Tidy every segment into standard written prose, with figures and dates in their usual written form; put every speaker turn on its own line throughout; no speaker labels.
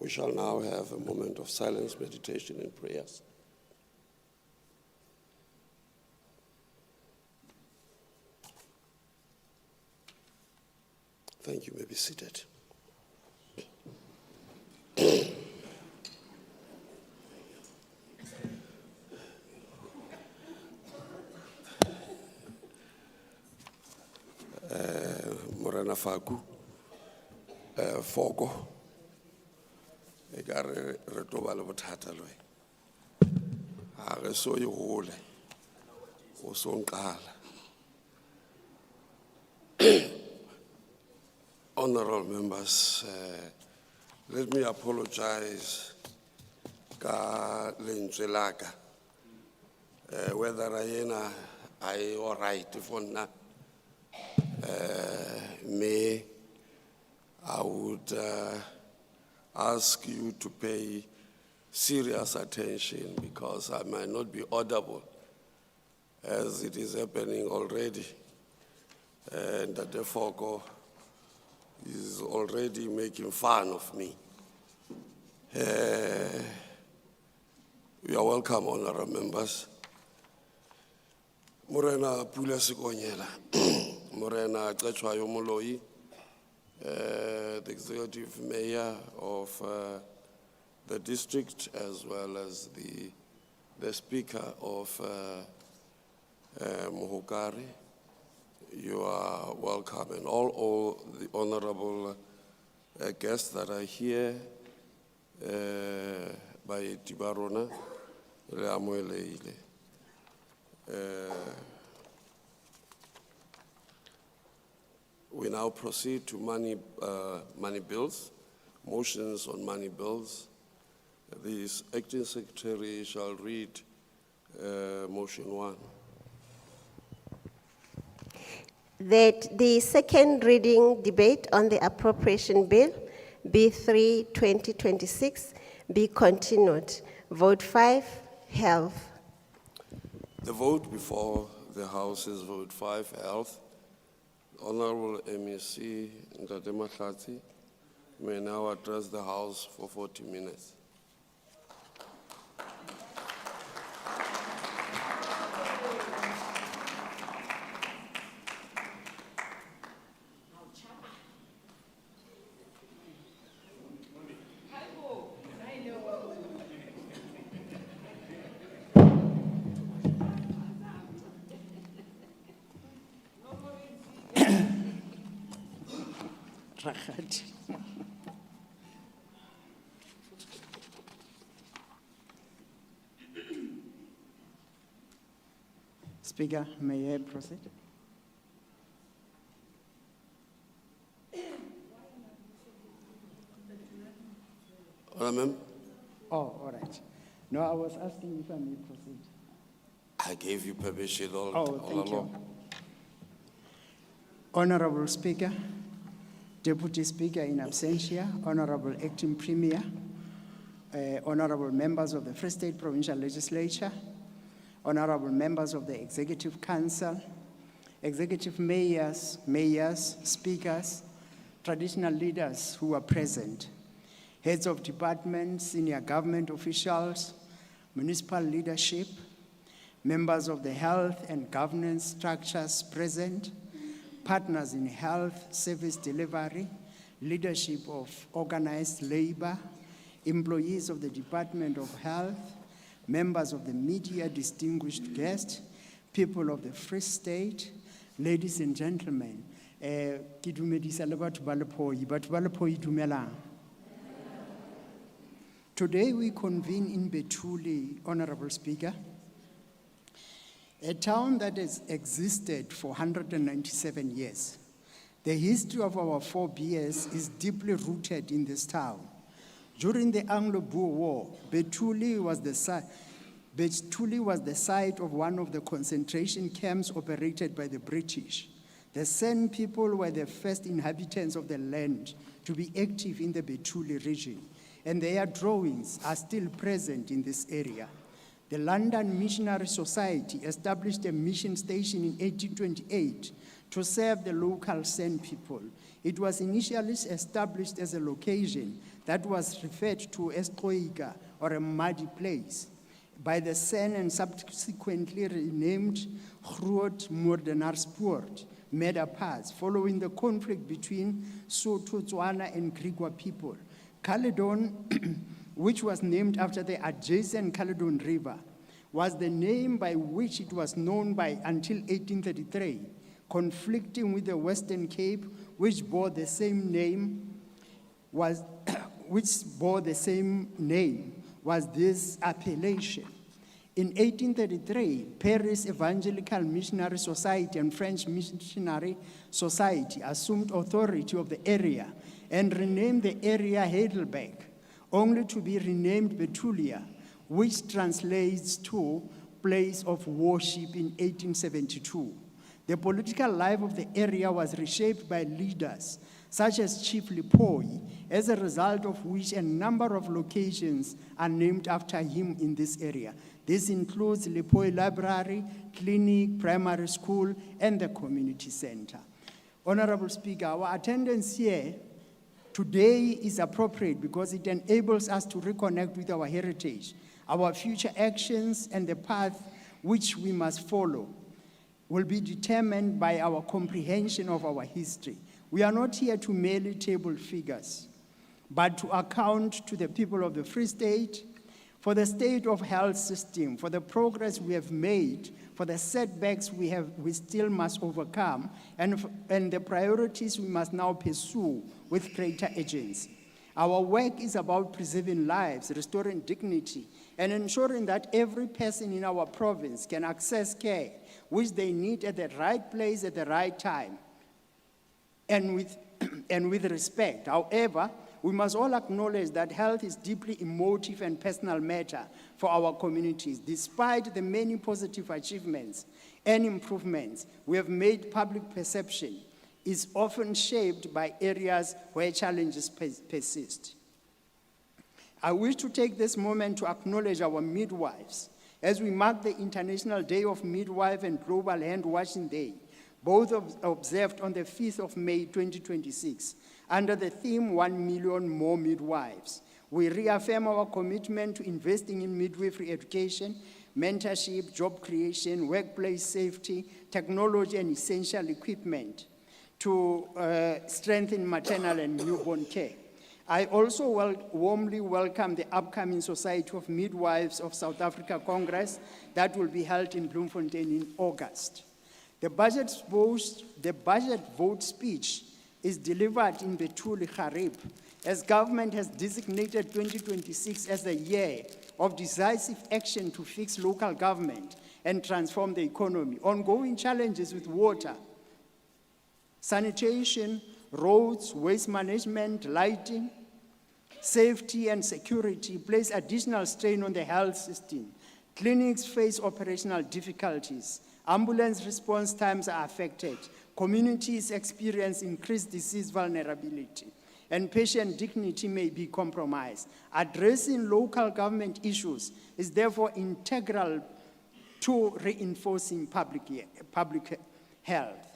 We shall now have a moment of silence, meditation, and prayers. Thank you. You may be seated. Morena Faku, Foko, ekare re toba le bothata loe. Ha re so e hole, o so nqala. Honorable members, let me apologize ka lentswe laka, whether I all right for na. May I would ask you to pay serious attention because I might not be audible as it is happening already, and that therefore is already making fun of me. You are welcome, honorable members. Morena Pula Sikonyela, Morena Chachwayo Moloi, the executive mayor of the district, as well as the speaker of Mohokari. You are welcome, and all the honorable guests that are here by Tibarona, Leamoeleile. We now proceed to money bills, motions on money bills. The acting secretary shall read motion 1.
That the second reading debate on the appropriation bill, B3 2026, be continued. Vote 5, health.
The vote before the House is vote 5, health. Honorable MEC Ntate Mahlatsi may now address the House for 40 minutes.
Speaker, may I proceed?
Ma'am?
Oh, all right. No, I was asking if I may proceed.
I gave you permission all
Thank you.
along.
Honorable Speaker, Deputy Speaker in absentia, Honorable Acting Premier, Honorable members of the Free State Provincial Legislature, Honorable members of the Executive Council, executive mayors, speakers, traditional leaders who are present, heads of departments, senior government officials, municipal leadership, members of the health and governance structures present, partners in health service delivery, leadership of organized labor, employees of the Department of Health, members of the media, distinguished guests, people of the Free State, ladies and gentlemen, today we convene in Bethulie, Honorable Speaker, a town that has existed for 197 years. The history of our 4 BS is deeply rooted in this town. During the Anglo-Boer War, Bethulie was the site of one of the concentration camps operated by the British. The San people were the first inhabitants of the land to be active in the Bethulie region, and their drawings are still present in this area. The London Missionary Society established a mission station in 1828 to serve the local San people. It was initially established as a location that was referred to as Koika, or a muddy place, by the Sen and subsequently renamed Groot Moordenaarspoort, Medapas, following the conflict between Sotho, Tswana, and Griqua people. Caledon, which was named after the adjacent Caledon River, was the name by which it was known by until 1833, conflicting with the Western Cape, which bore the same name, was this appellation. In 1833, Paris Evangelical Missionary Society and French Missionary Society assumed authority of the area and renamed the area Heidelberg, only to be renamed Bethulie, which translates to place of worship in 1872. The political life of the area was reshaped by leaders such as Chief Lipoi, as a result of which a number of locations are named after him in this area. This includes Lipoi Library, Clinic, Primary School, and the Community Center. Honorable Speaker, our attendance here today is appropriate because it enables us to reconnect with our heritage. Our future actions and the path which we must follow will be determined by our comprehension of our history. We are not here to merely table figures, but to account to the people of the Free State for the state of health system, for the progress we have made, for the setbacks we still must overcome, and the priorities we must now pursue with greater urgency. Our work is about preserving lives, restoring dignity, and ensuring that every person in our province can access care which they need at the right place at the right time, and with respect. However, we must all acknowledge that health is deeply emotive and personal matter for our communities. Despite the many positive achievements and improvements we have made, public perception is often shaped by areas where challenges persist. I wish to take this moment to acknowledge our midwives as we mark the International Day of Midwife and Global Hand Washing Day, both observed on the 5th of May 2026, under the theme 1 million more midwives. We reaffirm our commitment to investing in midwifery education, mentorship, job creation, workplace safety, technology, and essential equipment to strengthen maternal and newborn care. I also warmly welcome the upcoming Society of Midwives of South Africa Congress that will be held in Bloemfontein in August. The budget vote speech is delivered in Bethulie Garib, as government has designated 2026 as the year of decisive action to fix local government and transform the economy. Ongoing challenges with water, sanitation, roads, waste management, lighting, safety and security place additional strain on the health system. Clinics face operational difficulties. Ambulance response times are affected. Communities experience increased disease vulnerability, and patient dignity may be compromised. Addressing local government issues is therefore integral to reinforcing public health.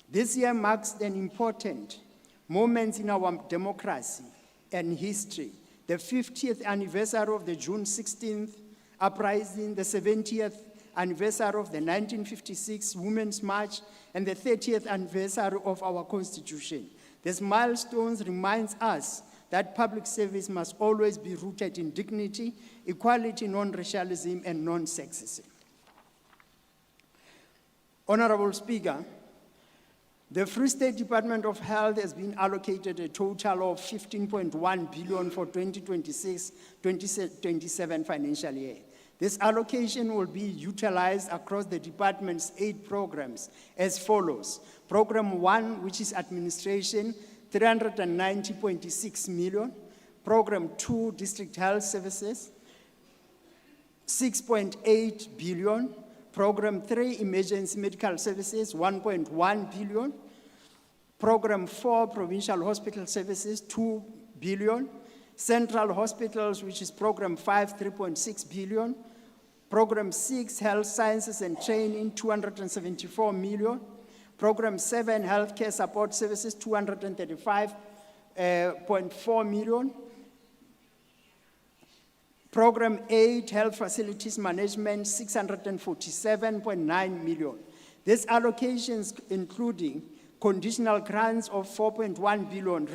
This year marks an important moment in our democracy and history. The 50th anniversary of the June 16th uprising, the 70th anniversary of the 1956 Women's March, and the 30th anniversary of our Constitution. These milestones remind us that public service must always be rooted in dignity, equality, non-racialism, and non-sexism. Honorable Speaker, the Free State Department of Health has been allocated a total of 15.1 billion for 2026-2027 financial year. This allocation will be utilized across the department's 8 programs as follows. Program 1, which is administration, 390.6 million. Program 2, district health services, 6.8 billion. Program 3, emergency medical services, 1.1 billion. Program 4, provincial hospital services, 2 billion. Central hospitals, which is program 5, 3.6 billion. Program 6, health sciences and training, 274 million. Program 7, healthcare support services, 235.4 million. Program 8, Health Facilities Management, 647.9 million. These allocations, including conditional grants of 4.1 billion,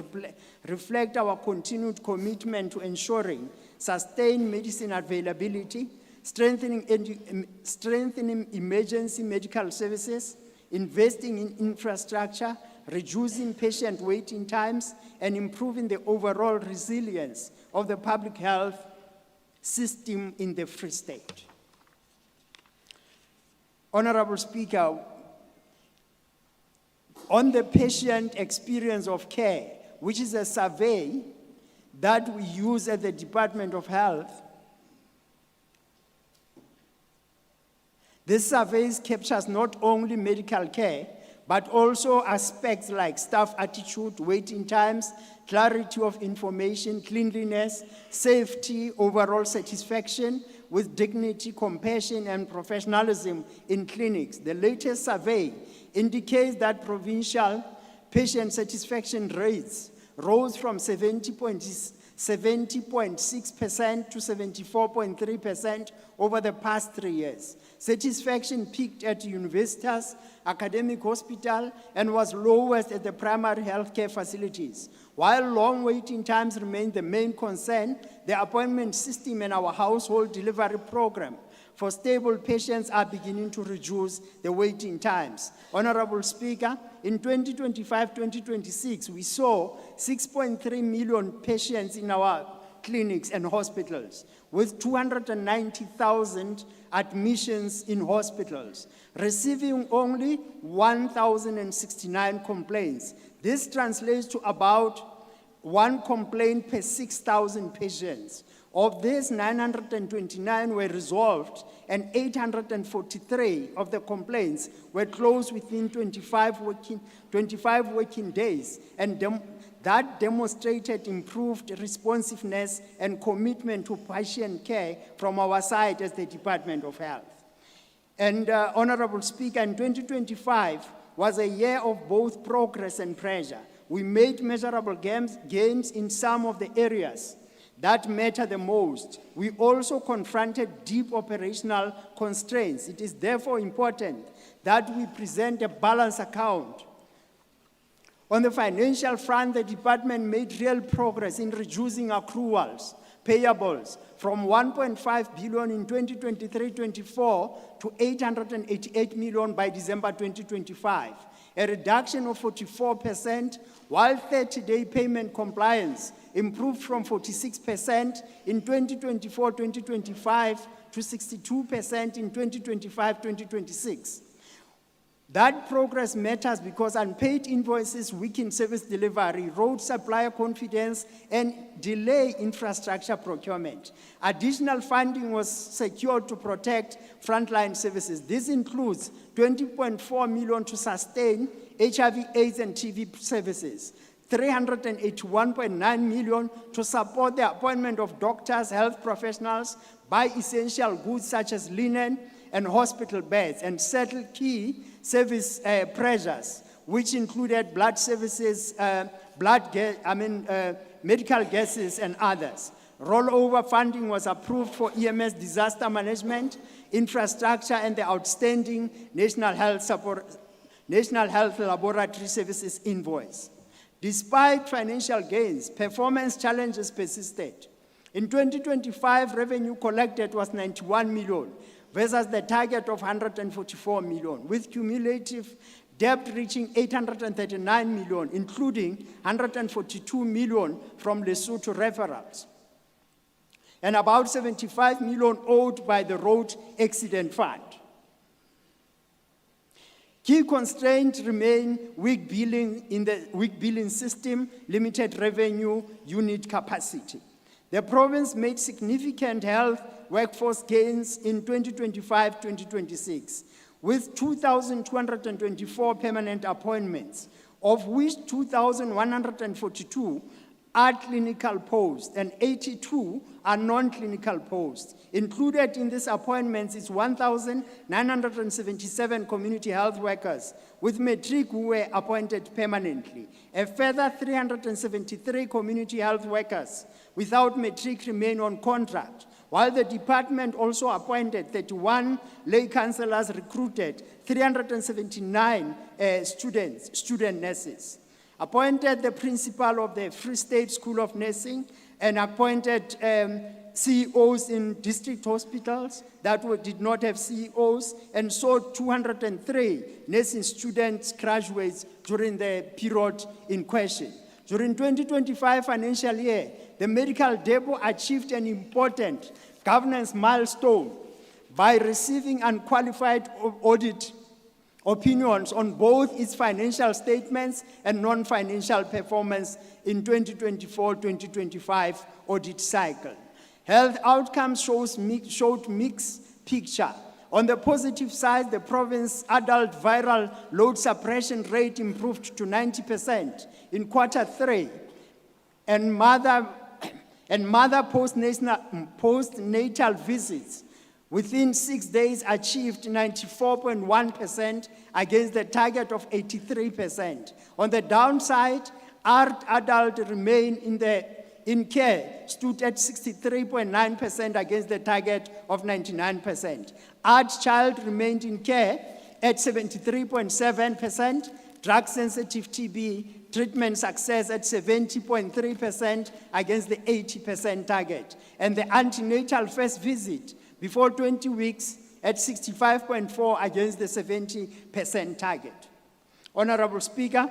reflect our continued commitment to ensuring sustained medicine availability, strengthening emergency medical services, investing in infrastructure, reducing patient waiting times, and improving the overall resilience of the public health system in the Free State. Honorable Speaker, on the patient experience of care, which is a survey that we use at the Department of Health, this survey captures not only medical care, but also aspects like staff attitude, waiting times, clarity of information, cleanliness, safety, overall satisfaction with dignity, compassion, and professionalism in clinics. The latest survey indicates that provincial patient satisfaction rates rose from 70.6% to 74.3% over the past 3 years. Satisfaction peaked at universities, academic hospital, and was lowest at the primary healthcare facilities. While long waiting times remain the main concern, the appointment system and our household delivery program for stable patients are beginning to reduce the waiting times. Honorable Speaker, in 2025-2026, we saw 6.3 million patients in our clinics and hospitals, with 290,000 admissions in hospitals, receiving only 1,069 complaints. This translates to about 1 complaint per 6,000 patients. Of these, 929 were resolved, and 843 of the complaints were closed within 25 working days, and that demonstrated improved responsiveness and commitment to patient care from our side as the Department of Health. And Honorable Speaker, in 2025 was a year of both progress and pressure. We made measurable gains in some of the areas that matter the most. We also confronted deep operational constraints. It is therefore important that we present a balanced account. On the financial front, the department made real progress in reducing accruals, payables, from 1.5 billion in 2023-24 to 888 million by December 2025, a reduction of 44%, while 30-day payment compliance improved from 46% in 2024-2025 to 62% in 2025-2026. That progress matters because unpaid invoices weaken service delivery, road supplier confidence, and delay infrastructure procurement. Additional funding was secured to protect frontline services. This includes 20.4 million to sustain HIV, AIDS, and TB services, 381.9 million to support the appointment of doctors, health professionals, buy essential goods such as linen and hospital beds, and settle key service pressures, which included blood services, medical gases, and others. Rollover funding was approved for EMS disaster management, infrastructure, and the outstanding National Health Laboratory Services invoice. Despite financial gains, performance challenges persisted. In 2025, revenue collected was 91 million versus the target of 144 million, with cumulative debt reaching 839 million, including 142 million from Lesotho referrals, and about 75 million owed by the Road Accident Fund. Key constraints remain weak billing in the weak billing system, limited revenue unit capacity. The province made significant health workforce gains in 2025-2026, with 2,224 permanent appointments, of which 2,142 are clinical posts and 82 are non-clinical posts. Included in these appointments is 1,977 community health workers with matric who were appointed permanently. A further 373 community health workers without matric remain on contract, while the department also appointed 31 lay councillors, recruited 379 student nurses, appointed the principal of the Free State School of Nursing, and appointed CEOs in district hospitals that did not have CEOs, and saw 203 nursing students graduates during the period in question. During 2025 financial year, the medical depot achieved an important governance milestone by receiving unqualified audit opinions on both its financial statements and non-financial performance in 2024-2025 audit cycle. Health outcomes showed mixed picture. On the positive side, the province adult viral load suppression rate improved to 90% in Q3, and mother postnatal visits within 6 days achieved 94.1% against the target of 83%. On the downside, our adult remain in care stood at 63.9% against the target of 99%. Our child remained in care at 73.7%, drug-sensitive TB treatment success at 70.3% against the 80% target, and the antenatal first visit before 20 weeks at 65.4% against the 70% target. Honorable Speaker,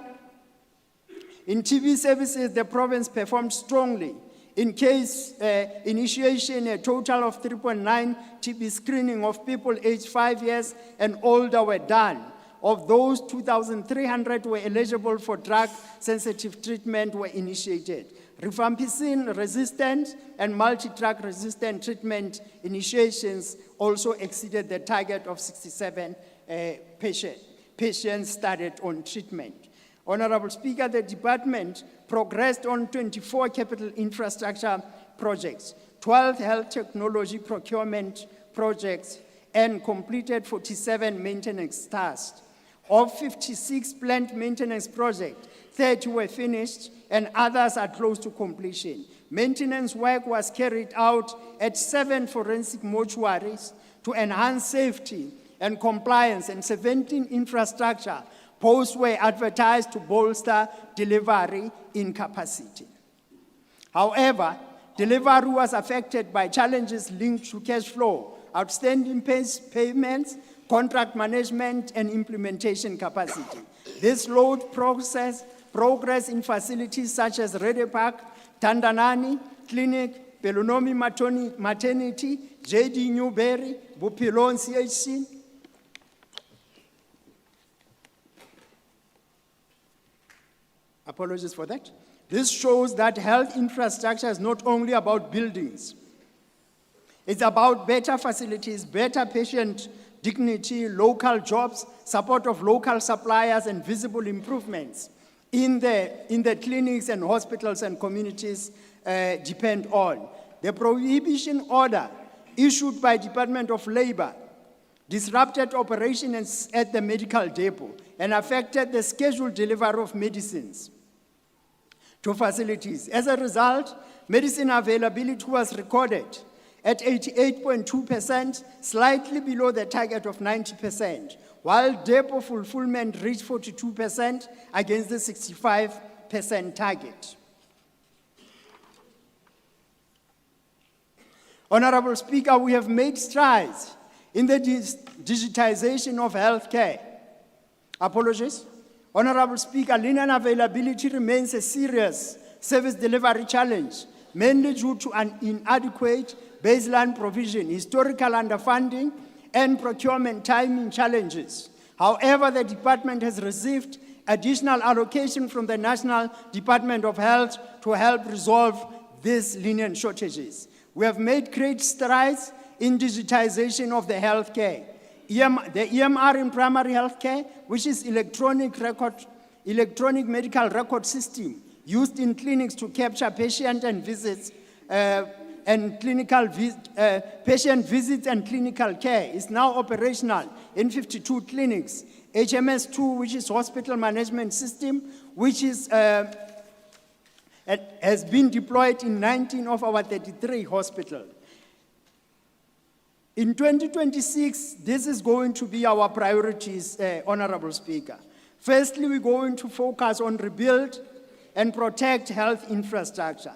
in TB services, the province performed strongly. In case initiation, a total of 3.9 TB screening of people aged 5 years and older were done. Of those, 2,300 were eligible for drug-sensitive treatment were initiated. Rifampicin-resistant and multi-drug resistant treatment initiations also exceeded the target of 67 patients started on treatment. Honorable Speaker, the department progressed on 24 capital infrastructure projects, 12 health technology procurement projects, and completed 47 maintenance tasks. Of 56 planned maintenance projects, 30 were finished and others are close to completion. Maintenance work was carried out at 7 forensic mortuaries to enhance safety and compliance, and 17 infrastructure posts were advertised to bolster delivery in capacity. However, delivery was affected by challenges linked to cash flow, outstanding payments, contract management, and implementation capacity. This slowed progress in facilities such as Rede Park, Tandanani Clinic, Belunomi Maternity, JD Newberry, Bupilon CHC. Apologies for that. This shows that health infrastructure is not only about buildings. It's about better facilities, better patient dignity, local jobs, support of local suppliers, and visible improvements in the clinics and hospitals and communities depend on. The prohibition order issued by Department of Labor disrupted operations at the medical depot and affected the scheduled delivery of medicines to facilities. As a result, medicine availability was recorded at 88.2%, slightly below the target of 90%, while depot fulfillment reached 42% against the 65% target. Honorable Speaker, we have made strides in the digitization of healthcare. Apologies. Honorable Speaker, linen availability remains a serious service delivery challenge, mainly due to an inadequate baseline provision, historical underfunding, and procurement timing challenges. However, the department has received additional allocation from the National Department of Health to help resolve these linen shortages. We have made great strides in digitization of the healthcare. The EMR in primary healthcare, which is electronic medical record system used in clinics to capture patient and visits patient visits and clinical care, is now operational in 52 clinics. HMS2, which is hospital management system, which is has been deployed in 19 of our 33 hospitals. In 2026, this is going to be our priorities, Honorable Speaker. Firstly, we're going to focus on rebuild and protect health infrastructure.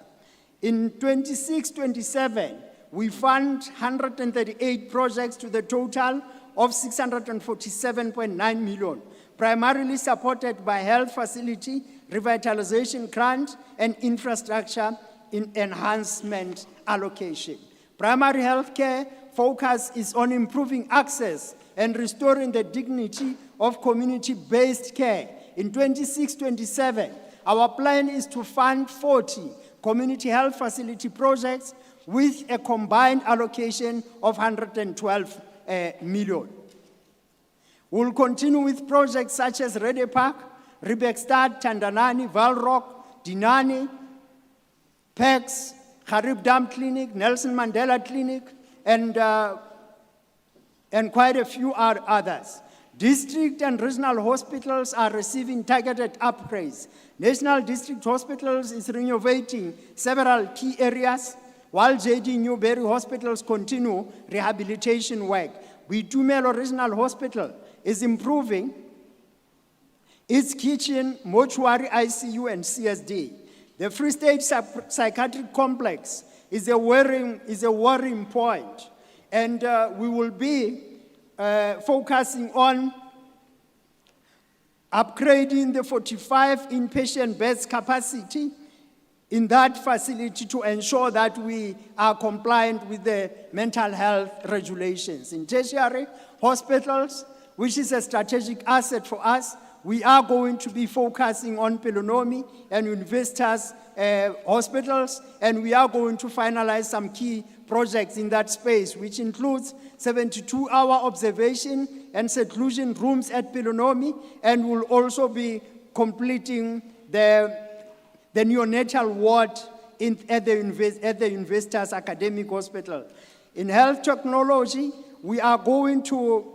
In 26-27, we fund 138 projects to the total of 647.9 million, primarily supported by health facility, revitalization grant, and infrastructure enhancement allocation. Primary health care focus is on improving access and restoring the dignity of community-based care. In 26-27, our plan is to fund 40 community health facility projects with a combined allocation of 112 million. We'll continue with projects such as Rede Park, Ribekstad, Tandanani, Valrock, Dinani, PEX, Harib Dam Clinic, Nelson Mandela Clinic, and quite a few others. District and regional hospitals are receiving targeted upgrades. National District Hospitals is renovating several key areas, while J.D. Newberry hospitals continue rehabilitation work. Bitumelo Regional Hospital is improving its kitchen, mortuary, ICU, and CSD. The Free State Psychiatric Complex is a worrying point, and we will be focusing on upgrading the 45 inpatient beds capacity in that facility to ensure that we are compliant with the mental health regulations. In tertiary hospitals, which is a strategic asset for us, we are going to be focusing on Pelonomi and Universitas hospitals, and we are going to finalize some key projects in that space, which includes 72-hour observation and seclusion rooms at Pelonomi, and will also be completing the neonatal ward at the Universitas Academic Hospital. In health technology, we are going to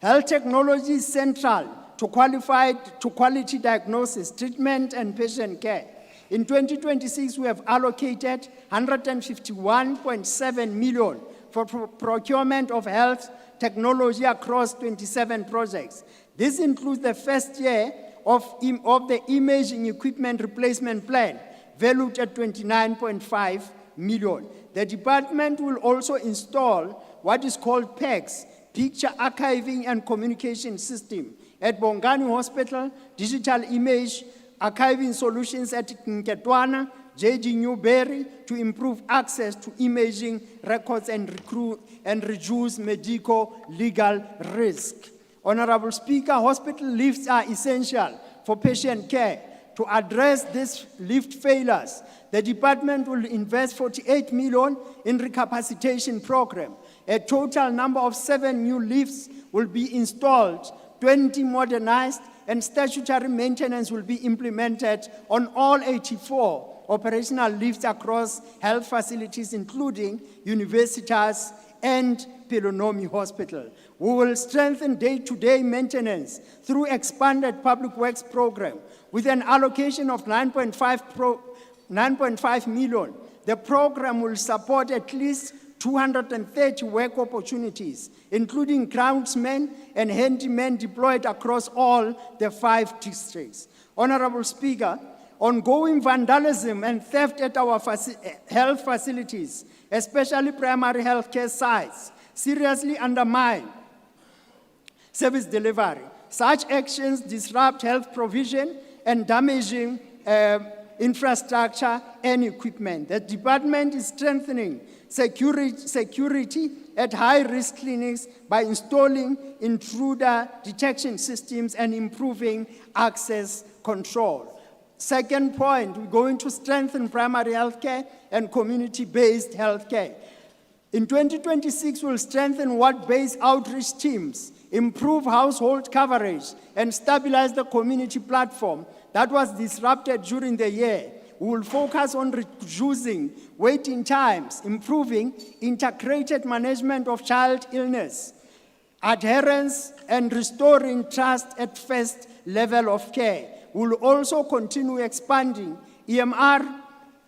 health technology is central to quality diagnosis, treatment, and patient care. In 2026, we have allocated 151.7 million for procurement of health technology across 27 projects. This includes the first year of the imaging equipment replacement plan, valued at 29.5 million. The department will also install what is called PEX, Picture Archiving and Communication System, at Bongani Hospital, digital image archiving solutions at Nketwana, J.G. Newberry, to improve access to imaging records and reduce medical legal risk. Honorable Speaker, hospital lifts are essential for patient care. To address these lift failures, the department will invest 48 million in recapacitation program. A total number of 7 new lifts will be installed, 20 modernized, and statutory maintenance will be implemented on all 84 operational lifts across health facilities, including Universitas and Pelonomi Hospital. We will strengthen day-to-day maintenance through expanded public works program with an allocation of 9.5 million. The program will support at least 230 work opportunities, including groundsmen and handymen deployed across all the 5 districts. Honorable Speaker, ongoing vandalism and theft at our health facilities, especially primary health care sites, seriously undermine service delivery. Such actions disrupt health provision and damaging infrastructure and equipment. The department is strengthening security at high-risk clinics by installing intruder detection systems and improving access control. Second point, we're going to strengthen primary health care and community-based health care. In 2026, we'll strengthen ward-based outreach teams, improve household coverage, and stabilize the community platform that was disrupted during the year. We will focus on reducing waiting times, improving integrated management of child illness, adherence, and restoring trust at first level of care. We will also continue expanding EMR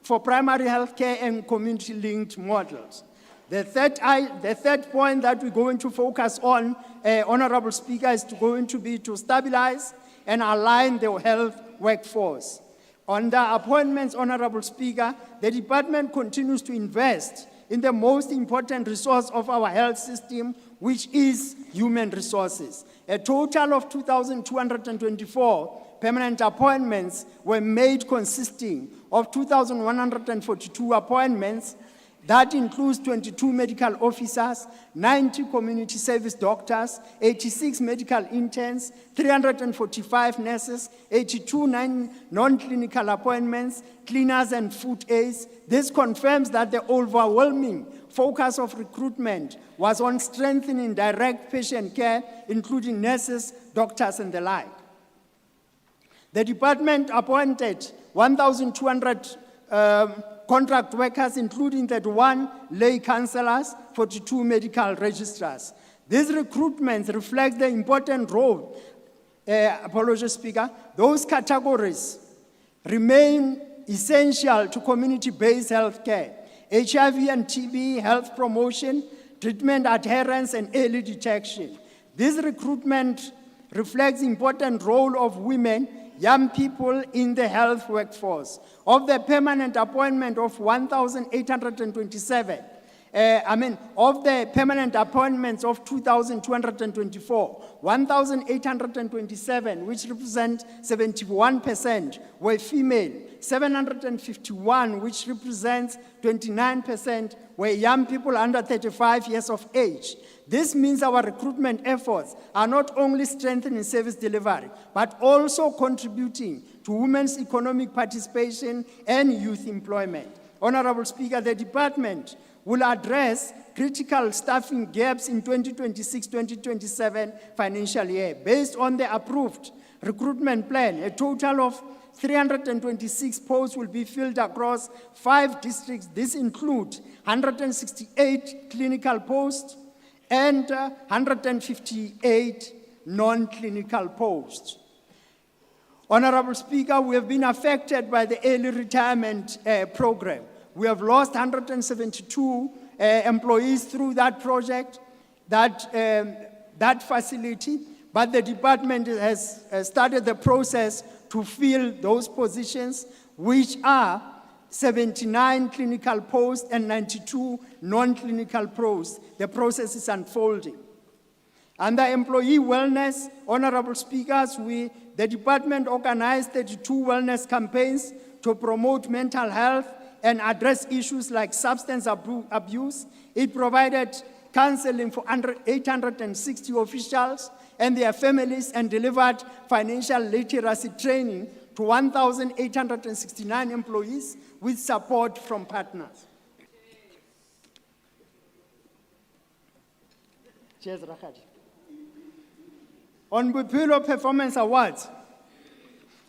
for primary health care and community-linked models. The third point that we're going to focus on, Honorable Speaker, is going to be to stabilize and align the health workforce. On the appointments, Honorable Speaker, the department continues to invest in the most important resource of our health system, which is human resources. A total of 2,224 permanent appointments were made, consisting of 2,142 appointments. That includes 22 medical officers, 90 community service doctors, 86 medical interns, 345 nurses, 82 non-clinical appointments, cleaners and food aides. This confirms that the overwhelming focus of recruitment was on strengthening direct patient care, including nurses, doctors, and the like. The department appointed 1,200 contract workers, including 31 lay councillors, 42 medical registrars. These recruitments reflect the important role, apologies, Speaker, those categories remain essential to community-based health care, HIV and TB, health promotion, treatment adherence, and early detection. This recruitment reflects the important role of women, young people in the health workforce. Of the permanent appointment of 1,827, of the permanent appointments of 2,224, 1,827, which represent 71%, were female. 751, which represents 29%, were young people under 35 years of age. This means our recruitment efforts are not only strengthening service delivery, but also contributing to women's economic participation and youth employment. Honorable Speaker, the department will address critical staffing gaps in 2026-2027 financial year. Based on the approved recruitment plan, a total of 326 posts will be filled across 5 districts. This includes 168 clinical posts and 158 non-clinical posts. Honorable Speaker, we have been affected by the early retirement program. We have lost 172 employees through that project, that facility, but the department has started the process to fill those positions, which are 79 clinical posts and 92 non-clinical posts. The process is unfolding. Under employee wellness, Honorable Speakers, the department organized 32 wellness campaigns to promote mental health and address issues like substance abuse. It provided counseling for 860 officials and their families and delivered financial literacy training to 1,869 employees with support from partners. Cheers, Rakhaji. On BETHULIE Performance Awards,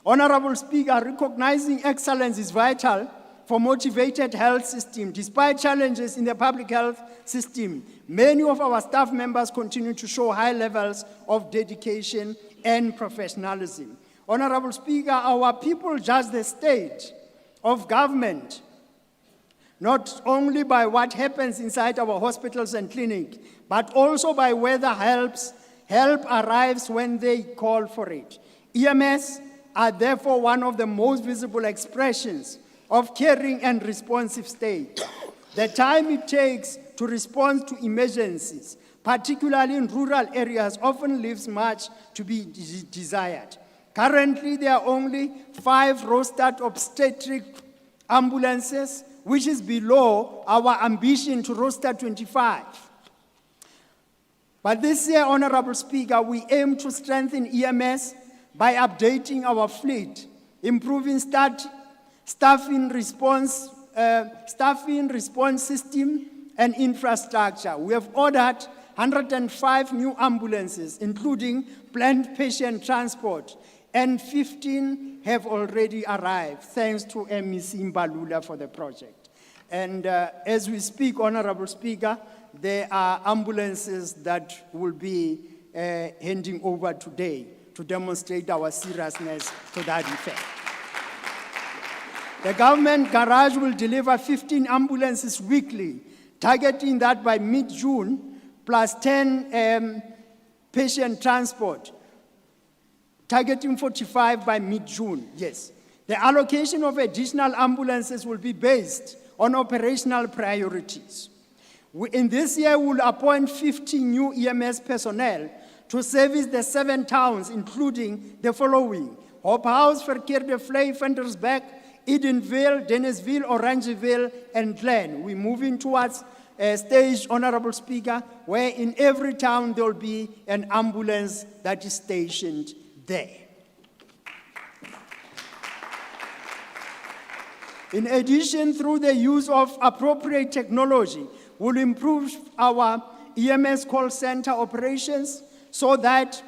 Honorable Speaker, recognizing excellence is vital for motivated health system. Despite challenges in the public health system, many of our staff members continue to show high levels of dedication and professionalism. Honorable Speaker, our people judge the state of government not only by what happens inside our hospitals and clinics, but also by whether help arrives when they call for it. EMS are therefore one of the most visible expressions of caring and responsive state. The time it takes to respond to emergencies, particularly in rural areas, often leaves much to be desired. Currently, there are only 5 rostered obstetric ambulances, which is below our ambition to roster 25. But this year, Honorable Speaker, we aim to strengthen EMS by updating our fleet, improving staffing response system and infrastructure. We have ordered 105 new ambulances, including planned patient transport, and 15 have already arrived, thanks to MEC Mbalula for the project. And as we speak, Honorable Speaker, there are ambulances that will be handing over today to demonstrate our seriousness to that effect. The government garage will deliver 15 ambulances weekly, targeting that by mid-June, plus 10 patient transport, targeting 45 by mid-June, yes. The allocation of additional ambulances will be based on operational priorities. In this year, we'll appoint 50 new EMS personnel to service the 7 towns, including the following: Hope House, Verkeerdevlei, Ventersberg, Edenville, Dennisville, Orangeville, and Glen. We're moving towards a stage, Honorable Speaker, where in every town there will be an ambulance that is stationed there. In addition, through the use of appropriate technology, we'll improve our EMS call center operations so that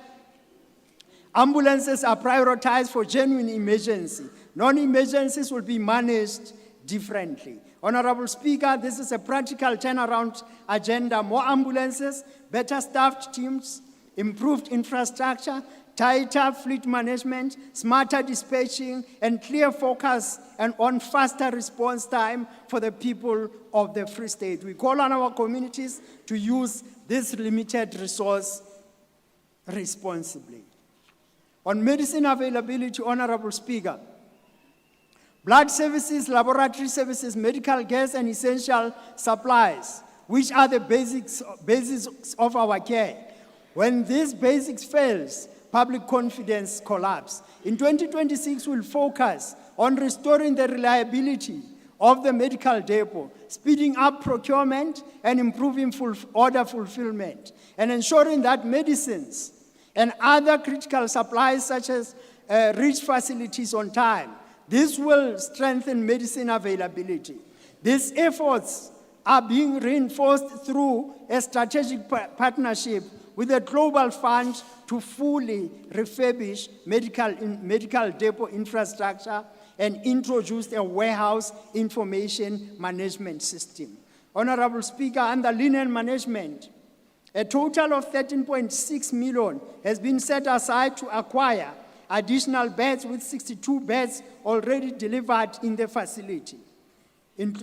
ambulances are prioritized for genuine emergency. Non-emergencies will be managed differently. Honorable Speaker, this is a practical turnaround agenda: more ambulances, better staffed teams, improved infrastructure, tighter fleet management, smarter dispatching, and clear focus and on faster response time for the people of the Free State. We call on our communities to use this limited resource responsibly. On medicine availability, Honorable Speaker, blood services, laboratory services, medical gas, and essential supplies, which are the basics of our care. When these basics fails, public confidence collapse. In 2026, we'll focus on restoring the reliability of the medical depot, speeding up procurement and improving order fulfillment, and ensuring that medicines and other critical supplies such as reach facilities on time. This will strengthen medicine availability. These efforts are being reinforced through a strategic partnership with a global fund to fully refurbish medical depot infrastructure and introduce a warehouse information management system. Honorable Speaker, under linen management, a total of 13.6 million has been set aside to acquire additional beds, with 62 beds already delivered in the facility. In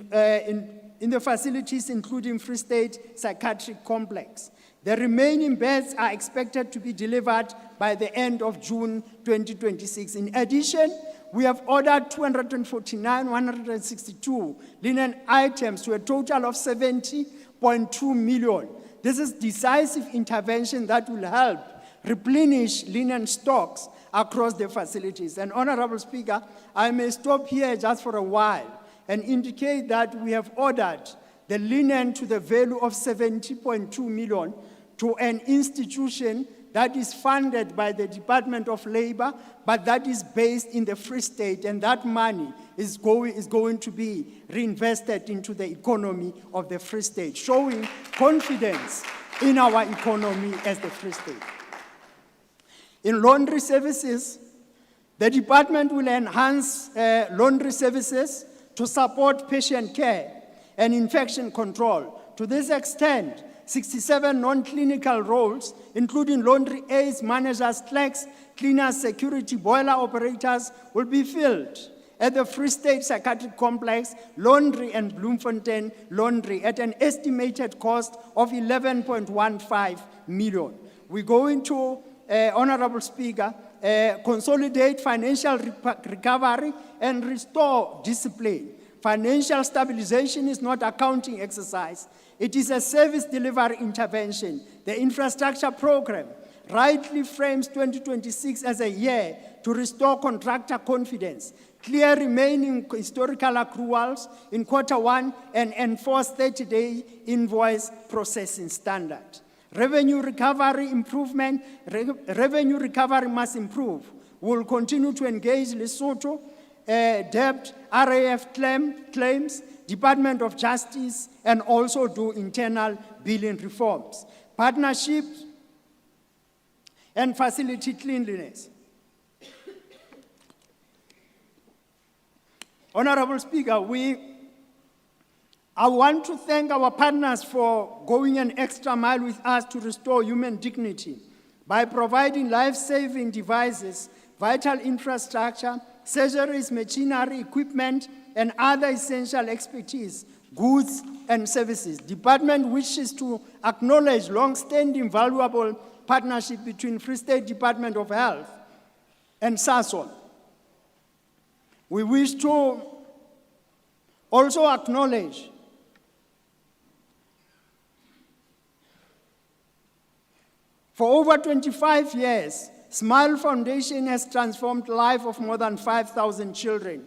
the facilities, including Free State Psychiatric Complex. The remaining beds are expected to be delivered by the end of June 2026. In addition, we have ordered 249,162 linen items to a total of 70.2 million. This is decisive intervention that will help replenish linen stocks across the facilities. And Honorable Speaker, I may stop here just for a while and indicate that we have ordered the linen to the value of 70.2 million to an institution that is funded by the Department of Labor, but that is based in the Free State, and that money is going to be reinvested into the economy of the Free State, showing confidence in our economy as the Free State. In laundry services, the department will enhance laundry services to support patient care and infection control. To this extent, 67 non-clinical roles, including laundry aides, managers, clerks, cleaners, security, boiler operators, will be filled at the Free State Psychiatric Complex, Laundry and Bloemfontein Laundry at an estimated cost of 11.15 million. We're going to, Honorable Speaker, consolidate financial recovery and restore discipline. Financial stabilization is not accounting exercise. It is a service delivery intervention. The infrastructure program rightly frames 2026 as a year to restore contractor confidence, clear remaining historical accruals in Q1, and enforce 30-day invoice processing standard. Revenue recovery must improve. We'll continue to engage Lesotho, debt, RAF claims, Department of Justice, and also do internal billing reforms. Partnerships and facility cleanliness. Honorable Speaker, I want to thank our partners for going an extra mile with us to restore human dignity by providing life-saving devices, vital infrastructure, surgeries, machinery, equipment, and other essential expertise goods and services. Department wishes to acknowledge long-standing valuable partnership between Free State Department of Health and SASOL. We wish to also acknowledge for over 25 years, Smile Foundation has transformed the life of more than 5,000 children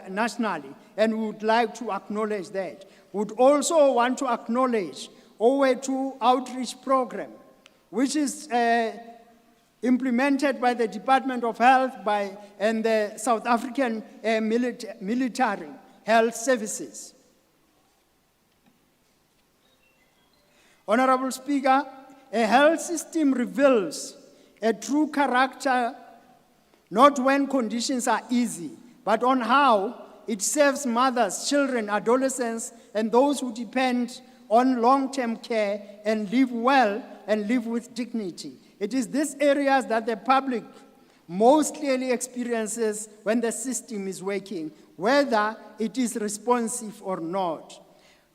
nationally, and we would like to acknowledge that. We would also want to acknowledge OWE2 outreach program, which is implemented by the Department of Health and the South African military health services. Honorable Speaker, a health system reveals a true character not when conditions are easy, but on how it serves mothers, children, adolescents, and those who depend on long-term care and live well and live with dignity. It is these areas that the public most clearly experiences when the system is working, whether it is responsive or not.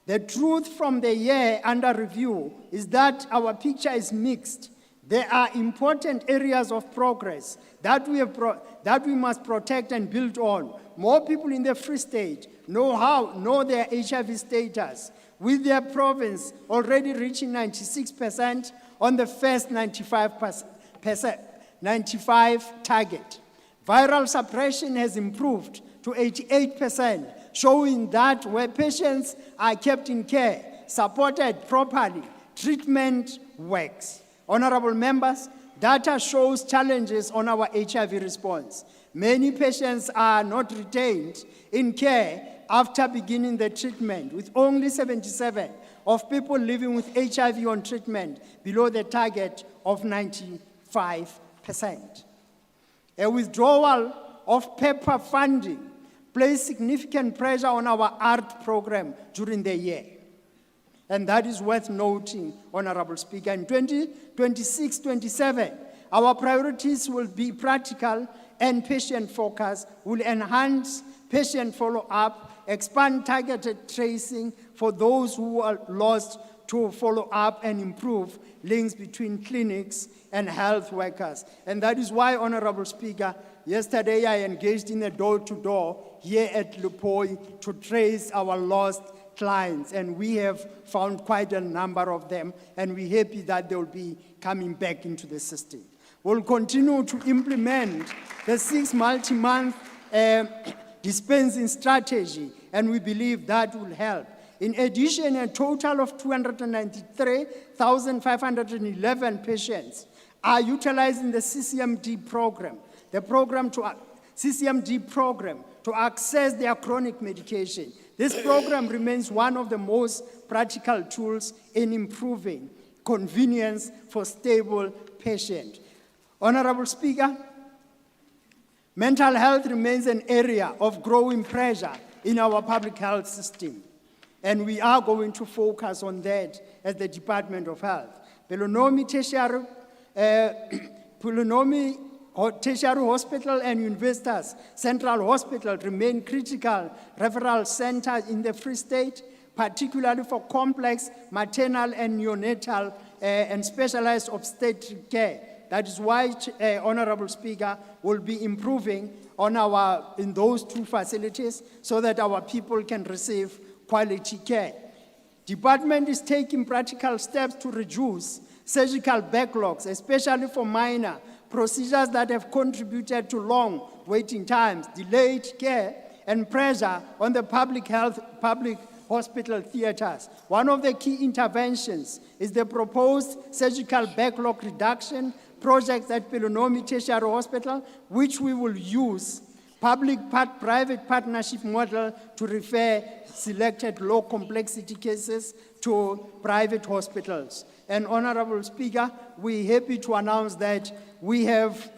The truth from the year under review is that our picture is mixed. There are important areas of progress that we must protect and build on. More people in the Free State know their HIV status, with their province already reaching 96% on the first 95 target. Viral suppression has improved to 88%, showing that where patients are kept in care, supported properly, treatment works. Honorable members, data shows challenges on our HIV response. Many patients are not retained in care after beginning the treatment, with only 77% of people living with HIV on treatment below the target of 95%. A withdrawal of PEPFAR funding placed significant pressure on our ART program during the year. And that is worth noting, Honorable Speaker. In 2026-27, our priorities will be practical and patient-focused, will enhance patient follow-up, expand targeted tracing for those who are lost to follow up and improve links between clinics and health workers. And that is why, Honorable Speaker, yesterday I engaged in a door-to-door here at Lupoi to trace our lost clients, and we have found quite a number of them, and we're happy that they will be coming back into the system. We'll continue to implement the 6 multi-month dispensing strategy, and we believe that will help. In addition, a total of 293,511 patients are utilizing the CCMD program, CCMD program to access their chronic medication. This program remains one of the most practical tools in improving convenience for stable patients. Honorable Speaker, mental health remains an area of growing pressure in our public health system, and we are going to focus on that as the Department of Health. Pelonomi Tertiary Hospital and Universitas Central Hospital remain critical referral centers in the Free State, particularly for complex maternal and neonatal and specialized obstetric care. That is why, Honorable Speaker, will be improving in those 2 facilities so that our people can receive quality care. Department is taking practical steps to reduce surgical backlogs, especially for minor procedures that have contributed to long waiting times, delayed care, and pressure on the public hospital theaters. One of the key interventions is the proposed surgical backlog reduction project at Pelonomi Tertiary Hospital, which we will use public-private partnership model to refer selected low complexity cases to private hospitals. And Honorable Speaker, we're happy to announce that we have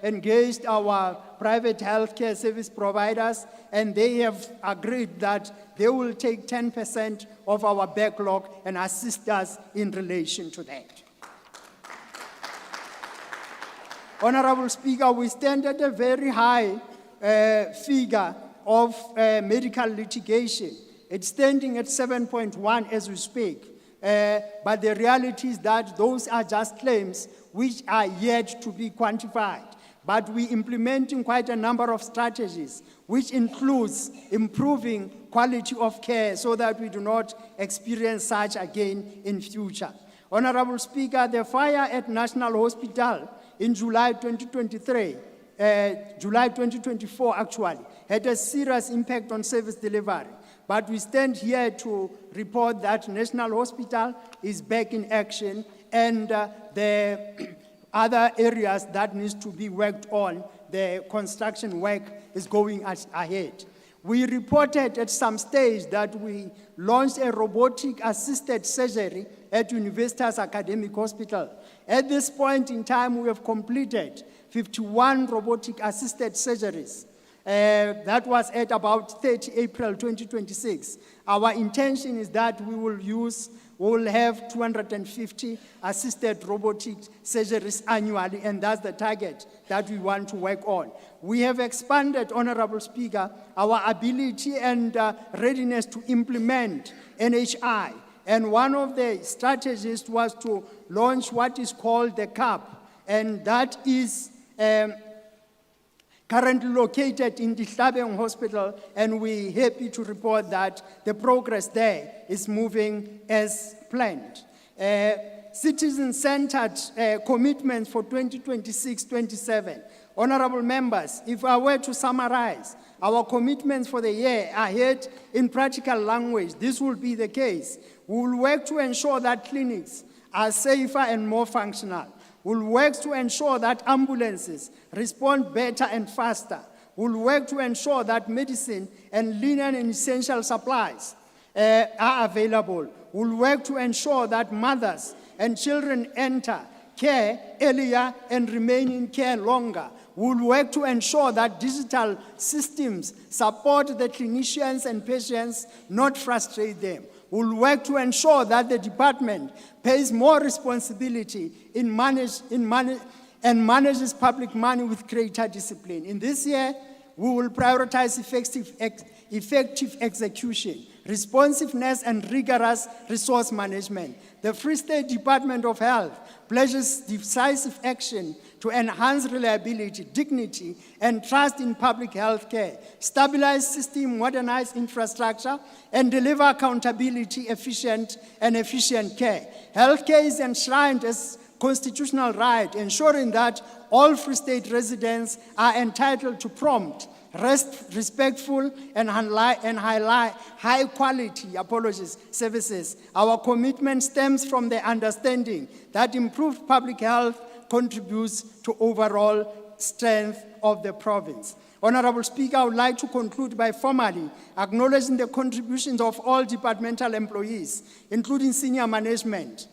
engaged our private healthcare service providers, and they have agreed that they will take 10% of our backlog and assist us in relation to that. Honorable Speaker, we stand at a very high figure of medical litigation. It's standing at 7.1 as we speak. But the reality is that those are just claims which are yet to be quantified. But we're implementing quite a number of strategies, which includes improving quality of care so that we do not experience such again in future. Honorable Speaker, the fire at National Hospital in July 2023, July 2024 actually, had a serious impact on service delivery. But we stand here to report that National Hospital is back in action, and the other areas that needs to be worked on, the construction work is going ahead. We reported at some stage that we launched a robotic-assisted surgery at Universitas Academic Hospital. At this point in time, we have completed 51 robotic-assisted surgeries. That was at about 30 April 2026. Our intention is that we will have 250 assisted robotic surgeries annually, and that's the target that we want to work on. We have expanded, Honorable Speaker, our ability and readiness to implement NHI. And one of the strategies was to launch what is called the CAP, and that is currently located in the Hlabeng Hospital, and we're happy to report that the progress there is moving as planned. Citizen-centered commitments for 2026-27. Honorable members, if I were to summarize our commitments for the year ahead in practical language, this will be the case. We will work to ensure that clinics are safer and more functional. We'll work to ensure that ambulances respond better and faster. We'll work to ensure that medicine and linen and essential supplies are available. We'll work to ensure that mothers and children enter care earlier and remain in care longer. We'll work to ensure that digital systems support the clinicians and patients, not frustrate them. We'll work to ensure that the department pays more responsibility and manages public money with greater discipline. In this year, we will prioritize effective execution, responsiveness, and rigorous resource management. The Free State Department of Health pledges decisive action to enhance reliability, dignity, and trust in public health care, stabilize system, modernize infrastructure, and deliver accountability, efficient care. Healthcare is enshrined as constitutional right, ensuring that all Free State residents are entitled to prompt, respectful, and high-quality services. Our commitment stems from the understanding that improved public health contributes to overall strength of the province. Honorable Speaker, I would like to conclude by formally acknowledging the contributions of all departmental employees, including senior management,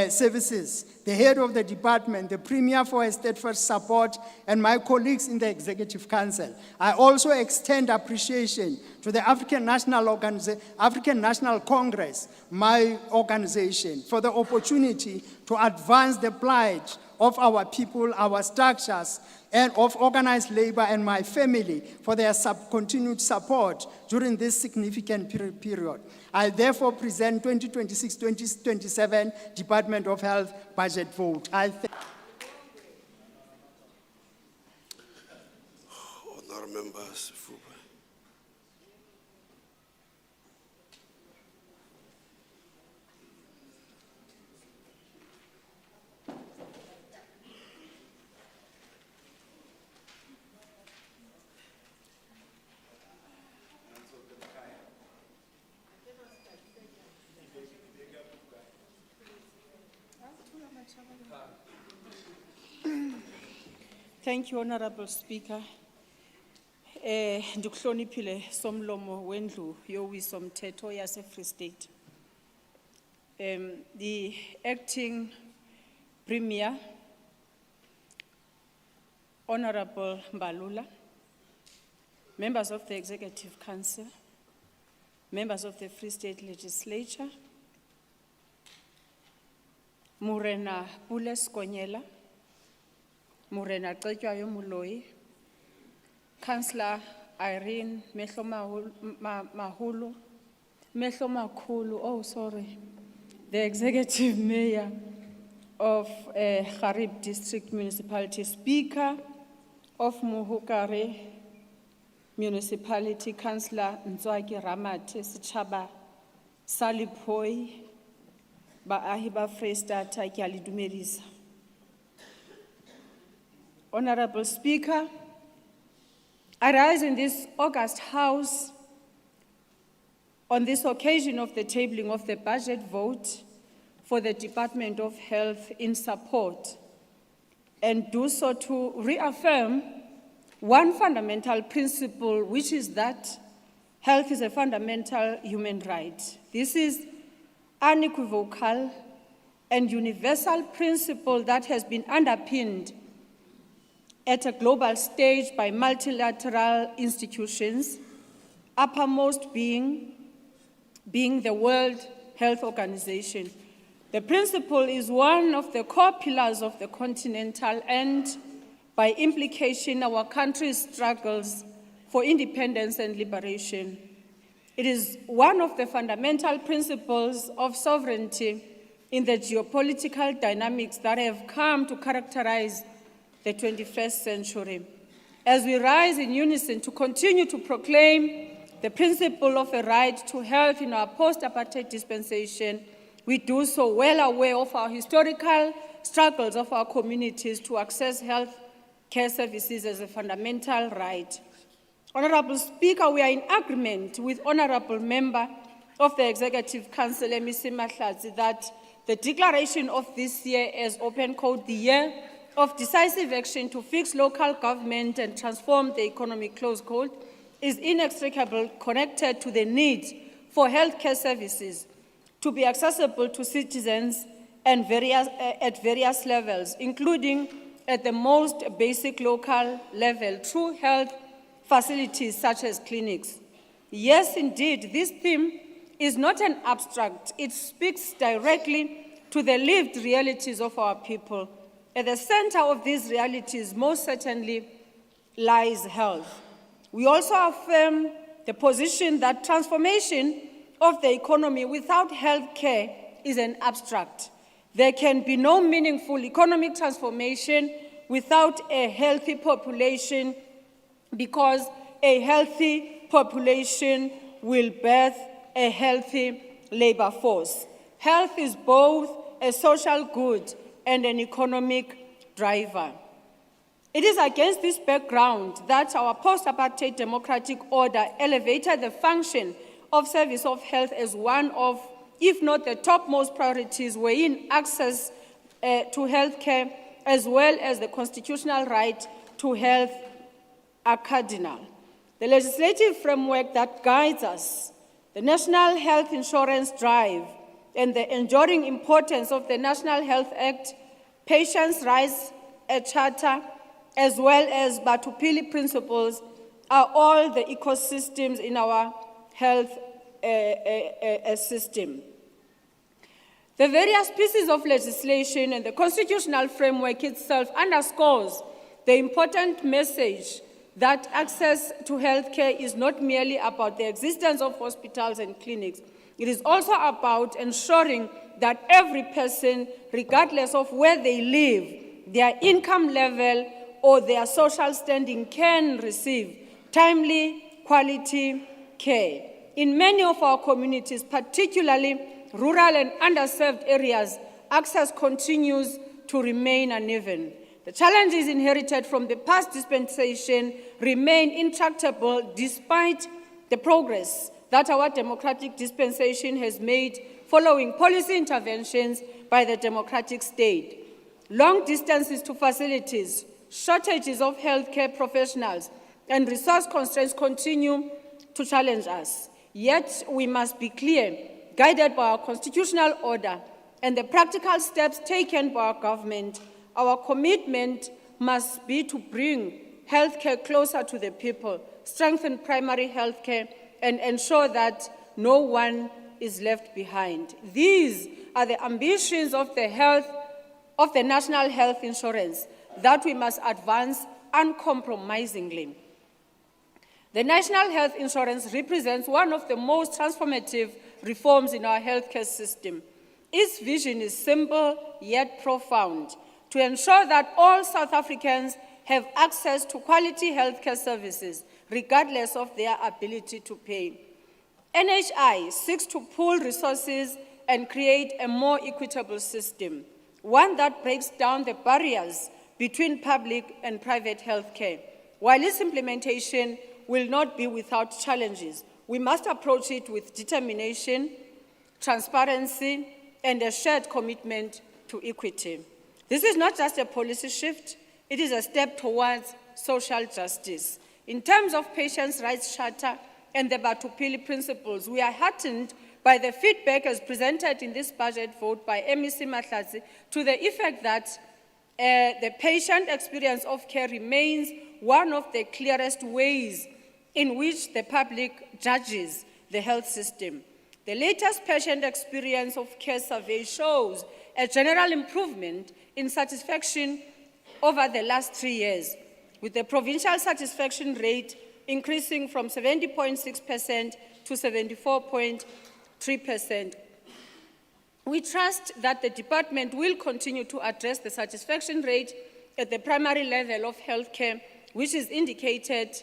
services, the head of the department, the Premier for his steadfast support, and my colleagues in the Executive Council. I also extend appreciation to the African National Congress, my organization, for the opportunity to advance the plight of our people, our structures, and of organized labor, and my family for their continued support during this significant period. I therefore present 2026-2027 Department of Health budget vote. Honourable
members,
Thank you, Honorable Speaker. Ndikuhloniphile somlomo wendlu yowiso-mthetho yase-Free State. The acting Premier, Honorable Mbalula, members of the Executive Council, members of the Free State Legislature, Morena Pules Konyela, Morena Qetjwayo Moloi, Councillor Irene Mehlo Mahulu, Mehlo Makhulu, oh sorry, the Executive Mayor of Garib District Municipality, Speaker of Muhukare Municipality, Councillor Nzwaki Ramate, Sechaba Salipoi, Baahi ba Freistata, ke a le dumedisa. Honorable Speaker, I rise in this August House on this occasion of the tabling of the budget vote for the Department of Health in support, and do so to reaffirm one fundamental principle, which is that health is a fundamental human right. This is unequivocal and universal principle that has been underpinned at a global stage by multilateral institutions, uppermost being the World Health Organization. The principle is one of the core pillars of the continental and, by implication, our country's struggles for independence and liberation. It is one of the fundamental principles of sovereignty in the geopolitical dynamics that have come to characterize the 21st century. As we rise in unison to continue to proclaim the principle of a right to health in our post-apartheid dispensation, we do so well aware of our historical struggles of our communities to access health care services as a fundamental right. Honorable Speaker, we are in agreement with Honorable Member of the Executive Council, Mr. Mahlatsi, that the declaration of this year as open quote, the year of decisive action to fix local government and transform the economy, close quote, is inextricably connected to the need for healthcare services to be accessible to citizens and at various levels, including at the most basic local level through health facilities such as clinics. Yes, indeed, this theme is not an abstract. It speaks directly to the lived realities of our people. At the center of these realities, most certainly, lies health. We also affirm the position that transformation of the economy without health care is an abstract. There can be no meaningful economic transformation without a healthy population, because a healthy population will birth a healthy labor force. Health is both a social good and an economic driver. It is against this background that our post-apartheid democratic order elevated the function of service of health as one of, if not the topmost priorities, wherein access to health care as well as the constitutional right to health are cardinal. The legislative framework that guides us, the National Health Insurance Drive, and the enduring importance of the National Health Act, Patients' Rights Charter, as well as Batupili principles, are all the ecosystems in our health system. The various pieces of legislation and the constitutional framework itself underscores the important message that access to healthcare is not merely about the existence of hospitals and clinics. It is also about ensuring that every person, regardless of where they live, their income level, or their social standing, can receive timely, quality care. In many of our communities, particularly rural and underserved areas, access continues to remain uneven. The challenges inherited from the past dispensation remain intractable despite the progress that our democratic dispensation has made following policy interventions by the democratic state. Long distances to facilities, shortages of healthcare professionals, and resource constraints continue to challenge us. Yet we must be clear, guided by our constitutional order and the practical steps taken by our government, our commitment must be to bring healthcare closer to the people, strengthen primary healthcare, and ensure that no one is left behind. These are the ambitions of the National Health Insurance that we must advance uncompromisingly. The National Health Insurance represents one of the most transformative reforms in our healthcare system. Its vision is simple yet profound: to ensure that all South Africans have access to quality healthcare services, regardless of their ability to pay. NHI seeks to pool resources and create a more equitable system, one that breaks down the barriers between public and private healthcare. While its implementation will not be without challenges, we must approach it with determination, transparency, and a shared commitment to equity. This is not just a policy shift, it is a step towards social justice. In terms of Patients' Rights Charter and the BETHULIE principles, we are heartened by the feedback as presented in this budget vote by MEC Mahlatsi to the effect that the patient experience of care remains one of the clearest ways in which the public judges the health system. The latest patient experience of care survey shows a general improvement in satisfaction over the last 3 years, with the provincial satisfaction rate increasing from 70.6% to 74.3%. We trust that the department will continue to address the satisfaction rate at the primary level of healthcare, which is indicated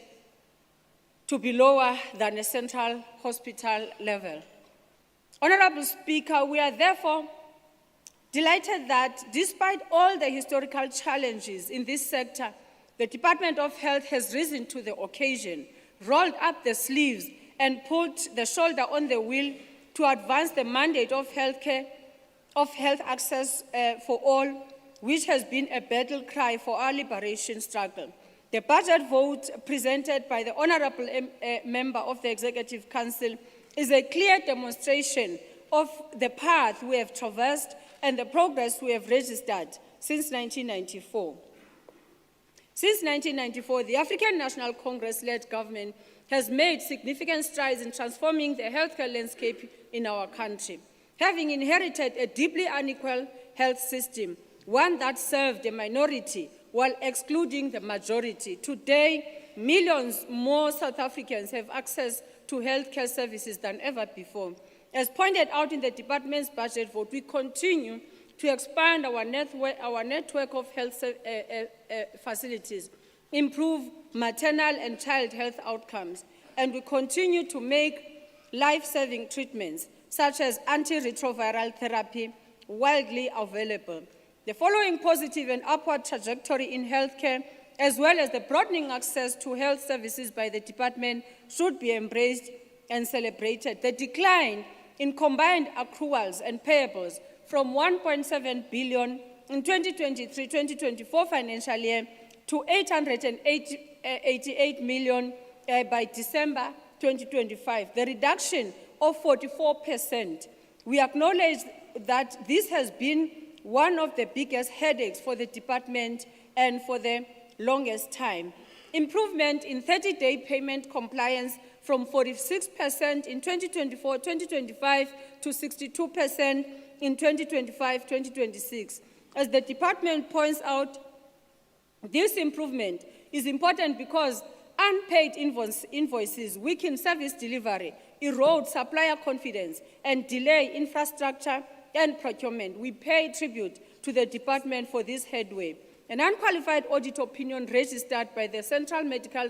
to be lower than a central hospital level. Honorable Speaker, we are therefore delighted that despite all the historical challenges in this sector, the Department of Health has risen to the occasion, rolled up the sleeves, and put the shoulder on the wheel to advance the mandate of health access for all, which has been a battle cry for our liberation struggle. The budget vote presented by the Honourable Member of the Executive Council is a clear demonstration of the path we have traversed and the progress we have registered since 1994. Since 1994, the African National Congress-led government has made significant strides in transforming the healthcare landscape in our country. Having inherited a deeply unequal health system, one that served a minority while excluding the majority, today millions more South Africans have access to healthcare services than ever before. As pointed out in the department's budget vote, we continue to expand our network of health facilities, improve maternal and child health outcomes, and we continue to make life-saving treatments, such as antiretroviral therapy, widely available. The following positive and upward trajectory in healthcare, as well as the broadening access to health services by the department, should be embraced and celebrated. The decline in combined accruals and payables from 1.7 billion in 2023-2024 financial year to 888 million by December 2025, the reduction of 44%. We acknowledge that this has been one of the biggest headaches for the department and for the longest time. Improvement in 30-day payment compliance from 46% in 2024-2025 to 62% in 2025-2026. As the department points out, this improvement is important because unpaid invoices weaken service delivery, erode supplier confidence, and delay infrastructure and procurement. We pay tribute to the department for this headway. An unqualified audit opinion registered by the Central Medical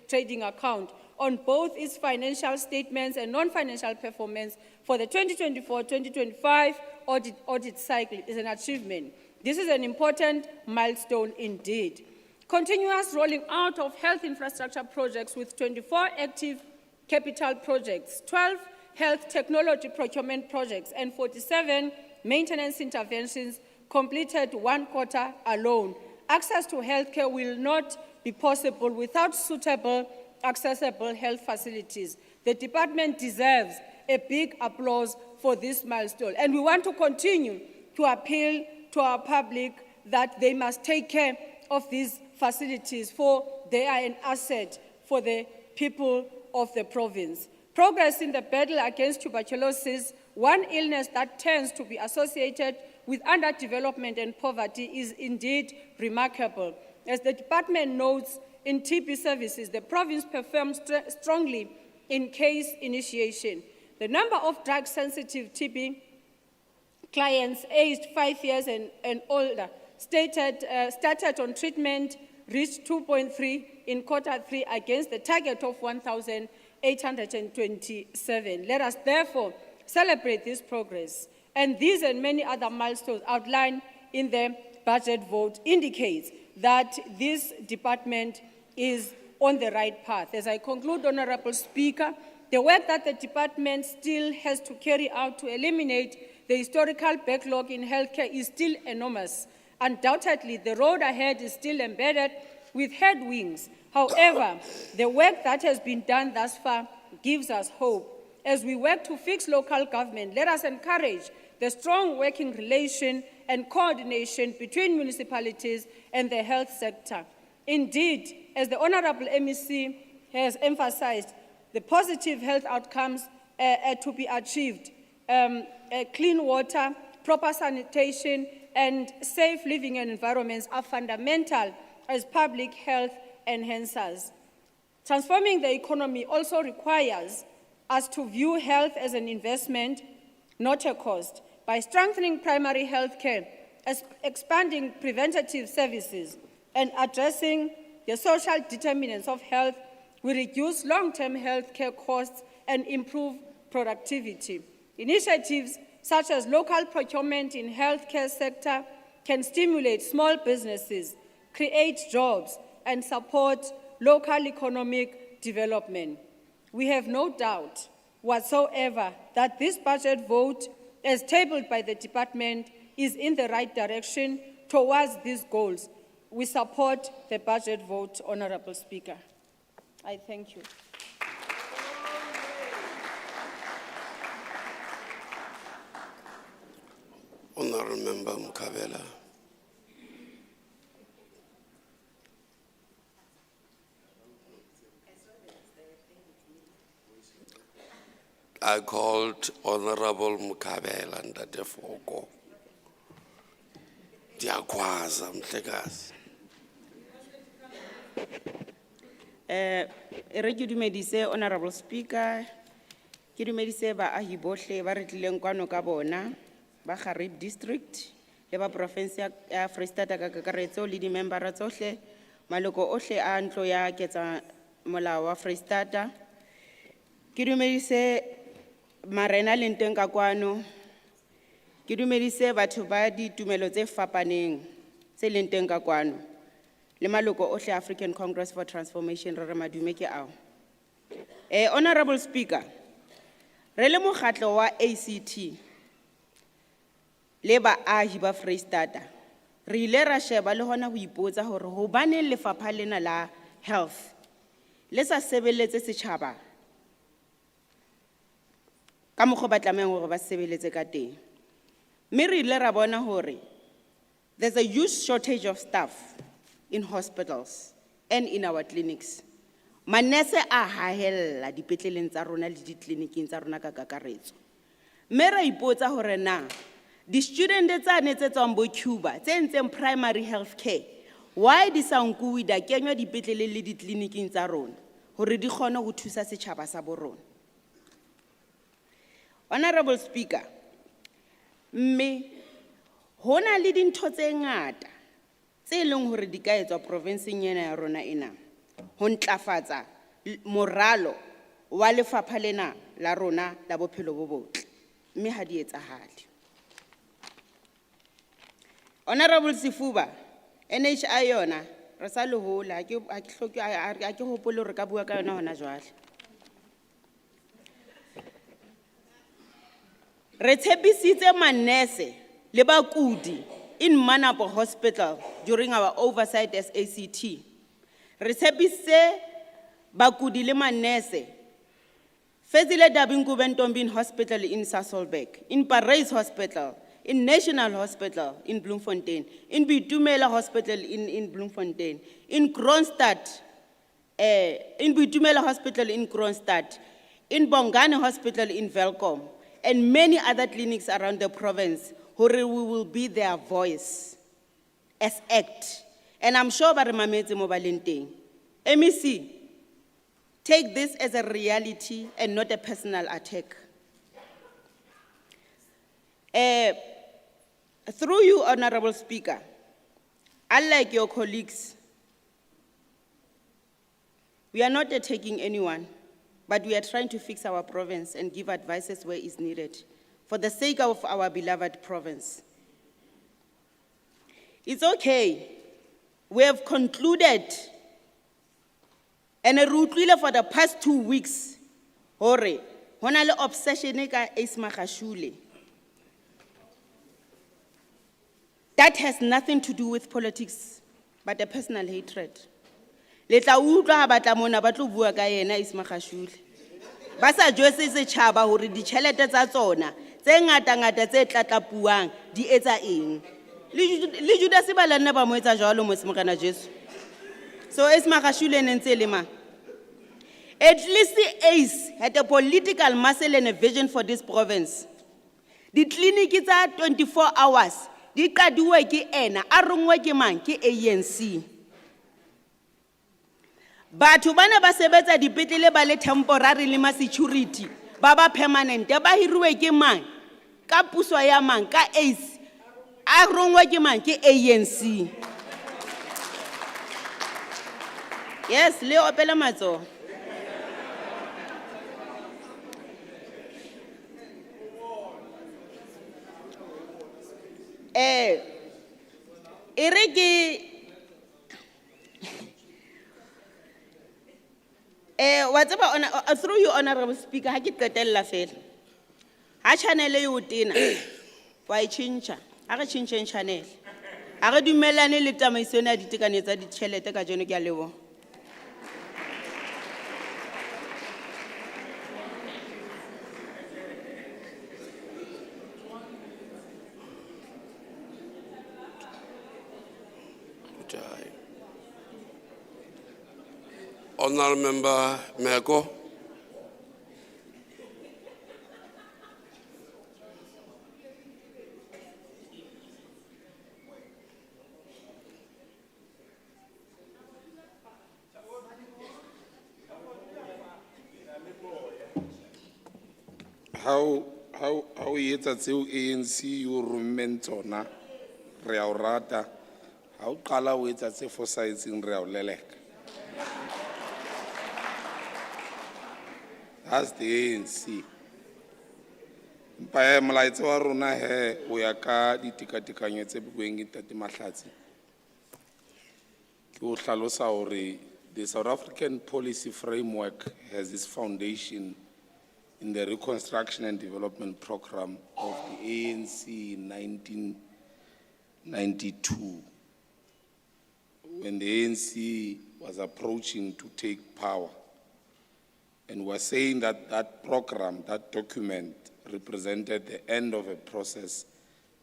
Trading Account on both its financial statements and non-financial performance for the 2024-2025 audit cycle is an achievement. This is an important milestone indeed. Continuous rolling out of health infrastructure projects with 24 active capital projects, 12 health technology procurement projects, and 47 maintenance interventions completed 1 quarter alone. Access to healthcare will not be possible without suitable, accessible health facilities. The department deserves a big applause for this milestone, and we want to continue to appeal to our public that they must take care of these facilities, for they are an asset for the people of the province. Progress in the battle against tuberculosis, one illness that tends to be associated with underdevelopment and poverty, is indeed remarkable. As the department notes, in TB services, the province performed strongly in case initiation. The number of drug-sensitive TB clients aged 5 years and older started on treatment reached 2.3 in Q3 against the target of 1,827. Let us therefore celebrate this progress. And these and many other milestones outlined in the budget vote indicates that this department is on the right path. As I conclude, Honorable Speaker, the work that the department still has to carry out to eliminate the historical backlog in healthcare is still enormous. Undoubtedly, the road ahead is still embedded with headwinds. However, the work that has been done thus far gives us hope. As we work to fix local government, let us encourage the strong working relation and coordination between municipalities and the health sector. Indeed, as the Honorable MEC has emphasized, the positive health outcomes to be achieved, clean water, proper sanitation, and safe living environments are fundamental as public health enhancers. Transforming the economy also requires us to view health as an investment, not a cost. By strengthening primary health care, expanding preventative services, and addressing the social determinants of health, we reduce long-term health care costs and improve productivity. Initiatives such as local procurement in healthcare sector can stimulate small businesses, create jobs, and support local economic development. We have no doubt whatsoever that this budget vote, as tabled by the department, is in the right direction towards these goals. We support the budget vote, Honorable Speaker. I thank you.
Honorable Member Mukabela. I called Honorable Mukabela and Dadefoko. Diakwaza mhlekazi.
Re ke dumedise Honorable Speaker, ke dumedise baahi bohle ba re tlileng kwano ka bona ba Kharib District le ba province ya Freistata ka kakaretso le di membera tsohle maloko ohle a ntlo ya ketsa molao wa Freistata. Ke dumedise marena le nteng ka kwano, ke dumedise batho ba ditumelo tse fapaneng tse leng teng ka kwano le maloko ohle African Congress for Transformation re madume ke ao. Honorable Speaker, re le mokgatlo wa ACT le baahi ba Freistata re ile ra sheba le hona ho ipotsa hore hobaneng lefapha lena la health le sa sebeletse setjhaba ka mokgwa ba tlamehang hore ba sebeletse ka teng. Mme re ile ra bona hore there's a huge shortage of staff in hospitals and in our clinics. Manese a hahella dipetleleng tsa rona le ditleliniking tsa rona ka kakaretso. Mme ra ipotsa hore na di student tsane tse tswang bo Cuba tse ntseng primary health care why di sa nkuwe da kenywa dipetlele le ditleliniking tsa rona hore di kgone ho thusa setjhaba sa bo rona. Honorable Speaker, mme hona le dintho tse ngata tse leng hore di ka etswa provinceng ena ya rona ena ho ntlafatsa moralo wa lefapha lena la rona la bophelo bo botle, mme ha di etsahale. Honorable Sifuba, NHI yona re sa le hola ha ke hopole hore ka bua ka yona hona jwale. Re tshepisitse manese le bakudi in Manapo Hospital during our oversight as ACT. Re tshepisitse bakudi le manese Fezile Dabingu Bentombin Hospital in Sasolburg, in Parys Hospital, in National Hospital in Bloemfontein, in Bitumela Hospital in Bloemfontein, in Kronstadt, in Bitumela Hospital in Kronstadt, in Bongane Hospital in Velkom, and many other clinics around the province, where we will be their voice as ACT. And I'm sure Barimametse Mobalinteng. MEC, take this as a reality and not a personal attack. Through you, Honorable Speaker, unlike your colleagues, we are not attacking anyone, but we are trying to fix our province and give advices where is needed for the sake of our beloved province. It's okay. We have concluded and re-utlwile for the past 2 weeks hore ho na le obsession ka Ace Magashule. That has nothing to do with politics, but a personal hatred. Le tla utlwa ha ba tla mona ba tlo bua ka yena Ace Magashule. Ba sa jwetse setjhaba hore ditjhelete tsa tsona tse ngata tse tlatlapuang di etsa eng. Le Judas ba la nna ba mo etsa jwalo mo Semokana Jesu. So Ace Magashule ne ntse le mang? At least the Ace had a political muscle and a vision for this province. The clinic is at 24 hours. Di qadiwe ke ena, a rongwe ke mang ke ANC. Batho bana ba sebetsa dipetlele ba le temporary le ma security, ba ba permanent, ba hiruwe ke mang? Ka puso ya mang ka Ace. A rongwe ke mang ke ANC. Yes, le opela matso. Through you, Honorable Speaker, ha ke qetella fela. Ha channel e o tena, wa e tjhentjha. Ha re tjhentjheng channel. Ha re dumellane le tsamaiso ya ditekanyetso tsa ditjhelete ka jeno ke a leboha.
Honourable Member Meko.
How yetsa tseo ANC yo rommeng tsona re a o rata ha o qala o etsa tse fosahetseng re a o leleka. That's the ANC. Mpa molaetsa wa rona he o ya ka ditekatekanyo tse bueng ke Tate Mahlatsi. Ke o hlalosa hore the South African policy framework has its foundation in the Reconstruction and Development Program of the ANC in 1992, when the ANC was approaching to take power, and was saying that that program, that document, represented the end of a process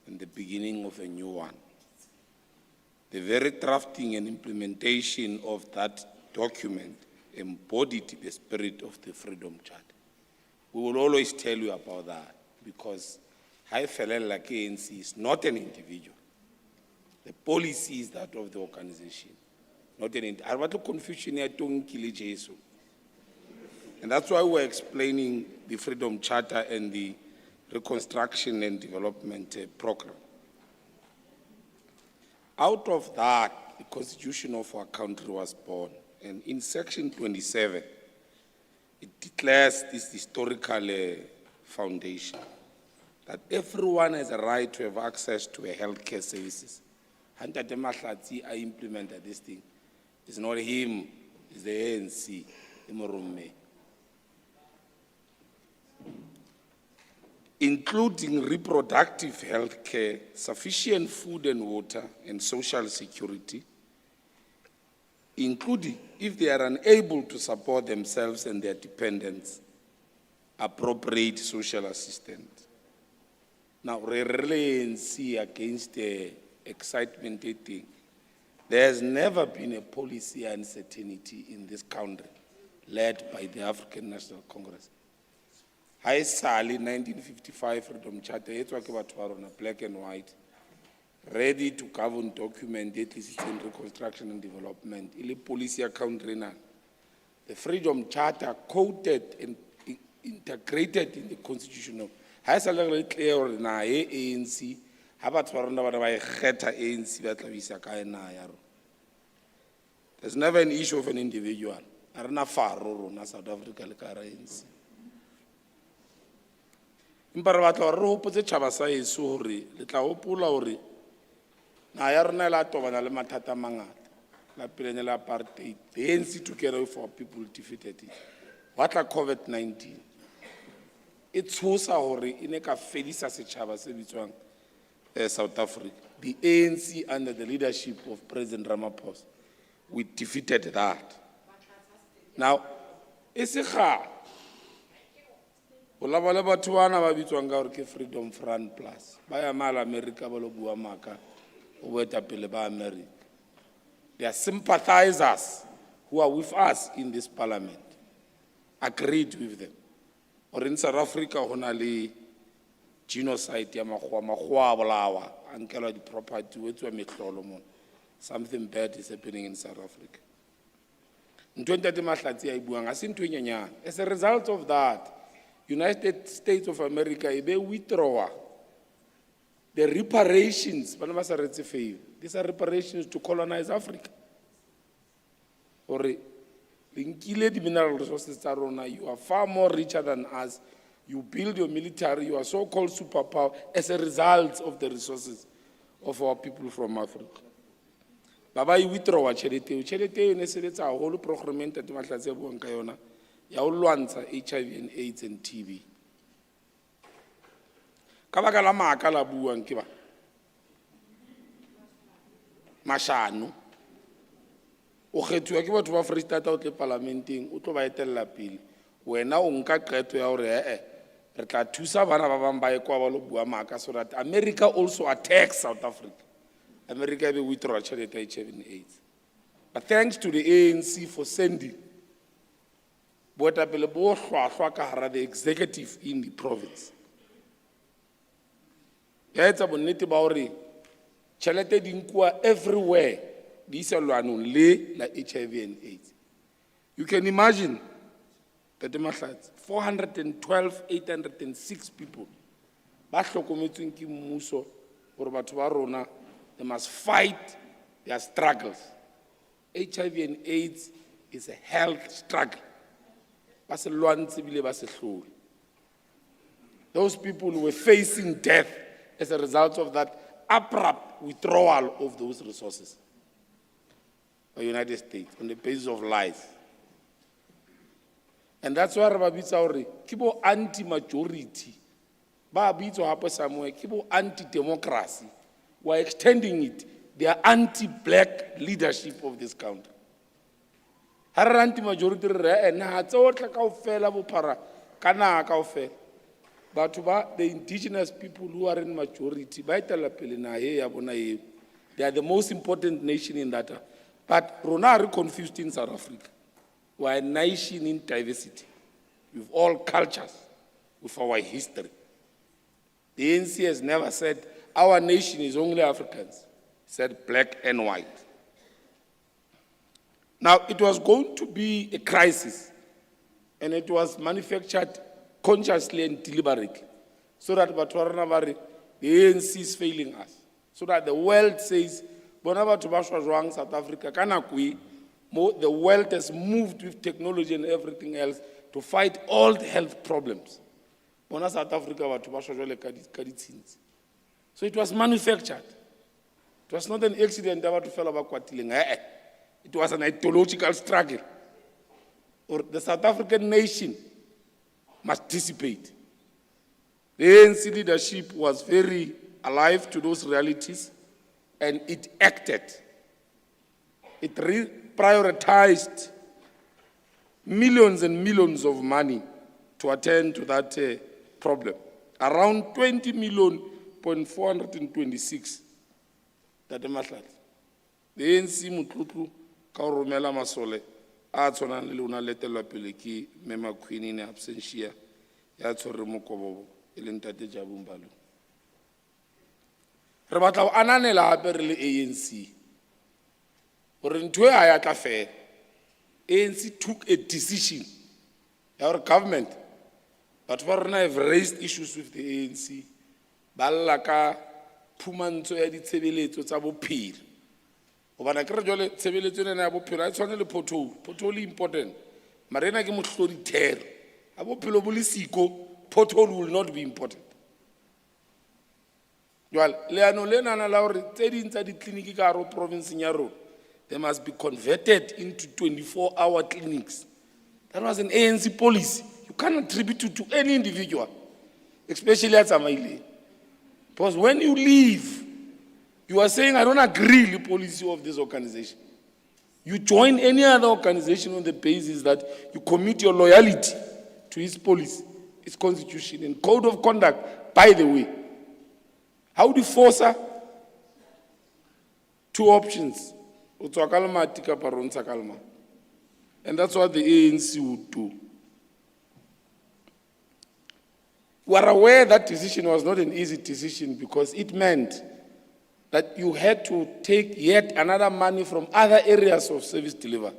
and the beginning of a new one. The very drafting and implementation of that document embodied the spirit of the Freedom Charter. We will always tell you about that because High Felela ANC is not an individual. The policy is that of the organization, not an individual. I want to confusion here to and that's why we're explaining the Freedom Charter and the Reconstruction and Development Program. Out of that, the Constitution of our country was born. And in Section 27, it declares this historical foundation that everyone has a right to have access to a healthcare services. Tate Mahlatsi, I implemented this thing. It's not him, it's the ANC, Imoromme. Including reproductive health care, sufficient food and water, and social security, including, if they are unable to support themselves and their dependents, appropriate social assistance. Now, really see against the excitement thing. There has never been a policy uncertainty in this country led by the African National Congress. In 1955 Freedom Charter, it's black and white. ready to govern document at least in reconstruction and development, ile policy account rena. The Freedom Charter quoted and integrated in the constitution. Ha sa le clear hore na ANC ha batho ba rona ba e kgetha ANC ba tla bisa kae na ya ro. There's never an issue of an individual. Arena faro rona South Africa le ka ANC. Impara batla re hopotse tšhaba sa heso hore le tla hopola hore na ya rona la tobana le mathata a mangata. La pele la apartheid, the ANC together with our people defeated it. What like COVID-19? It's hosa hore ine ka fedisa setšhaba se bitswang South Africa. The ANC under the leadership of President Ramaphosa, we defeated that. Now, it's a hard. Ola bale batho bana ba bitswang ka hore ke Freedom Front Plus. Ba ya mala America ba lo bua maka o weta pele ba America. They are sympathizers who are with us in this parliament. Agreed with them. Or in South Africa, hona le genocide ya makgowa bolawa, ankela di property, wetswa metlolo mo. Something bad is happening in South Africa. In 2020, as a result of that, United States of America, they withdraw the reparations, these are reparations to colonize Africa. Or the mineral resources, you are far more richer than us. You build your military, you are so-called superpower as a result of the resources of our people from Africa. Baba, you withdraw charity. Charity is a whole program that you must have one kayona. Ya ulwanza HIV and AIDS and TB. Kabaka la maka la buang kiba. Mashano. O kgethuwa ke batho ba Freestata o tle parlamenteng o tlo ba etella pele. Wena o nka qeto ya hore re tla thusa bana ba bang ba e kwa ba lo bua maka so that America also attacks South Africa. America be withdraw charity HIV and AIDS. But thanks to the ANC for sending boetapele bo hlwahlwa ka hara the executive in the province. Ya etsa bonnete ba hore tšhelete di nkuwa everywhere di isa lwanong le la HIV and AIDS. You can imagine that the 806 people ba hlokometsweng ke mmuso hore batho ba rona they must fight their struggles. HIV and AIDS is a health struggle. Those people were facing death as a result of that abrupt withdrawal of those resources by the United States on the basis of lies. And that's why Rababitsa Ori, kibo anti-majority, Babitso hapo somewhere, kibo anti-democracy. We're extending it. They are anti-black leadership of this country. Har anti-majority na tsotla kaofela bopara kana kaofela. But the indigenous people who are in majority, they are the most important nation in that. But Rona are confused in South Africa. We are a nation in diversity, with all cultures, with our history. The ANC has never said our nation is only Africans. It said black and white. Now, it was going to be a crisis, and it was manufactured consciously and deliberately, so that the ANC is failing us, so that the world says, South Africa, the world has moved with technology and everything else to fight all the health problems. South Africa, so it was manufactured. It was not an accident. It was an ideological struggle. Or the South African nation must dissipate. The ANC leadership was very alive to those realities, and it acted. It prioritized millions and millions of money to attend to that problem. Around 20,426,000. The ANC mutlutlu ka romela masole a tshwanang le lona letelwa pele ke Mema Queen in absentia ya tshwere mokobobo e leng Tate Jabu Mbalo. re batla go ananela gape re le ANC gore ntho e a ya tla fela. ANC took a decision. Our government, but for rona have raised issues with the ANC. Ba lla ka phumantsho ya ditshebeletso tsa bophelo. Gobana ke re jwale tshebeletso ena ya bophelo a tshwane le pothole. Pothole important. Marena ke mohlodi thero. A bophelo bo le siko, pothole will not be important. Jwale leano lena na la hore tse ding tsa ditleliniki ka hare province ya rona, they must be converted into 24-hour clinics. That was an ANC policy. You cannot attribute it to any individual, especially at Samaile. Because when you leave, you are saying, I don't agree with the policy of this organization. You join any other organization on the basis that you commit your loyalty to its policy, its constitution, and code of conduct, by the way. How do you force her? Two options. And that's what the ANC would do. We are aware that decision was not an easy decision because it meant that you had to take yet another money from other areas of service delivery,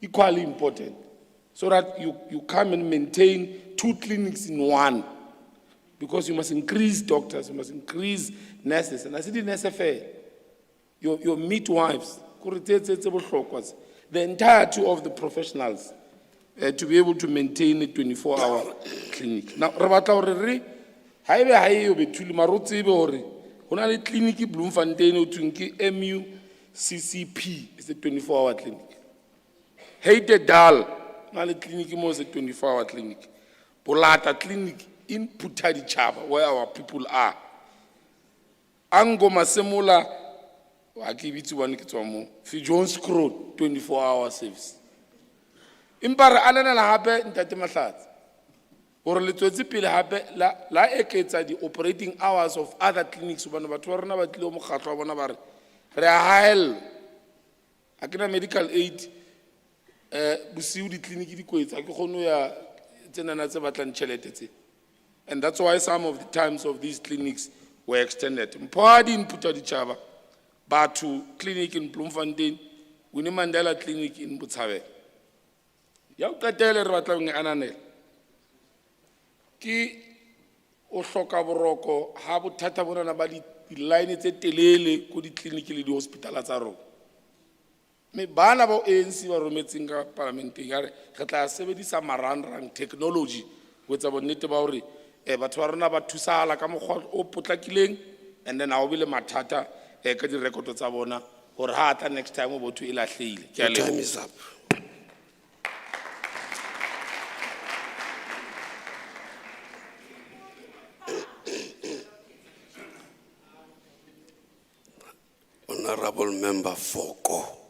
equally important, so that you come and maintain 2 clinics in one. Because you must increase doctors, you must increase nurses. And I said in SFA, your midwives, the entirety of the professionals to be able to maintain a 24-hour clinic. Now, BETHULIE clinic Bloemfontein MUCCP is a 24-hour clinic. Heitedal, clinic is a 24-hour clinic. Bolata clinic in Putadichaba, where our people are. Ango Masemola, I give it to one more. Fijon Scroll, 24-hour service. Impara Alana Habe in Tatimasat. Or Little Pile Habe, La Eketa, the operating hours of other clinics, Banabatorna, Batlom Khatrabonabar, Rahel, Akina medical aid, Busiudi clinic, Akonoya, Tenanazabatlan Cheletete. And that's why some of the times of these clinics were extended. Mpadi in Putadichaba, Batu clinic in Bloemfontein, Winnie Mandela clinic in Butsawe. Yaukatele Ratlang Ananel. Ki Oshoka Boroko, Habu Tatabona Badi, the line is a telele, could it clinically the hospital at Zaro. Me Banabo ANC or Rometzinga parliamentary, Kata 70 Samaran technology, with about Netabauri. But warna ba thusa la ka mogwa o potlakileng, and then I'll be le mathata ka di record tsa bona gore ha ata next time o botho e lahlile. Ke a leboha.
Time is up. Honorable Member Foko.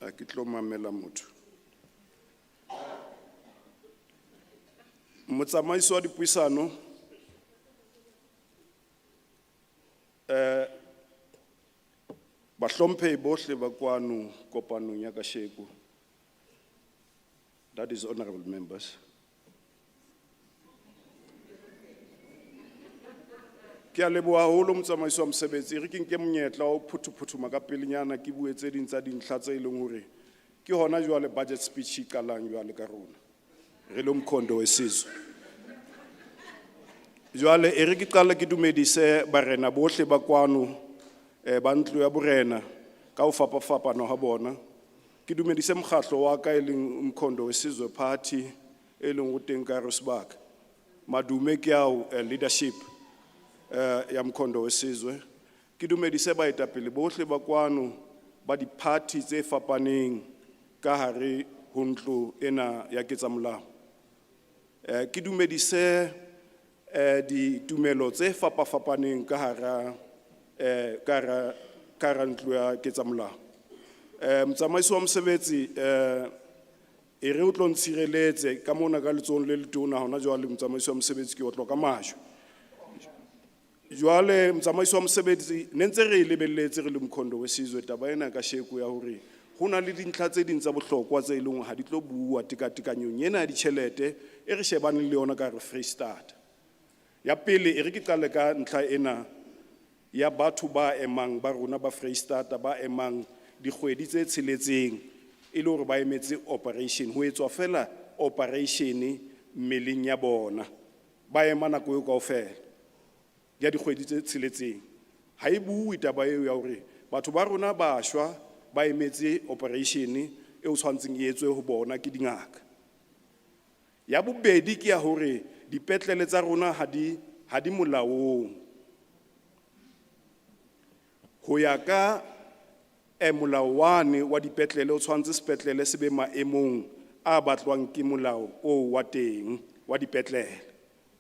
A ke tlo mamela motho. Motsamaiso wa dipuisano bahlomphehi bohle ba kwano kopanong ya kasheko. That is honorable members. Ke a leboha haholo motsamaiso wa mosebetsi re ke nke monyetla o phuthuphutuma ka pelenyana ke bue tse ding tsa dintlha tse ileng hore ke hona jwale budget speech e qalang jwale ka rona re le mkhondo wesizwe jwale e re ke qala ke dumedise barena bohle ba kwano ba ntlo ya borena ka o fapafapana ha bona ke dumedise mkgatlo wa ka e leng mkhondo wesizwe party e leng go teng ka Rosbach madume ke ao leadership ya mkhondo wesizwe ke dumedise baetapele bohle ba kwano ba di party tse fapaneng ka hare ho ntlo ena ya ketsamolao ke dumedise di tumelo tse fapafapaneng ka hara ntlo ya ketsamolao motsamaiso wa mosebetsi e re o tlo ntshireletse ka mona ka letsohong le letona hona jwale motsamaisi wa mosebetsi ke o tloka majwe jwale motsamaisi wa mosebetsi ne ntse re lebelletse re le mkhondo wesizwe taba ena ka sheku ya hore hona le dintlha tse ding tsa bohlokwa tse ileng ha di tlo bua tekatekanyong ena ya ditjhelete e re shebaneng le yona ka re Free State ya pele e re ke qale ka ntlha ena ya batho ba emang ba rona ba Free State ba emang dikgwedi tse tsheletseng e le hore ba emetse operation ho etswa fela operation mmeleng ya bona ba ema nako eo kaofela ya dikgwedi tse tsheletseng ha e bue taba eo ya hore batho ba rona ba shwa ba emetse operation e o tshwantseng e etswe ho bona ke dingaka ya bobedi ke ya hore dipetlele tsa rona ha di molaong ho ya ka molao wane wa dipetlele o tshwantse sepetlele se be maemong a batlwang ke molao o wa teng wa dipetlele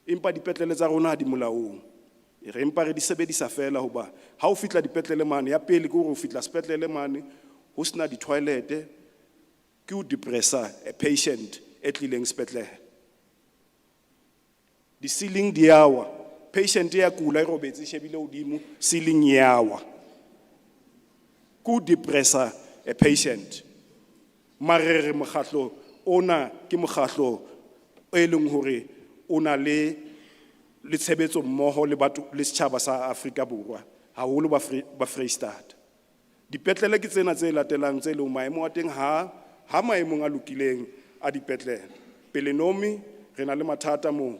empa dipetlele tsa rona ha di molaong re empa re di sebedisa fela hoba ha o fitla dipetlele mane ya pele ke hore o fitla sepetlele mane ho sena di-toilete ke o depressa a patient e tlileng sepetlele di-ceiling di yawa patient ya kula e robetse shebile hodimo ceiling yawa ku depressa a patient marere mokgatlo ona ke mokgatlo e leng hore ona le tshebetso mmoho le batho le setjhaba sa Afrika Borwa haholo ba Free State dipetlele ke tsena tse latelang tse leng maemo a teng ha maemong a lokileng a dipetlele Pelenomi re na le mathata mo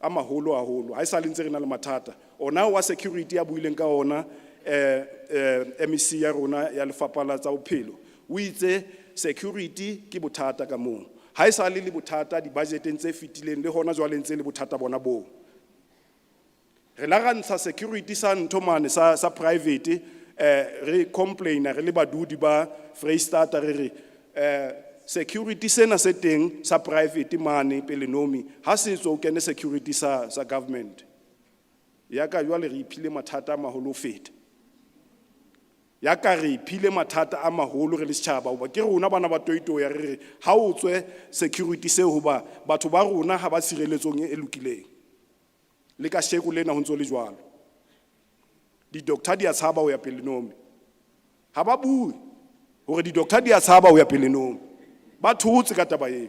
a maholo haholo ha e sa le ntse re na le mathata ona wa security ya buileng ka ona MEC ya rona ya lefapha la tsa bophelo o itse security ke bothata ka moo ha e sa le bothata di budgeteng tse fitileng le hona jwale ntse le bothata bona bo re la gantsha security sa ntho mane sa private re complaina re le badudi ba Free State re re security sena se teng sa private mane Pelenomi ha se tswa o kene security sa government ya ka jwale re iphile mathata a maholo feta ya ka re iphile mathata a maholo re le setjhaba hoba ke rona bana ba toito ya re ha o tswe security se hoba batho ba rona ha ba tshireletsong e lokileng le ka sheko lena ho ntso le jwalo di-doctor di a tshaba ho ya Pelenomi ha ba bue hore di-doctor di a tshaba ho ya Pelenomi ba thotse ka taba eo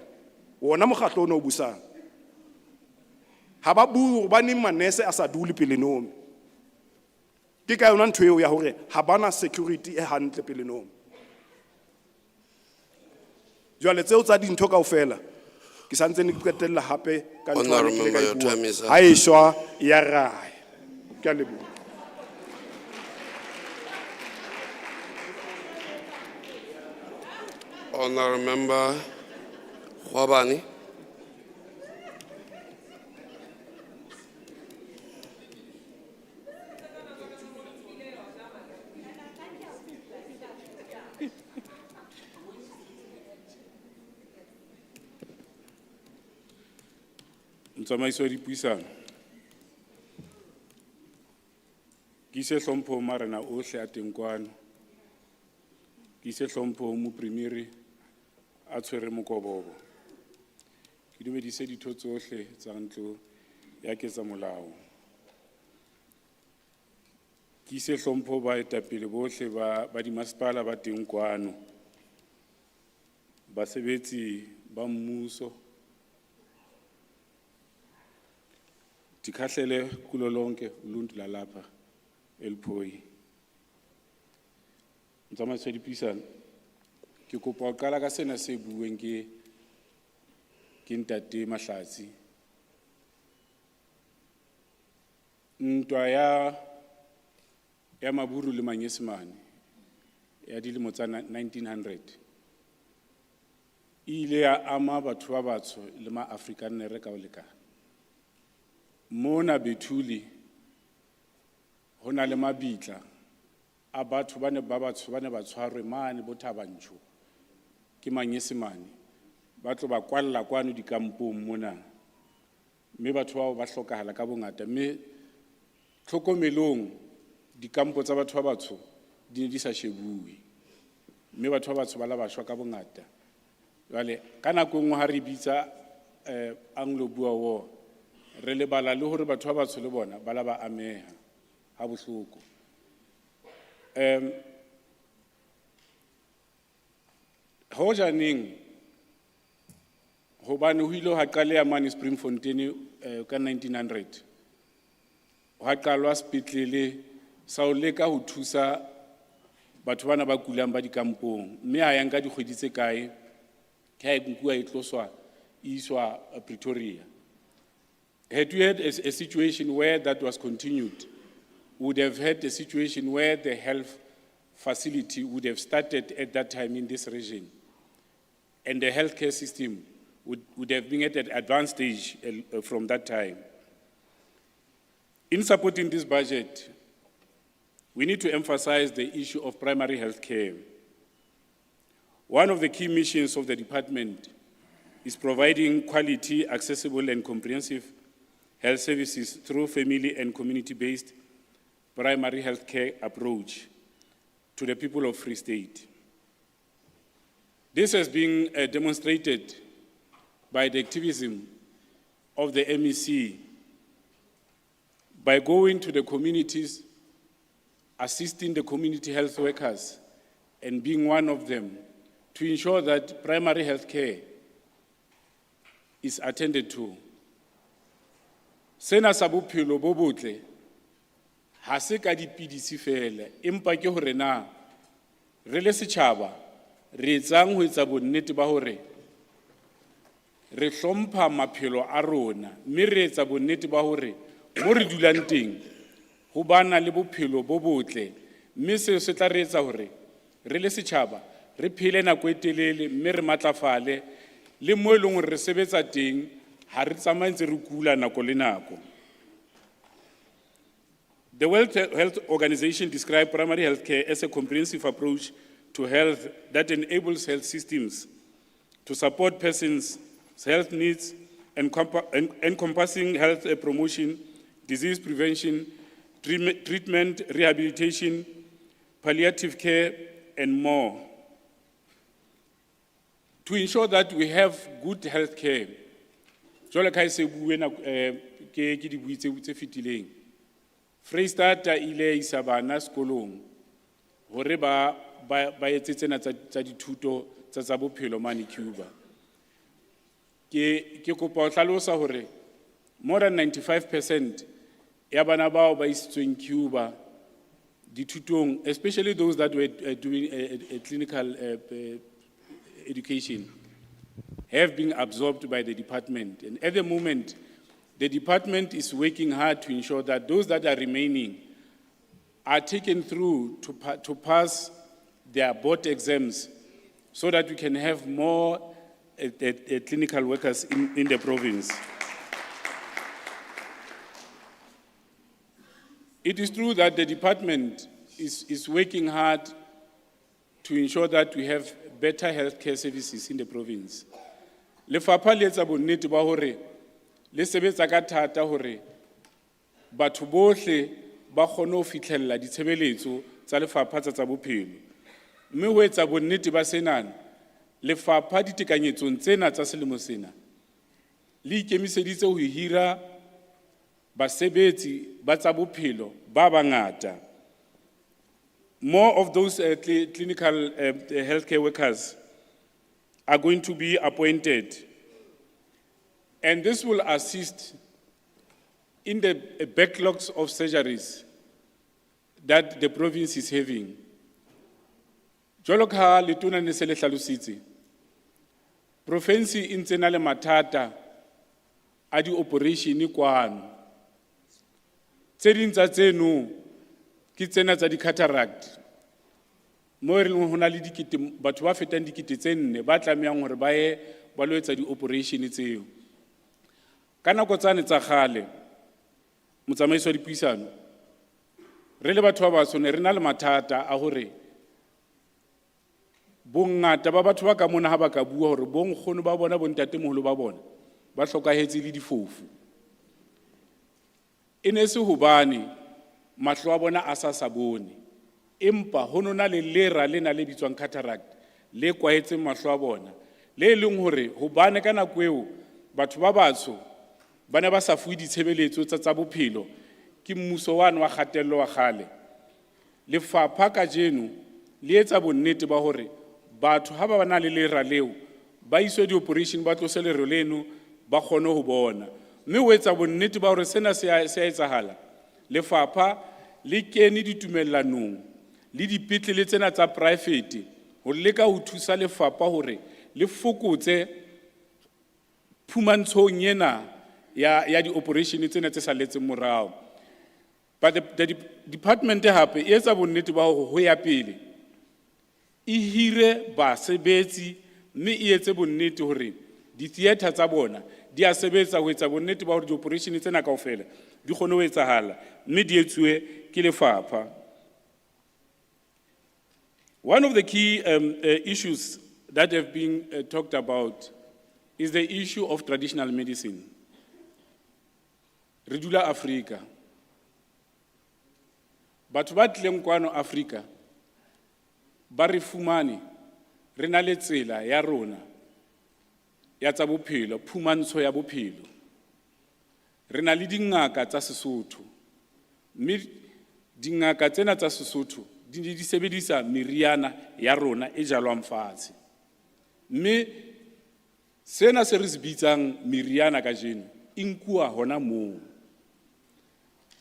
wona mokgatlo ona o busang ha ba bue hore ba neng manese a sa dule Pelenomi ke ka yona ntho eo ya hore ha bana security e hantle Pelenomi jwale tseo tsa dintho kaofela ke santse ne qetella hape ka ntho ha e shwa ya raya ke a leboha
Honorable Member Khwabane.
Motsamaisi wa dipuisano ke ise hlompho marena ohle a teng kwano ke ise hlompho mo premier a tshwere mokobobo ke dumedise ditho tsohle tsa ntlo ya ketsa molao ke ise hlompho ba etapele bohle ba dimasepala ba teng kwano basebetsi ba mmuso tikhahlele kulo lonke uluntu lalapha eLphoyi Motsamaisi wa dipuisano ke kopa ho qala ka sena se bueng ke Ntate Mahlatsi ntwa ya Maburu le Manyesemane ya dilemo tsa 1900 ile ya ama batho ba batsho le ma-Afrikanere ka ho lekana mona BETHULIE hona le mabitla a batho ba batsho ba tshwarwe mane Bothabantsho ke Manyesemane ba tlo ba kwalla kwano dikampong mona mme batho bao ba hlokahala ka bongata mme tlhokomelong dikampo tsa batho ba batsho di ne di sa shebuwe mme batho ba batsho ba la ba shwa ka bongata Jwale ka nako e nngwe ha re bitsa Anglo-Boer War, re lebala le hore batho ba batsho le bona ba la ba ameha ha bohloko. Hoja ning hobane ho ile ha qaleha mane Springfontein ka 1900 ha qalwa sepetlele sa o leka ho thusa batho bana ba kulang ba dikampong, mme ha ya nka dikgwedi tse kae ke ha nkuwa e tloswa iswa Pretoria. Had we had a situation where that was continued, we would have had a situation where the health facility would have started at that time in this region, and the healthcare system would have been at an advanced stage from that time. In supporting this budget, we need to emphasize the issue of primary health care. One of the key missions of the department is providing quality, accessible, and comprehensive health services through family and community-based primary health care approach to the people of Free State. This has been demonstrated by the activism of the MEC by going to the communities, assisting the community health workers, and being one of them to ensure that primary health care is attended to. Sena sa bophelo bo botle ha se ka dipidisi fela, empa ke hore na re le setjhaba re etsang ho etsa bonnete ba hore re hlompha maphelo a rona, mme re etsa bonnete ba hore mo re dulang teng ho bana le bophelo bo botle, mme seo se tla re etsa hore re le setjhaba re phele nako e telele, mme re matlafale le mo e leng hore re sebetsa teng ha re tsamaye ntse re kula nako le nako. The World Health Organization described primary health care as a comprehensive approach to health that enables health systems to support persons' health needs, encompassing health promotion, disease prevention, treatment, rehabilitation, palliative care, and more. To ensure that we have good health care, jwale ka e se bue na ke di buitse tse fitileng. Freistata ile isa bana sekolong hore ba etse tsena tsa dithuto tsa bophelo mane Cuba. Ke kopa ho hlalosa hore more than 95% ya bana bao ba isitsweng Cuba dithutong, especially those that were doing a clinical education, have been absorbed by the department. And at the moment, the department is working hard to ensure that those that are remaining are taken through to pass their board exams so that we can have more clinical workers in the province. It is true that the department is working hard to ensure that we have better healthcare services in the province. Lefapha le etsa bonnete ba hore le sebetsa ka thata hore batho bohle ba kgone ho fihlella ditshebeletso tsa lefapha tsa bophelo. Mme ho etsa bonnete ba senana, lefapha ditekanyetsong tsena tsa selemo sena le ikemiseditse ho hira basebetsi ba tsa bophelo ba bangata. More of those clinical healthcare workers are going to be appointed. And this will assist in the backlogs of surgeries that the province is having. Jwalo ka ha letona ne se le hlalositse, province e ntse na le mathata a di-operation kwano. Tse ding tsa tseno ke tsena tsa di-cataract, mo e reng ho na le batho ba fetang 4,000 ba tlamehang hore ba ye ba lo etsa di-operation tseo. Ka nako tsane tsa kgale, motsamaiso wa dipuisano, re le batho ba batsho ne re na le mathata a hore bongata ba batho ba ka mona ha ba ka bua hore bonkgono ba bona bontatemoholo ba bona ba hlokahetse le difofu. E ne se hobane mahlo a bona a sa bone, empa ho nona le lera lena le bitswang cataract le kwaetseng mahlo a bona, le leng hore hobane ka nako eo batho ba batsho ba ne ba sa fuwe ditshebeletso tsa bophelo ke mmuso wane wa kgatello wa kgale. Lefapha ka jeno le etsa bonnete ba hore batho ha ba bana le lera leo ba iswe di-operation ba tlose lero leno ba kgone ho bona, mme o etsa bonnete ba hore sena se a etsahala. Lefapha le kene ditumellanong le dipetlele tsena tsa private ho leka ho thusa lefapha hore le fokotse phumantshong ena ya di-operation tsena tse saletseng morao. But the department hape e etsa bonnete ba hore ho ya pele e hire basebetsi, mme e etse bonnete hore di-theatre tsa bona di a sebetsa ho etsa bonnete ba hore di-operation tsena kaofela di kgone ho etsahala, mme di etsuwe ke lefapha. One of the key issues that have been talked about is the issue of traditional medicine. Re dula Africa. Batho ba tlileng kwano Africa ba re fumane re na le tsela ya rona ya tsa bophelo, phumantsho ya bophelo. Re na le dingaka tsa Sesotho, mme dingaka tsena tsa Sesotho di sebedisa meriana ya rona e jalwang fatshe. Mme sena se re se bitsang meriana ka jeno e nkuwa hona moo.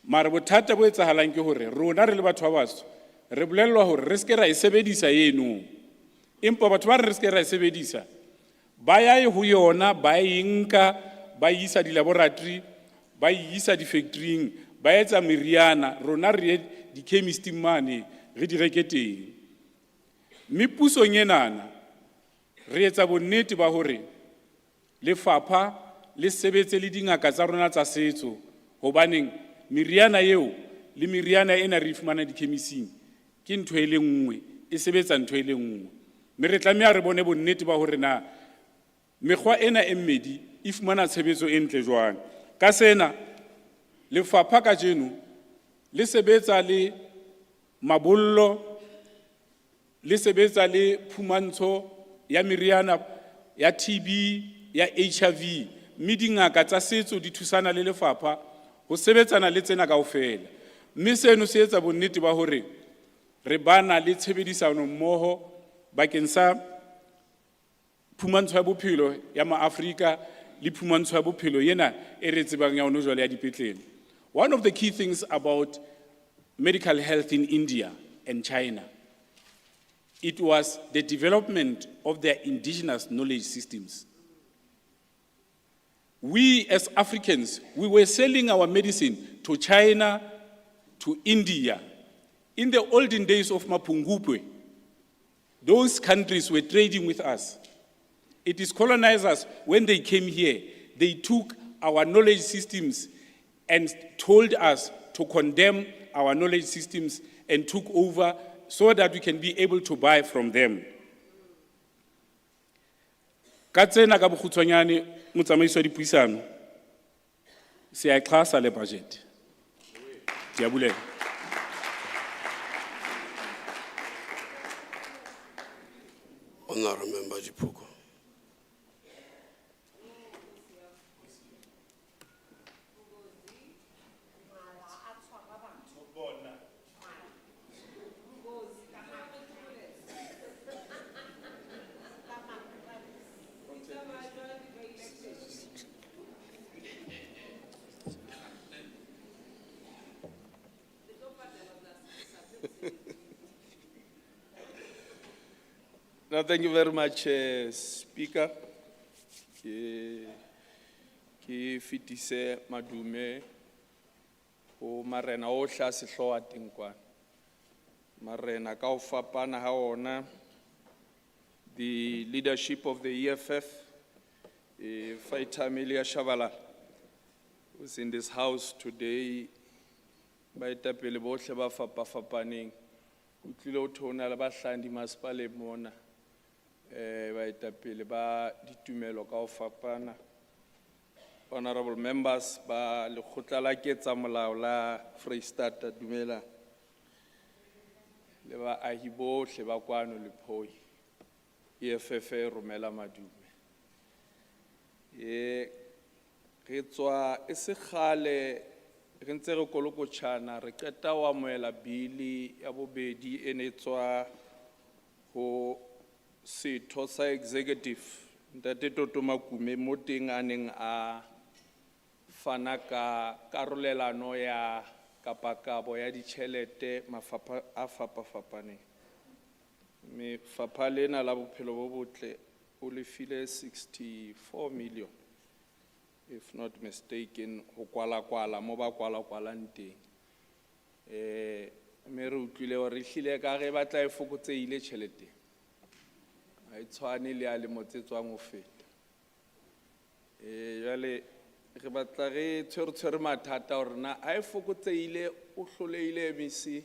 Mara bothata bo etsahalang ke hore rona re le batho ba batsho re bolellwa hore re se ra e sebedisa eno, empa batho ba re se ra e sebedisa ba ya ho yona, ba e nka ba isa di-laboratory, ba isa di-factorying, ba etsa meriana, rona re di-chemist mane re di reke teng. Mme pusong enana re etsa bonnete ba hore lefapha le sebetse le dingaka tsa rona tsa setso, hobaneng meriana eo le meriana ena re fumana di-chemisting ke ntho e le nngwe, e sebetsa ntho e le nngwe. Mme re tlameha re bone bonnete ba hore na mekgwa ena e mmedi e fumana tshebetso e ntle jwang. Ka sena lefapha ka jeno le sebetsa le mabollo, le sebetsa le phumantsho ya meriana ya TB, ya HIV, mme dingaka tsa setso di thusana le lefapha ho sebetsana le tsena kaofela. Mme seno se etsa bonnete ba hore re bana le tshebedisano mmoho bakeng sa phumantsho ya bophelo ya ma-Afrika le phumantsho ya bophelo yena e re tsebang ya hona jwale ya dipetlele. One of the key things about medical health in India and China, it was the development of their indigenous knowledge systems. We as Africans, we were selling our medicine to China, to India. In the olden days of Mapungubwe, those countries were trading with us. It is colonizers, when they came here, they took our knowledge systems and told us to condemn our knowledge systems and took over so that we can be able to buy from them. Ka tsena ka bokgutshwanyane motsamaiso wa dipuisano se a xhasa le budget. Ke a bulela.
Honorable Member Dipuko.
No, thank you very much, Speaker. Ki fitise madume o marena o hla sehloa teng kwana. Marena ka o fapana ha ona, the leadership of the EFF, Fighter Amelia Shabalala, who's in this house today, baetapele bohle ba fapafapaneng. O tlile o thona le bahlandi masepale mona. Baetapele ba ditumelo ka o fapana. Honorable members ba lekgotla la ketsamolao la Freistata dumela. Le ba ahi bohle ba kwano Lepoi. EFF romela madume. Re tswa e se kgale re ntse re kolokotjhana re qeta ho amohela bili ya bobedi e ne tswa ho setho sa executive Ntate Toto Makume mo teng a neng a fana ka karolelano ya kapakabo ya ditjhelete mafapha a fapafapaneng. Mefapha lena la bophelo bo botle o lefile 64 million if not mistaken ho kwala mo ba kwalang teng. Me re utlwile hore ehlile ka ge ba tla e fokotseile tjhelete ha e tshwane le a le motsetswang ho feta. Jwale re batla re tshwere mathata hore na ha e fokotseile o hloleile MEC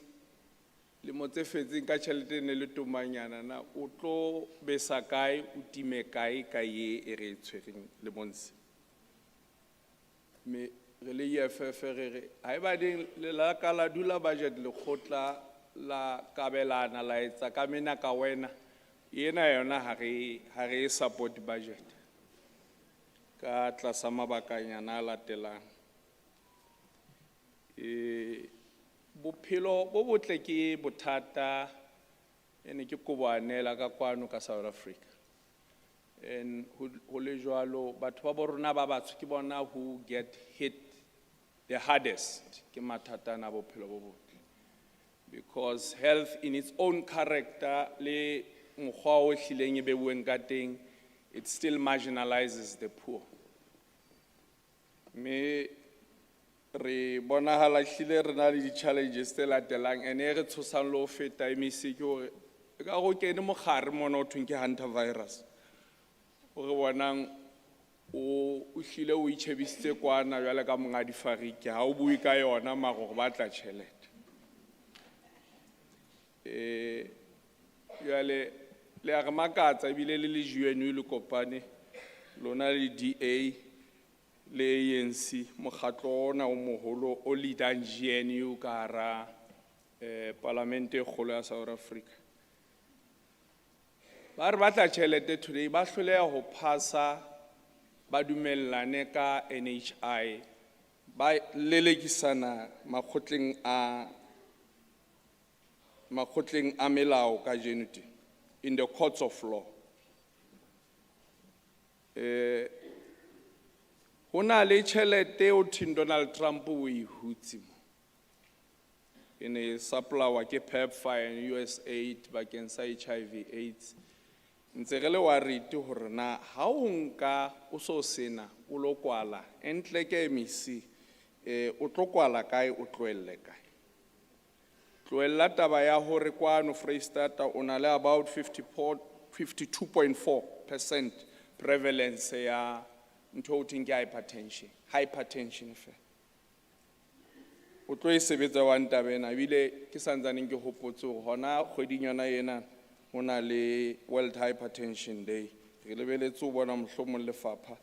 le motse fetseng ka tjhelete ne le tomanyana na o tlo besa kae o time kae ka ye e re tshwereng le monse. Me re le EFF re ha e ba ding le la ka la dula budget le khotla la kabelana la etsa ka mena ka wena yena yona ha re support budget ka tlasa mabakanyana a latelang. Bophelo bo botle ke bothata ene ke kobanela ka kwano ka South Africa. And ho le jwalo batho ba borona ba batsho ke bona who get hit the hardest ke mathata na bophelo bo botle, because health in its own character le mokgwa o hlileng e beuweng ka teng, it still marginalizes the poor. Me re bonahala hlile re na le di-challenges tse latelang ene re tshosang le ho feta MEC ke hore ka go kene mogare mona o thweng ke hantavirus o re bonang o hlile o itjhebisitse kwana jwale ka monga difariki ha o bue ka yona mara gore ba tla tjhelete. Jwale le a re makatsa ebile le GNU le kopane lona le DA le ANC mokgatlo ona o moholo o leadang GNU ka hara parlamente e kgolo ya South Africa. Ba re batla tjhelete today ba hloleha ho phasa ba dumellane ka NHI ba lelekisana makgotleng a melao ka jenuti in the courts of law. Hona le tjhelete o thing Donald Trump o e hutsi in a supply ke PEPFAR and USAID bakeng sa HIV AIDS. Ntse re le worried hore na ha o nka o so sena o lo kwala entle ke MEC o tlo kwala kae o tloelle kae. Tloella taba ya hore kwano Freistata o na le about 52.4% prevalence ya ntho o tinke hypertension fe. O tlo e sebetsa wa ntabena bile ke santsane ke hopotse hore hona kgweding yona yena hona le World Hypertension Day. Re lebeletse o bona mohlomong lefapha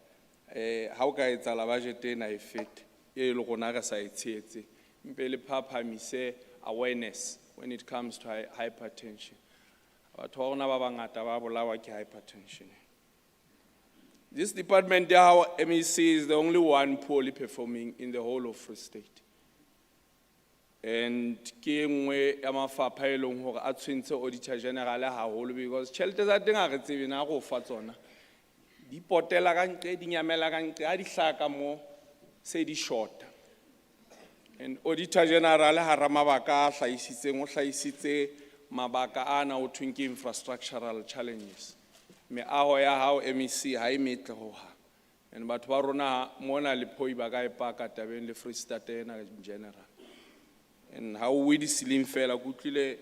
ha o ka etsa la budget ena e fete e le gona ga sa etsetse mpe le phaphamise awareness when it comes to hypertension. Batho ba rona ba bangata ba bolawa ke hypertension. This department, our MEC is the only one poorly performing in the whole of Free State. And ke ngwe ya mafapha e leng hore a tshwentse Auditor General haholo because tjhelete tsa teng ha re tsebe na go fa tsona di potela ka ntle di nyamela ka ntle ha di hlaka mo se di short. And Auditor General ha ra mabaka a hlahisitseng o hlahisitse mabaka ana o thweng ke infrastructural challenges. Meaho ya hao MEC ha e metle ho ha. And batho ba rona mona le phoi ba ka e paka tabeng le Free State ena in general. And how we the ceiling fell, I could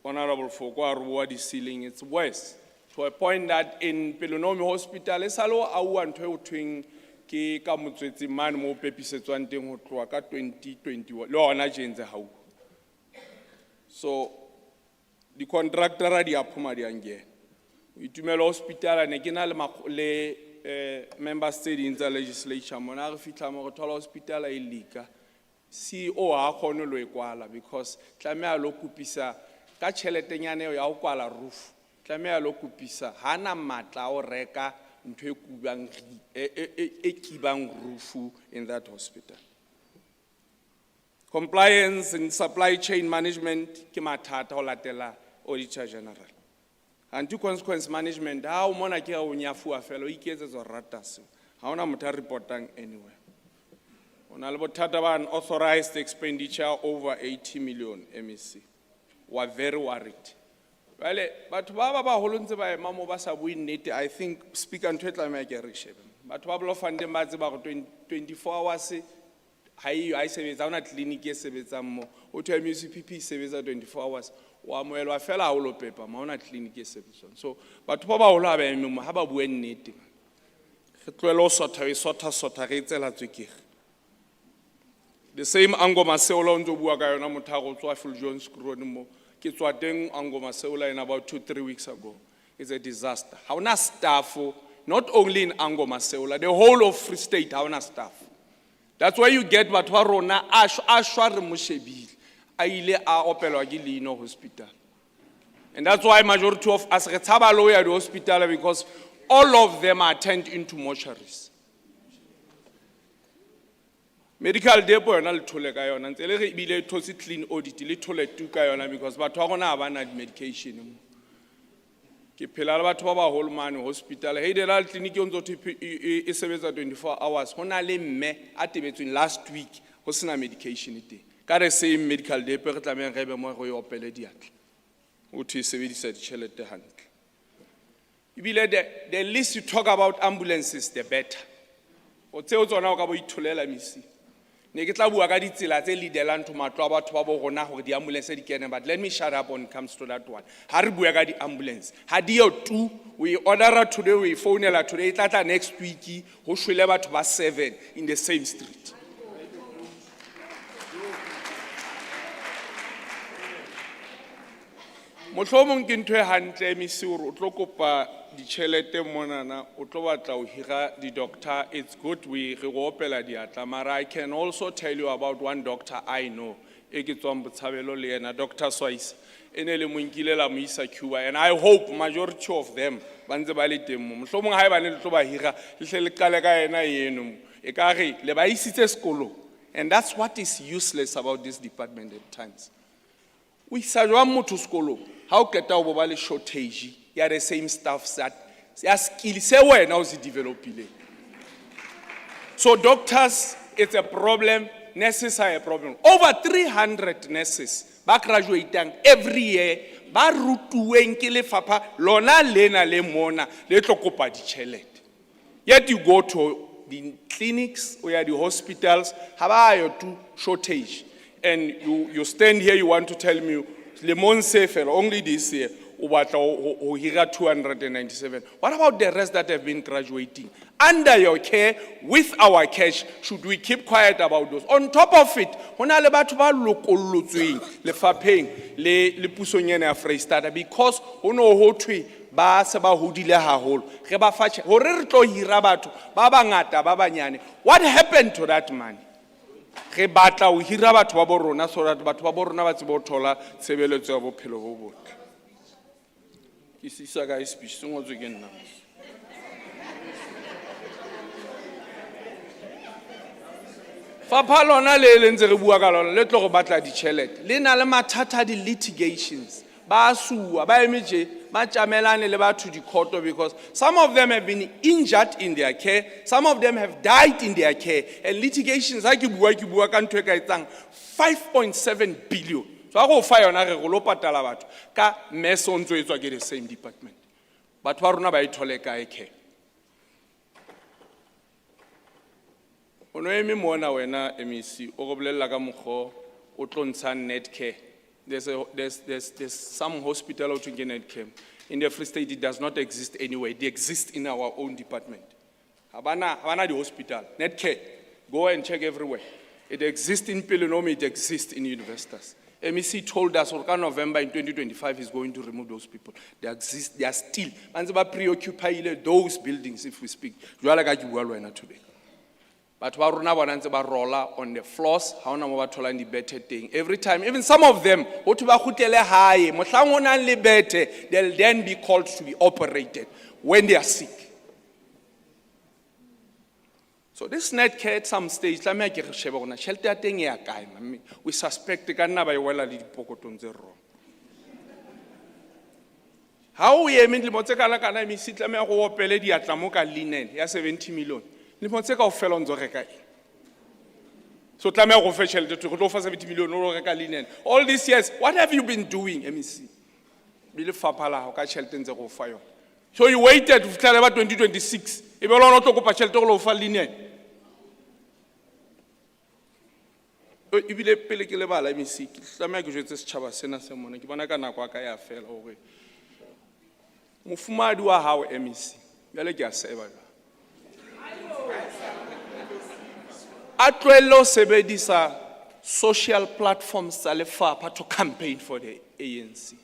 honorable for Guarua the ceiling, it's worse. To a point that in Pelonomi Hospital, it's all I want to twin ki kamutsi man mo pepise 2021. Law and agents how. So the contractor are the apuma the ange. Itumelo hospital and again le member state in the legislature, monarch fitamo hospital ilika. CEO ha khono lo ekwala because tlamea lo kupisa ka tšhelete nyane ya o kwala roof tlamea lo kupisa hana matla o reka ntho e kubang e kibang rufu in that hospital. Compliance and supply chain management ke mathata ho latela Auditor General. Anti consequence management ha o mona ke o nyafua fela o iketsetsa rata se. Ha ona motho a reportang anywhere. Ona le bothata ba unauthorized expenditure over 80 million MEC. We're very worried. Well, but Baba Holunze by Mamo Basa win it, I think Speaker and Twitter make a reship. But Pablo Fandemaz about 24 hours. I say it's not clinic, yes, it's a more hotel music PP service 24 hours. Well, I fell out of paper, Mona clinic, yes, so, but Papa will have a Haba when knitting. The same Angoma Seola to Buagayana Mutago, Twafel Jones Cronimo, Kitwateng Angoma Seola in about 2-3 weeks ago. It's a disaster. How na staff, not only in Angoma Seola, the whole of Free State, how na staff. That's why you get what Warona Ashwar Mushebi, Aile a Opelo Agilino Hospital. And that's why majority of us have a lawyer at the hospital because all of them are turned into mortuaries. Medical depot and all tole kayona and tele bile tosi clean audit le tole tu kayona because batho ba gona ba na medication ke phela le batho ba ba whole man hospital he dental clinic on zo e sebetsa 24 hours hona le mme a tebetsweng last week ho sena medication ite ka re same medical depot re tlameng re be mo go yo opele diatla o thi sebedisa ditšhelete hantle ibile the least you talk about ambulances the better o tseo tsona o ka bo itholela misi ne ke tla bua ka ditsela tse lidelang to matlo a batho ba bo gona gore di ambulance di kene but let me shut up when it comes to that one ha re bua ka di ambulance ha di yo tu we order today we phone la today tla next week ho shwele batho ba 7 in the same street mohlomong ke ntwe hantle misuru o tlo kopa ditšhelete monana o tlo batla o hira di doctor it's good we go opela diatla mara I can also tell you about one doctor I know e ke tswang botshabelo le yena Dr. Swice ene le monkile la moisa Cuba and I hope majority of them ba ntse ba le teng mo mohlomong ha e bane le tlo ba hira le hle le qale ka yena eno e ka re le ba isitse sekolo and that's what is useless about this department at times we sajwa motho sekolo how keta o ba le shortage ya the same stuff that ya skill se wena o se developile so doctors it's a problem nurses are a problem over 300 nurses ba graduating every year ba rutuweng ke lefapha lona lena le mona le tlo kopa ditšhelete yet you go to the clinics or the hospitals have a to shortage and you stand here you want to tell me le monsefer only this year What 297. What about the rest that have been graduating? Under your care, with our cash, should we keep quiet about those? On top of it, hona le batho ba lokolotsweng le fapeng le pusong ena ya Freistata because hono ho thwe ba se ba hodile haholo. Re ba fatshe hore re tlo hira batho ba bangata ba banyane. What happened to that money? Re batla ho hira batho ba bo rona so that batho ba bo rona ba tsebo thola tshebeletso ya bophelo bo botle. Isisa guys speech songo again now. Fapha lona le lentse re bua ka lona le tlo go batla ditšhelete le na le mathata di litigations ba suwa ba emeje ba tjamelane le batho di court because some of them have been injured in their care some of them have died in their care and litigations ha ke bua ka ntwe ka etsang 5.7 billion. So I go fire on a regular patala batho ka meso ntso etswa ke the same department batho ba rona ba ithole ka eke ono eme mona wena MEC o go bolella ka mogho o tlontsa net care there's some hospital out in net care in the Free State it does not exist anywhere it exists in our own department habana the hospital net care go and check everywhere it exists in Pelonome it exists in universities. MEC told us that November in 2025 is going to remove those people. They exist, they are still. And they preoccupy those buildings if we speak. Today. But we are roller on the floors, how na mo bathola di better thing. Every time, even some of them, they'll then be called to be operated when they are sick. So this netcare at some stage, la me ke re shebe gona tšhelete ya teng e ya kae, mme we suspect ka nna ba e wela le dipokotong tse wrong. Ha o eme dilemo tse kana MEC tlameha go opele diatla mo ka linen ya 70 million. Dilemo tse kaofela o ntse o reka eng? So tlameha go fe tšhelete go tlo fa 70 million o reka linen. All these years, what have you been doing, MEC? Bile fapha la ka tšhelete ntse go fa yona. So you waited to fitlhela ba 2026. E be lona o tlo kopa tšhelete go lo fa linen. Ebile pele ke lebala MEC, ke tlameha ke jwetse setšhaba sena se mona ke bona ka nako ka ya fela hore mofumadi wa hao MEC bjale ke a seba a tlohelle ho sebedisa social platforms tsa lefapha to campaign for the ANC.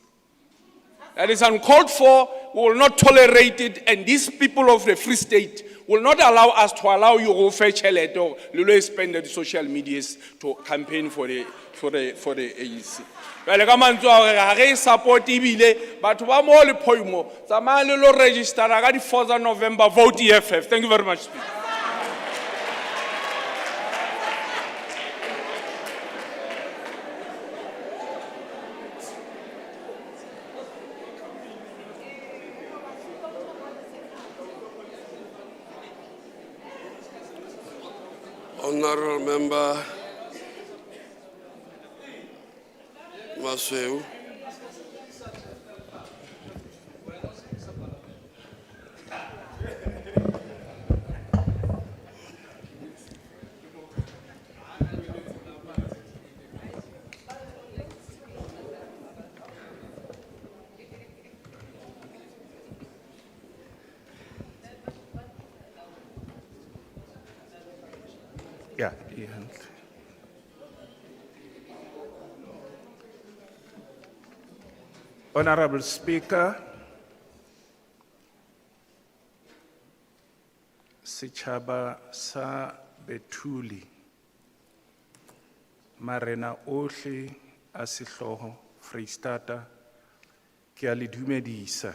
That is uncalled for. We will not tolerate it, and these people of the Free State will not allow us to allow you to fetch tšhelete or to spend the social medias to campaign for the ANC. Well, ka mantswe a gore ga re support ebile batho ba mo le poimo tsamaya le lo register ka di 4th of November vote EFF. Thank you very much, Speaker.
Honorable Member Masweu.
Yeah. Honorable Speaker, setšhaba sa BETHULIE, marena ohle a sehloho Freistata, ke a le dumedisa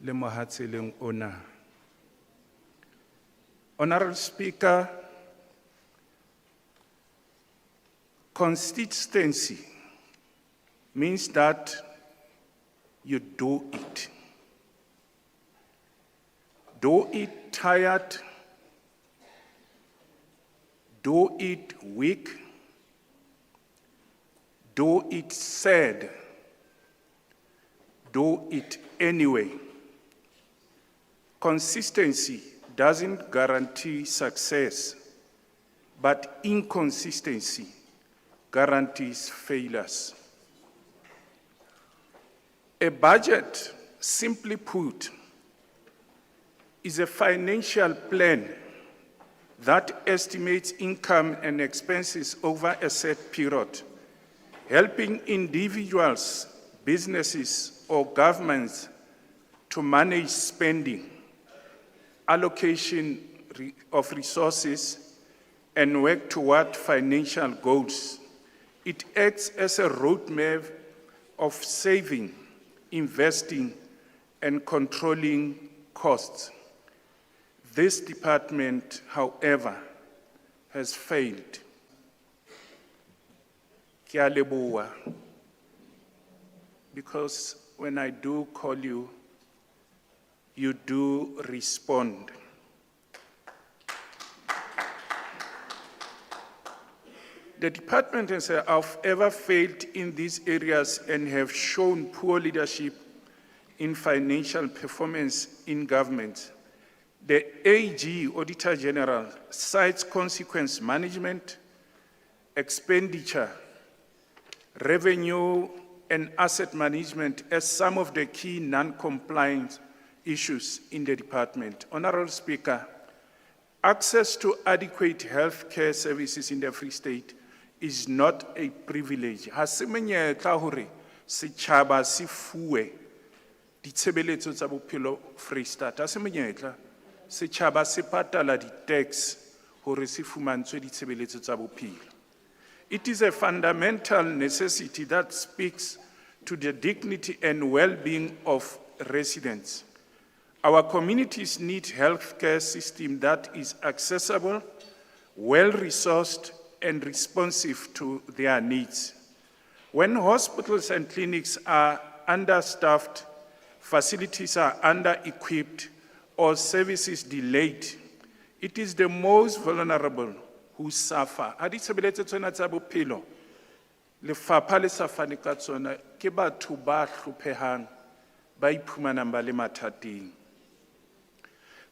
le mohatseleng ona. Honorable Speaker, consistency means that you do it. Do it tired, do it weak, do it sad, do it anyway. Consistency doesn't guarantee success, but inconsistency guarantees failures. A budget, simply put, is a financial plan that estimates income and expenses over a set period, helping individuals, businesses, or governments to manage spending, allocation of resources, and work toward financial goals. It acts as a roadmap of saving, investing, and controlling costs. This department, however, has failed. Ke a leboha, because when I do call you, you do respond. The department has however failed in these areas and have shown poor leadership in financial performance in government. The AG, Auditor General, cites consequence management, expenditure, revenue, and asset management as some of the key non-compliance issues in the department. Honorable Speaker, access to adequate health care services in the Free State is not a privilege. Ha se menyetla hore setjhaba se fuwe ditshebeletso tsa bophelo Free State. Ha se menyetla setjhaba se patala di-tax hore se fumantshwe ditshebeletso tsa bophelo. It is a fundamental necessity that speaks to the dignity and well-being of residents.
Our communities need healthcare system that is accessible, well-resourced, and responsive to their needs. When hospitals and clinics are understaffed, facilities are under-equipped, or services delayed, it is the most vulnerable who suffer. Ha ditshebeletso tsena tsa bophelo, lefapha le sa fane ka tsona ke batho ba hlophehang, ba iphumanang ba le mathateng.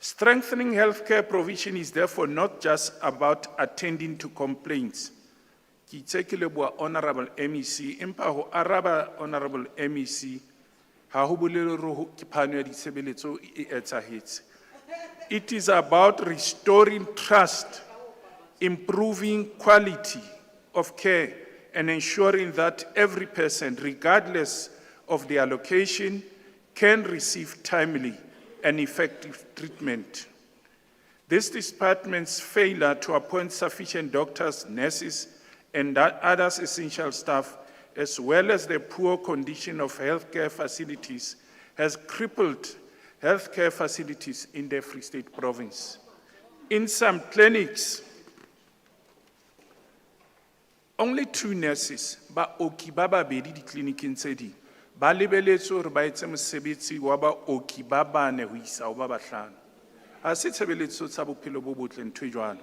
Strengthening healthcare provision is therefore not just about attending to complaints. Ke itse ke leboha Honorable MEC, empa ho araba Honorable MEC, ha ho bolele hore ke phano ya ditshebeletso e etsahetse. It is about restoring trust, improving quality of care, and ensuring that every person, regardless of their location, can receive timely and effective treatment. This department's failure to appoint sufficient doctors, nurses, and other essential staff, as well as the poor condition of healthcare facilities, has crippled healthcare facilities in the Free State Province. In some clinics, only 2 nurses baoki ba babedi ditleliniking tse ding ba lebeletse hore ba etse mosebetsi wa baoki ba 4 ho isa ho ba 5. Ha se tshebeletso tsa bophelo bo botle ntho e jwalo.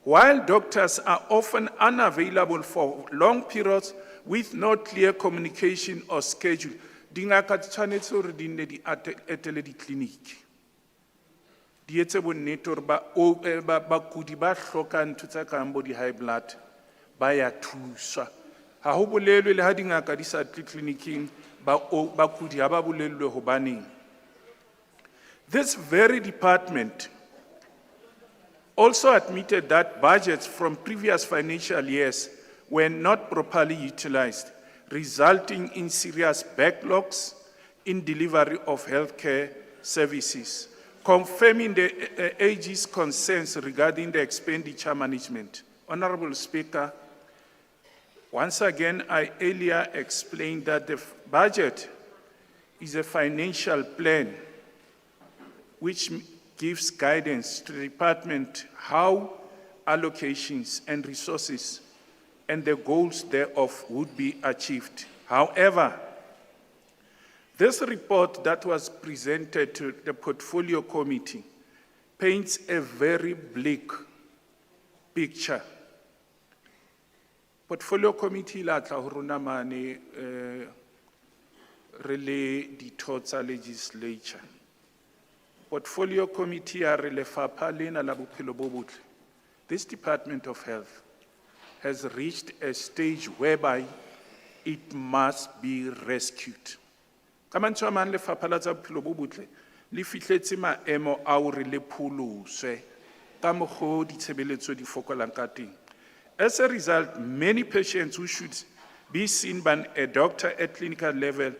While doctors are often unavailable for long periods with no clear communication or schedule, dingaka tshwanetse hore di nne di etele ditleliniki. Di etse bonnete hore bakudi ba hlokang ntho tse kang bo di-high blood ba ya thuswa. Ha ho bolelwe le ha dingaka di sa tle tleliniking bakudi ha ba bolelwe hobaneng. This very department also admitted that budgets from previous financial years were not properly utilized, resulting in serious backlogs in delivery of healthcare services, confirming the AG's concerns regarding the expenditure management. Honorable Speaker, once again, I earlier explained that the budget is a financial plan which gives guidance to the department how allocations and resources and the goals thereof would be achieved. However, this report that was presented to the Portfolio Committee paints a very bleak picture. Portfolio Committee la tla ho rona mane re le ditho tsa legislature. Portfolio Committee a re lefapha lena la bophelo bo botle. This Department of Health has reached a stage whereby it must be rescued. Ka mantswe a mang lefapha la tsa bophelo bo botle le fihletse maemo a hore le pholoswe ka mokgwa ditshebeletso di fokolang ka teng. As a result, many patients who should be seen by a doctor at clinical level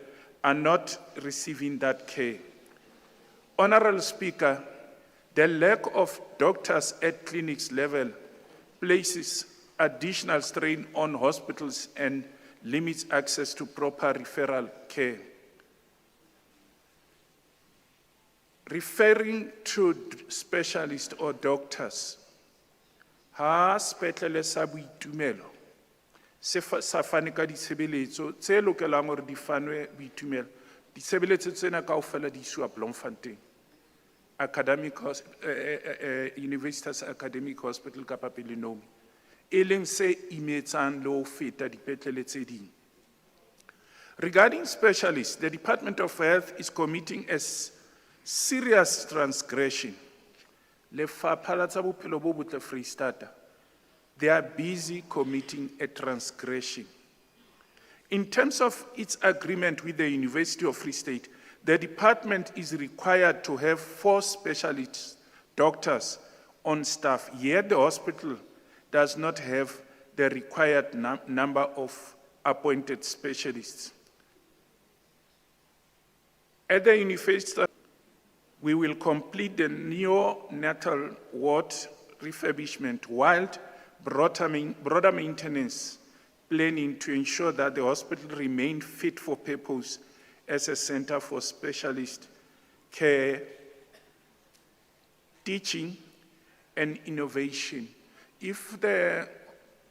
are not receiving that care. Honorable Speaker, the lack of doctors at clinics level places additional strain on hospitals and limits access to proper referral care. Referring to specialists or doctors, ha sepetlele sa boitumelo se sa fane ka ditshebeletso tse lokelang hore di fanwe boitumelo, ditshebeletso tsena kaofela di iswa Bloemfontein Universitas Academic Hospital kapa Pelenomi, e leng se imetsang le ho feta dipetlele tse ding. Regarding specialists, the Department of Health is committing a serious transgression. Lefapha la tsa bophelo bo botle Freistata, they are busy committing a transgression. In terms of its agreement with the University of Free State, the department is required to have 4 specialist doctors on staff, yet the hospital does not have the required number of appointed specialists. At the university, we will complete the neonatal ward refurbishment while broader maintenance planning to ensure that the hospital remain fit for purpose as a center for specialist care, teaching, and innovation. If the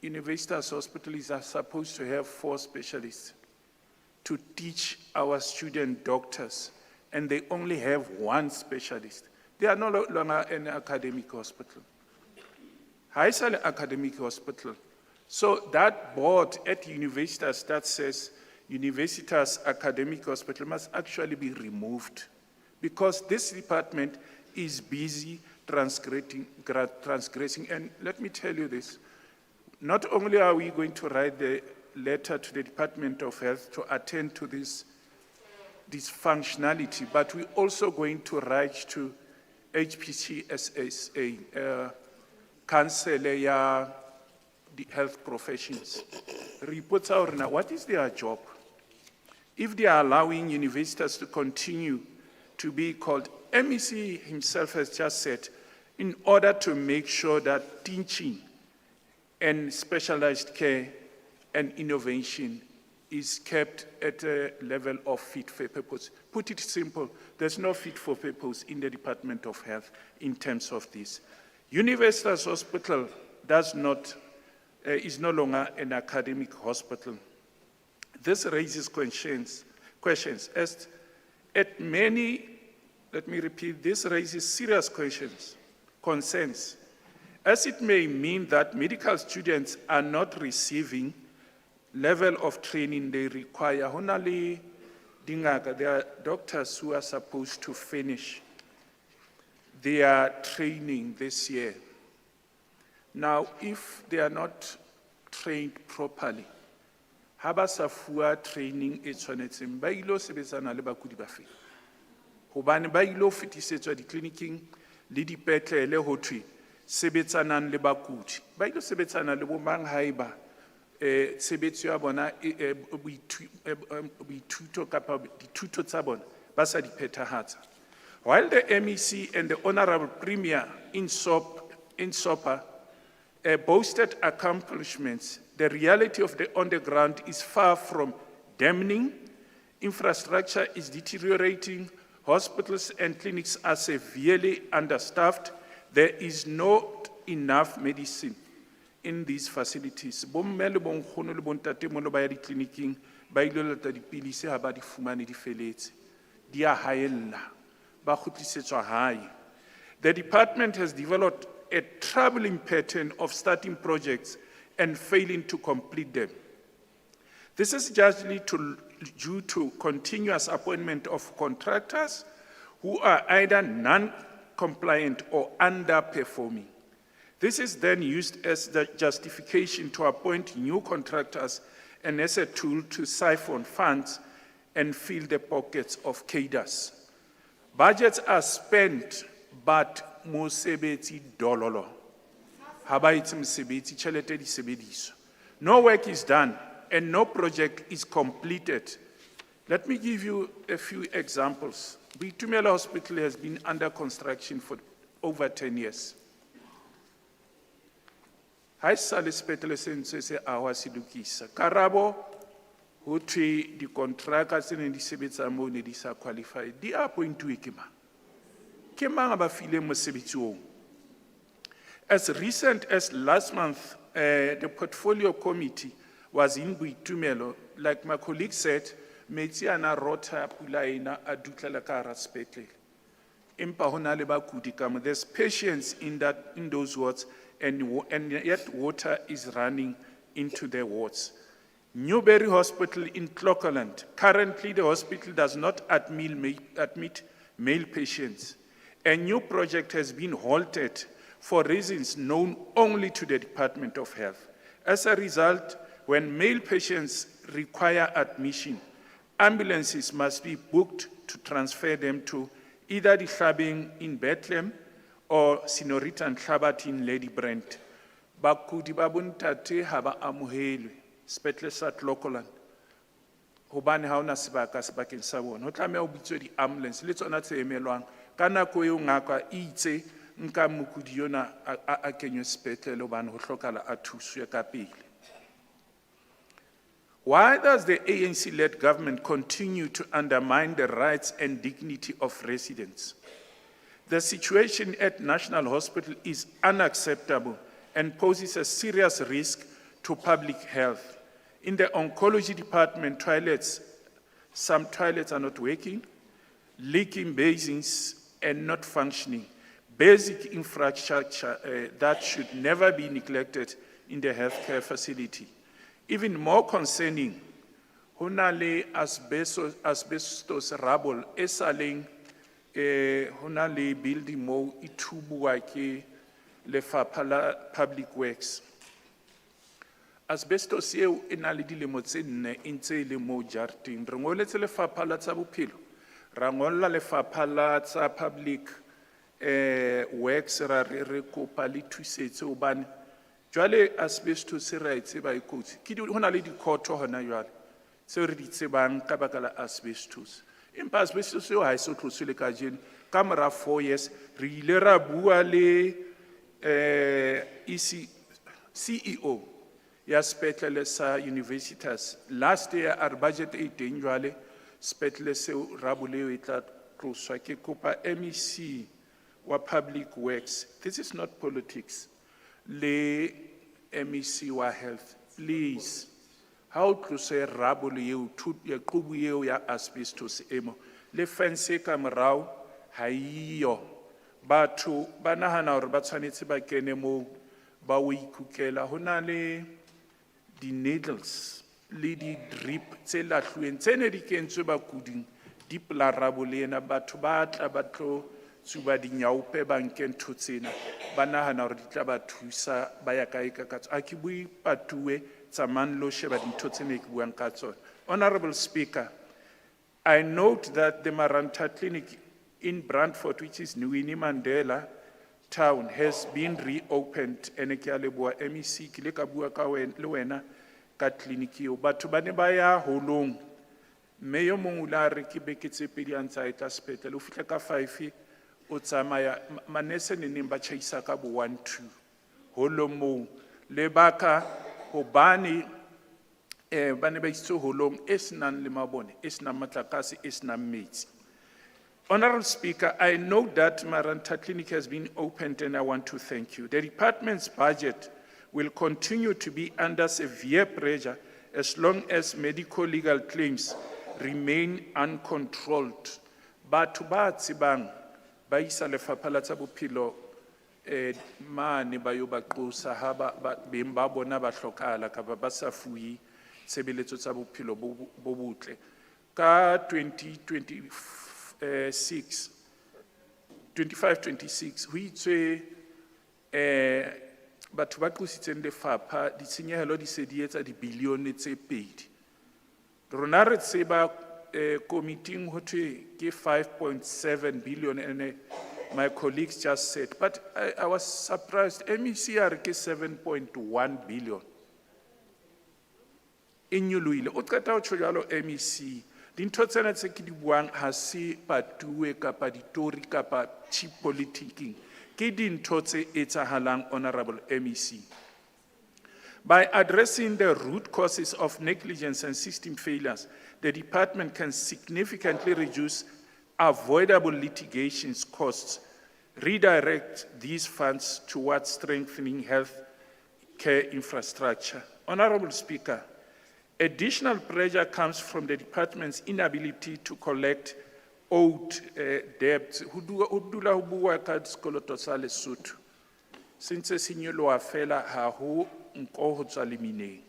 Universitas Hospital is supposed to have 4 specialists to teach our student doctors, and they only have 1 specialist, they are no longer an academic hospital. High academic hospital. So that board at Universitas that says Universitas Academic Hospital must actually be removed, because this department is busy transgressing. And let me tell you this, not only are we going to write the letter to the Department of Health to attend to this functionality, but we're also going to write to HPCSSA, Council ya the health professions. Reports out now, what is their job? If they are allowing universities to continue to be called, MEC himself has just said, in order to make sure that teaching and specialized care and innovation is kept at a level of fit for purpose. Put it simple, there's no fit for purpose in the Department of Health in terms of this. Universitas Hospital is no longer an academic hospital. This raises questions as at many, let me repeat, this raises serious concerns, as it may mean that medical students are not receiving level of training they require. Honali dingaka, there are doctors who are supposed to finish their training this year. Now, if they are not trained properly, haba sa fuwa training e tshwanetseng ba ilo sebetsana le bakudi ba fe, hobane ba ilo fetisetswa ditleliniking le dipetlele ho thwe sebetsanang le bakudi, ba ilo sebetsana le bo mang haeba tshebetso ya bona boithuto kapa dithuto tsa bona ba sa di phethahatsa. While the MEC and the Honorable Premier in SOPA boasted accomplishments, the reality of on the ground is far from damning. Infrastructure is deteriorating. Hospitals and clinics are severely understaffed. There is not enough medicine in these facilities. Bomme le bonkgono le bontatemoholo ba ya ditleliniking ba ilo lata dipilisi ha ba di fumane di feletse, di a haella, ba kgutlisetswa hae. The department has developed a troubling pattern of starting projects and failing to complete them. This is largely due to continuous appointment of contractors who are either non-compliant or underperforming. This is then used as the justification to appoint new contractors and as a tool to siphon funds and fill the pockets of cadres. Budgets are spent, but mosebetsi dololo. No work is done and no project is completed. Let me give you a few examples. BETHULIE Hospital has been under construction for over 10 years. Ha esale sepetlele se ntse se ahwa se lokisa. Karabo ho thwe di-contractor tse neng di sebetsa moo ne di sa qualify, di appointuwe ke mang? Ke mang a ba fileng mosebetsi oo? As recent as last month, the portfolio committee was in BETHULIE. Like my colleague said, metsi ana rota pula ena a dutlela ka hara sepetlele. Empa hona le bakudi ka mo. There's patience in those wards, and yet water is running into the wards. Newberry Hospital in Clocoland. Currently, the hospital does not admit male patients. A new project has been halted for reasons known only to the Department of Health. As a result, when male patients require admission, ambulances must be booked to transfer them to either the Hlabeng in Bethlehem or Senorita Hlabat in Lady Brent. Bakudi ba bontate ha ba amohelwe sepetlele sa Clocoland. Hobane ha ona sebaka sebakeng sa bona. Ho tlameha ho bitswe di-ambulance le tsona tse emelwang ka nako eo ngaka itse nka mokudi yona a kenywe sepetlele hobane ho hlokahala a thuswe ka pele. Why does the ANC-led government continue to undermine the rights and dignity of residents? The situation at National Hospital is unacceptable and poses a serious risk to public health. In the oncology department, some toilets are not working, leaking basins and not functioning. Basic infrastructure that should never be neglected in the healthcare facility. Even more concerning, honale asbestos rubble esaling honale building mo itubuwa ke lefapha la public works. Asbestos eo e na le dilemo tse 4 e ntse e le mo jarting. Re ngoletse lefapha la tsa bophelo, ra ngolla lefapha la tsa public works, ra re kopa le thusetse hobane jwale asbestos ra e tseba e kotsi. Ke ho na le dikhoto hona jwale tseo re di tsebang ka baka la asbestos. Empa asbestos eo ha e so tloswe le kajeno, ka mora 4 years re ile ra bua le CEO ya sepetlele sa Universitas. Last year our budget e teng jwale sepetlele seo rabuleo e tla tloswa. Ke kopa MEC wa public works, this is not politics, le MEC wa health, please, how to say rabule eo ya qubu eo ya asbestos emo le fence ka morao ha iyo. Batho ba nahana hore ba tshwanetse ba kene mo ba o ikukela. Ho na le di needles le di drip tse lahlueng tsene di kentswe bakuding di pla rabule ena. Batho ba tla ba tlo tsuba dinyaupe ba nke ntho tsena ba nahana hore di tla ba thusa ba ya kae ka katso. A ke bue patuwe tsamayang lo sheba dintho tsene ke buang ka tsona. Honorable Speaker, I note that the Maranta Clinic in Brantford, which is Winnie Mandela town, has been reopened. Ene ke a leboha MEC ke le ka bua ka le wena ka clinic eo. Batho ba ne ba ya holong, mme yo mongwe la re ke beke tse pedi a ntse a etla sepetlele, o fihle ka 5 o tsamaya manese neneng ba tjhaisa ka bo 1-2 holong moo. Lebaka hobane ba ne ba itse holong e senang le mabone, e senang matlakase, e senang metsi. Honorable Speaker, I know that Maranta Clinic has been opened and I want to thank you. The department's budget will continue to be under severe pressure as long as medical legal claims remain uncontrolled. Batho ba tsebang ba isa lefapha la tsa bophelo mane ba yo ba qosa ha ba beng ba bona ba hlokala ka ba sa fuwe tshebeletso tsa bophelo bo botle. Ka 25-26 ho itswe batho ba qositseng lefapha ditshenyehelo di se di etsa dibilione tse 2. Rona re tseba committing ho thwe ke 5.7 billion and my colleagues just said, but I was surprised. MEC are ke 7.1 billion. Inyuluile o qeta ho tjho jalo MEC. Dintho tsena tse ke di buang ha se patuwe kapa ditori kapa cheap politicking, ke dintho tse etsahalang, Honorable MEC. By addressing the root causes of negligence and system failures, the department can significantly reduce avoidable litigations costs, redirect these funds towards strengthening health care infrastructure. Honorable Speaker, additional pressure comes from the department's inability to collect owed debts. Ho dula ho bua ka sekoloto sa Lesotho. Sentse se nyoloha fela ha ho nko ho tswa lemineng.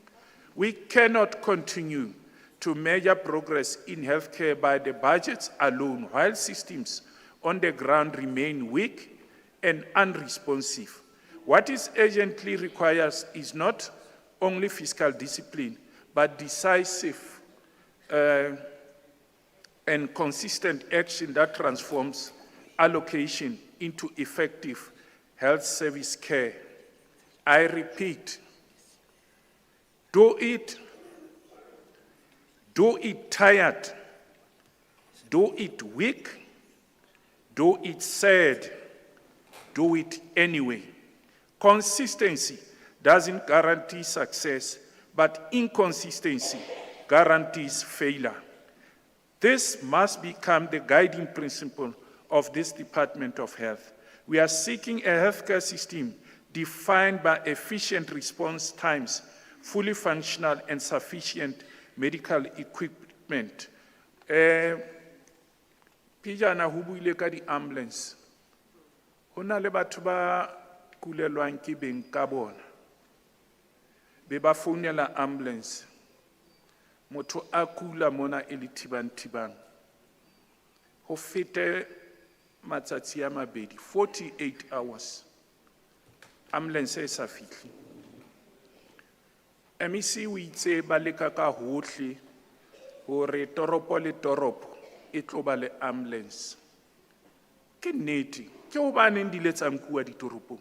We cannot continue to measure progress in healthcare by the budgets alone, while systems on the ground remain weak and unresponsive. What is urgently required is not only fiscal discipline, but decisive and consistent action that transforms allocation into effective health service care. I repeat, do it tired, do it weak, do it sad, do it anyway. Consistency doesn't guarantee success, but inconsistency guarantees failure. This must become the guiding principle of this Department of Health. We are seeking a healthcare system defined by efficient response times, fully functional and sufficient medical equipment. Pijana ho buile ka di ambulance. Hona le batho ba kulelwang ke beng ka bona. Be ba founela ambulance. Motho a kula mona e le thibang. Ho fete matsatsi a mabedi, 48 hours. Ambulance e sa fitli. MEC o itse ba leka ka hohle hore toropo le toropo e tlo ba le ambulance. Ke nnete, ke hobaneng di letsa nkuwa ditoropong?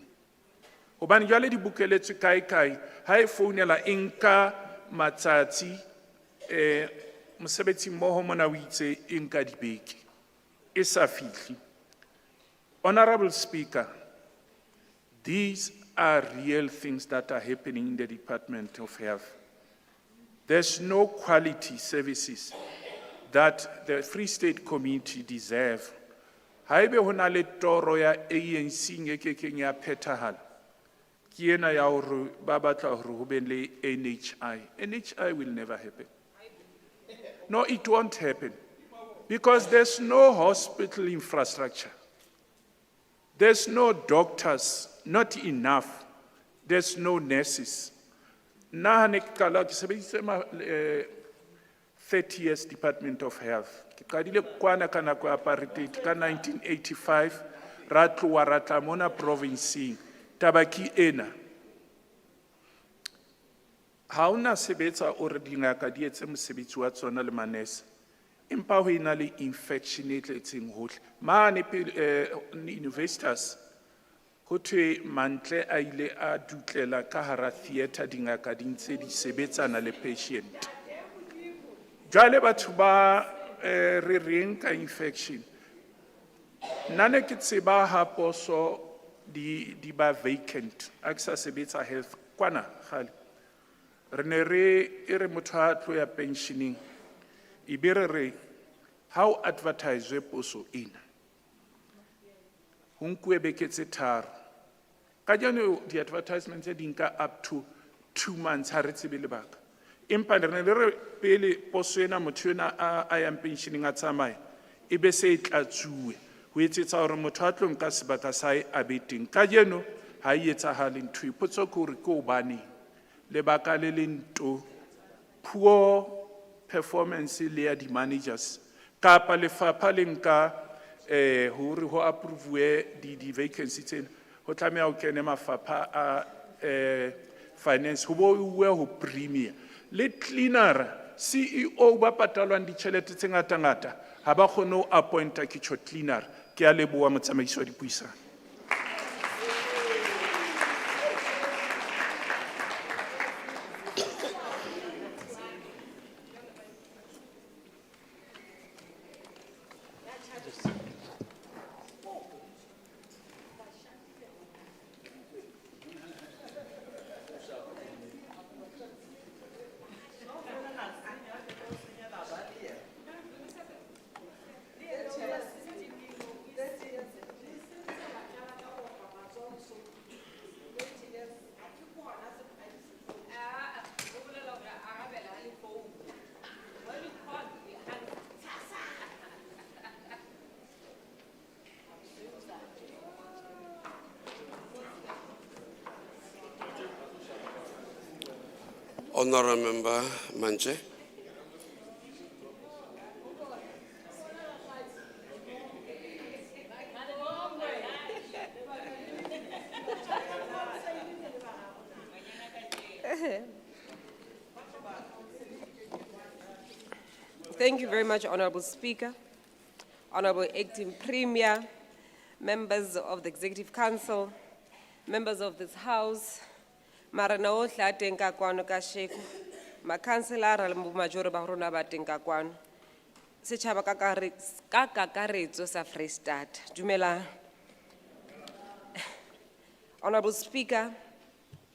Hobane jwale di bukeletswe kae, ha e founela e nka matsatsi, mosebetsi mmoho mona o itse e nka dibeke, e sa fitli. Honorable Speaker, these are real things that are happening in the Department of Health. There's no quality services that the Free State community deserve. Haebe hona le toro ya ANC e kekeng ya phethahala, ke ena ya hore ba batla hore ho be le NHI. NHI will never happen. No, it won't happen. Because there's no hospital infrastructure. There's no doctors, not enough. There's no nurses. Na ne kala ke sebeditse 30 years Department of Health. Ke qadile kwana ka nako ya apartheid ka 1985 ra tloha ra tla mona province tabaki ena. Ha ona sebetsa o re dingaka di etse mosebetsi wa tsona le manese. Empa ho ina le infection e tletseng hohle. Mane investors ho thwe Mantle a ile a dutlela ka hara theatre dingaka di ntse di sebetsana le patient. Jwale batho ba re reng ka infection. Nane ke tseba ha poso di ba vacant a ke sa sebetsa health kwana khale. Re ne re motho a tlo ya pensioning. Ibere how advertise poso ina. Hunkwe beketse tharo. Ka jano di advertisements di nka up to 2 months ha re tsebe le baka. Empa re ne re pele poso ena motho ena a yang pensioning a tsamaya e be se tlatsuwe ho etsetsa hore motho a tlo nka sebaka sa a beteng. Ka jeno ha e etsahale ntho ipotso ke hore ke obane le baka le lento poor performance le ya di managers kapa lefapha le nka hore ho approve di vacancy tsena ho tlameha ho kene mafapha a finance ho bua ho premier le cleaner CEO ba patalwang ditjhelete tse ngata ha ba kgone ho appointa kitchen cleaner. Ke a leboha motsamaisi wa dipuisano.
Honorable Member Manche.
Thank you very much, Honorable Speaker, Honorable Acting Premier, members of the Executive Council, members of this House, Marana ohle a teng ka kwano kasheko, makhanselara le majoro ba rona ba teng ka kwano, setjhaba ka kakaretso sa Free State. Dumelang. Honorable Speaker,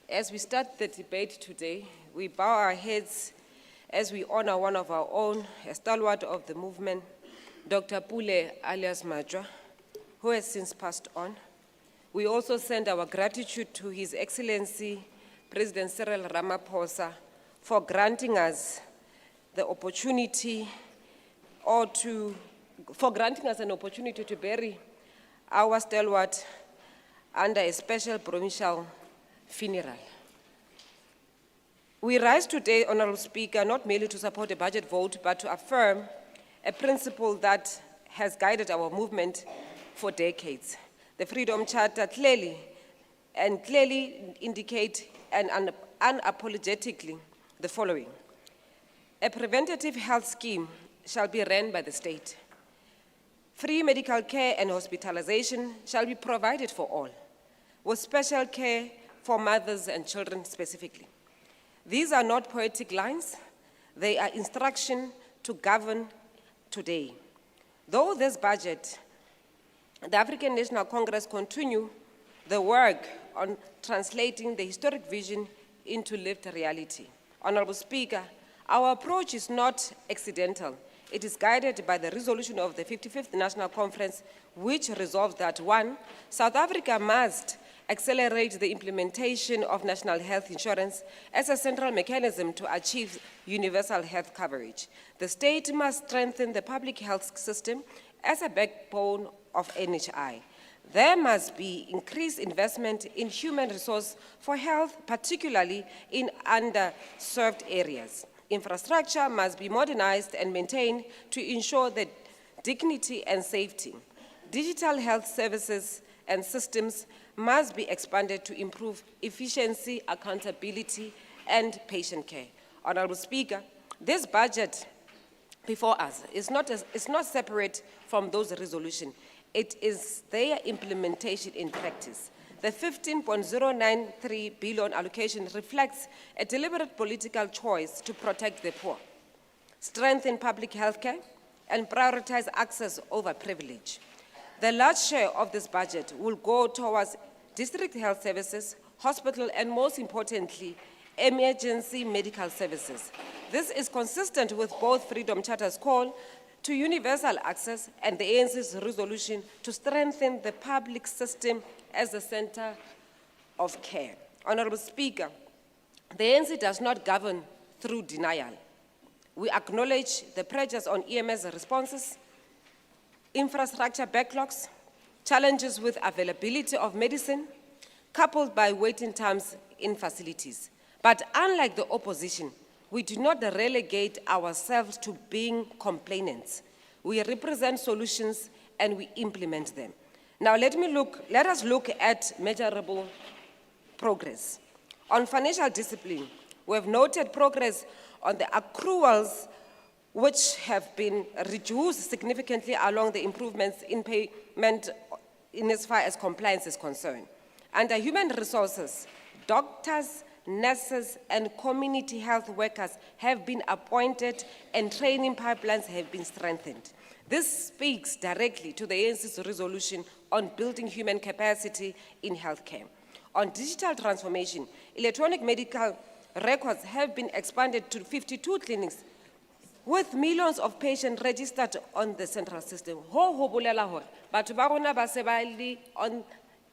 as we start the debate today, we bow our heads as we honor one of our own, a stalwart of the movement, Dr. Pule alias Majwa, who has since passed on. We also send our gratitude to His Excellency, President Cyril Ramaphosa, for granting us the opportunity an opportunity to bury our stalwart under a special provincial funeral. We rise today, Honorable Speaker, not merely to support a budget vote, but to affirm a principle that has guided our movement for decades. The Freedom Charter clearly indicate and unapologetically the following. A preventative health scheme shall be run by the state. Free medical care and hospitalization shall be provided for all, with special care for mothers and children specifically. These are not poetic lines, they are instruction to govern today. Though this budget, the African National Congress continue the work on translating the historic vision into lived reality. Honorable Speaker, our approach is not accidental. It is guided by the resolution of the 55th National Conference, which resolved that 1, South Africa must accelerate the implementation of national health insurance as a central mechanism to achieve universal health coverage. The state must strengthen the public health system as a backbone of NHI. There must be increased investment in human resource for health, particularly in underserved areas. Infrastructure must be modernized and maintained to ensure the dignity and safety. Digital health services and systems must be expanded to improve efficiency, accountability, and patient care. Honorable Speaker, this budget before us is not separate from those resolutions. It is their implementation in practice. The 15.093 billion allocation reflects a deliberate political choice to protect the poor, strengthen public health care, and prioritize access over privilege. The large share of this budget will go towards district health services, hospital, and most importantly, emergency medical services. This is consistent with both Freedom Charter's call to universal access and the ANC's resolution to strengthen the public system as the center of care. Honorable Speaker, the ANC does not govern through denial. We acknowledge the pressures on EMS responses, infrastructure backlogs, challenges with availability of medicine, coupled by waiting times in facilities. But unlike the opposition, we do not relegate ourselves to being complainants. We represent solutions and we implement them. Now let us look at measurable progress. On financial discipline, we have noted progress on the accruals which have been reduced significantly along the improvements in payment in as far as compliance is concerned. Under human resources, doctors, nurses, and community health workers have been appointed and training pipelines have been strengthened. This speaks directly to the ANC's resolution on building human capacity in healthcare. On digital transformation, electronic medical records have been expanded to 52 clinics with millions of patients registered on the central system. Ho bolela hore batho ba rona ba se ba le on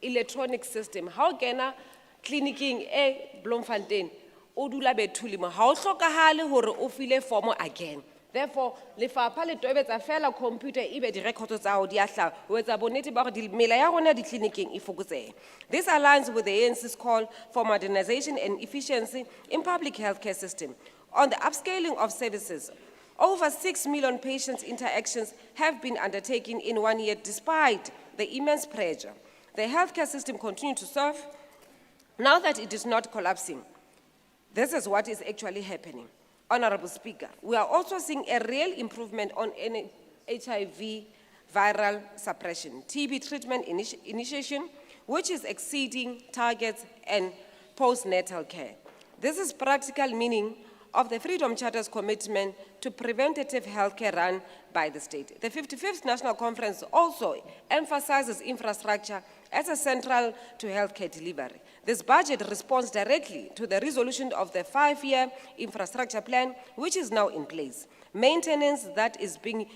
electronic system. How kena clinicing Bloemfontein o dula BETHULIE mo ha o hlokahale hore o file form again. Therefore, lefapha le tobetsa fela computer ibe di records tsa ho di a hla ho etsa bonnete ba hore mela ya rona di clinicing e fokotsehe. This aligns with the ANC's call for modernization and efficiency in public healthcare system. On the upscaling of services, over 6 million patients' interactions have been undertaken in 1 year despite the immense pressure. The healthcare system continues to serve. Now that it is not collapsing, this is what is actually happening. Honorable Speaker, we are also seeing a real improvement on HIV viral suppression, TB treatment initiation, which is exceeding targets, and postnatal care. This is practical meaning of the Freedom Charter's commitment to preventative health care run by the state. The 55th National Conference also emphasizes infrastructure as a central to healthcare delivery. This budget responds directly to the resolution of the 5-year infrastructure plan, which is now in place. Maintenance that is being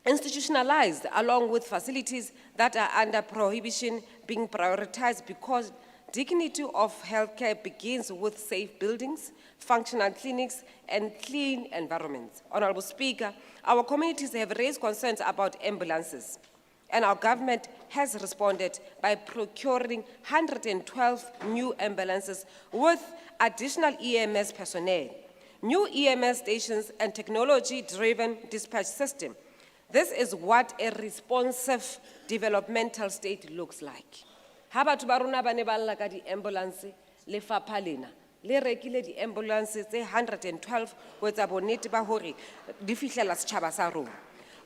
institutionalized, along with facilities that are under prohibition, being prioritized because dignity of healthcare begins with safe buildings, functional clinics, and clean environments. Honorable Speaker, our communities have raised concerns about ambulances, and our government has responded by procuring 112 new ambulances with additional EMS personnel, new EMS stations, and technology-driven dispatch system. This is what a responsive developmental state looks like. Ha batho ba rona ba ne ba lla ka di-ambulance lefapha lena le rekile di-ambulance tse 112 ho etsa bonnete ba hore di fihlela setjhaba sa rona.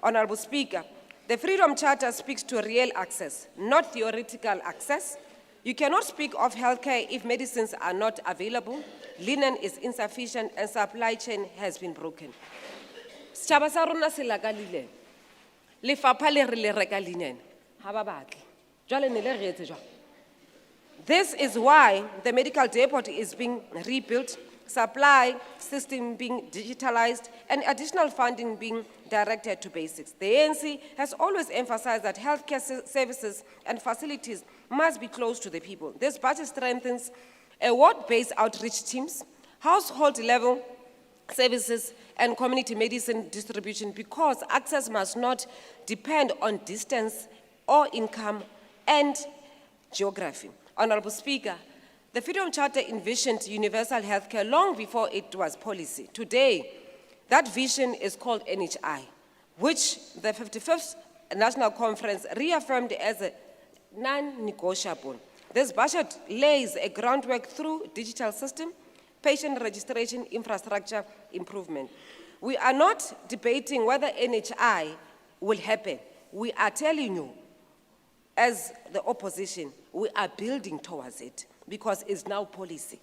Honorable Speaker, the Freedom Charter speaks to real access, not theoretical access. You cannot speak of healthcare if medicines are not available, linen is insufficient, and supply chain has been broken. Setjhaba sa rona se lakalile. Lefapha le re le reka linen ha ba batle. Jwale ne le re etse jwang? This is why the medical depot is being rebuilt, supply system being digitalized, and additional funding being directed to basics. The ANC has always emphasized that healthcare services and facilities must be close to the people. This budget strengthens ward-based outreach teams, household-level services, and community medicine distribution because access must not depend on distance or income and geography. Honorable Speaker, the Freedom Charter envisioned universal healthcare long before it was policy. Today, that vision is called NHI, which the 55th National Conference reaffirmed as a non-negotiable. This budget lays a groundwork through digital system, patient registration, infrastructure improvement. We are not debating whether NHI will happen. We are telling you, as the opposition, we are building towards it because it's now policy.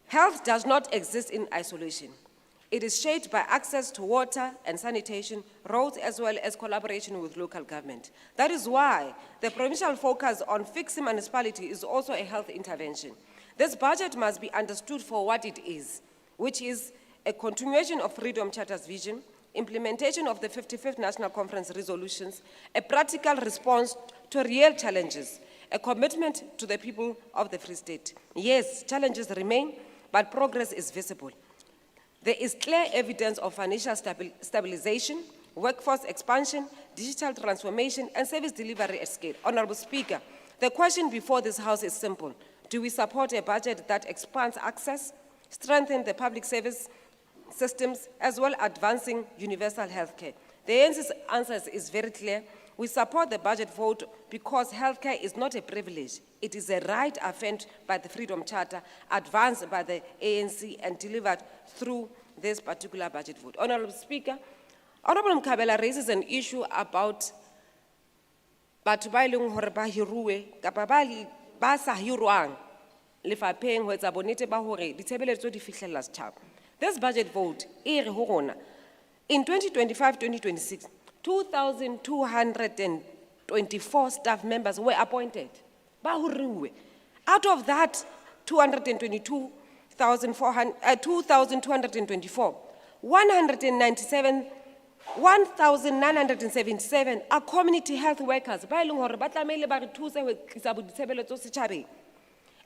Health does not exist in isolation. It is shaped by access to water and sanitation, roads, as well as collaboration with local government. That is why the provincial focus on fixing municipality is also a health intervention. This budget must be understood for what it is, which is a continuation of Freedom Charter's vision, implementation of the 55th National Conference resolutions, a practical response to real challenges, a commitment to the people of the Free State. Yes, challenges remain, but progress is visible. There is clear evidence of financial stabilization, workforce expansion, digital transformation, and service delivery at scale. Honorable Speaker, the question before this House is simple. Do we support a budget that expands access, strengthens the public service systems, as well as advancing universal healthcare? The ANC's answer is very clear. We support the budget vote because healthcare is not a privilege. It is a right affirmed by the Freedom Charter, advanced by the ANC, and delivered through this particular budget vote. Honorable Speaker, Honorable Mkhabela raises an issue about batho ba ileng hore ba hiruwe kapa ba sa hirwang lefapheng ho etsa bonnete ba hore ditshebeletso di fihlella setjhaba. This budget vote e re ho rona in 2025-2026 2,224 staff members were appointed. Out of that 2,224, 1,977 are community health workers.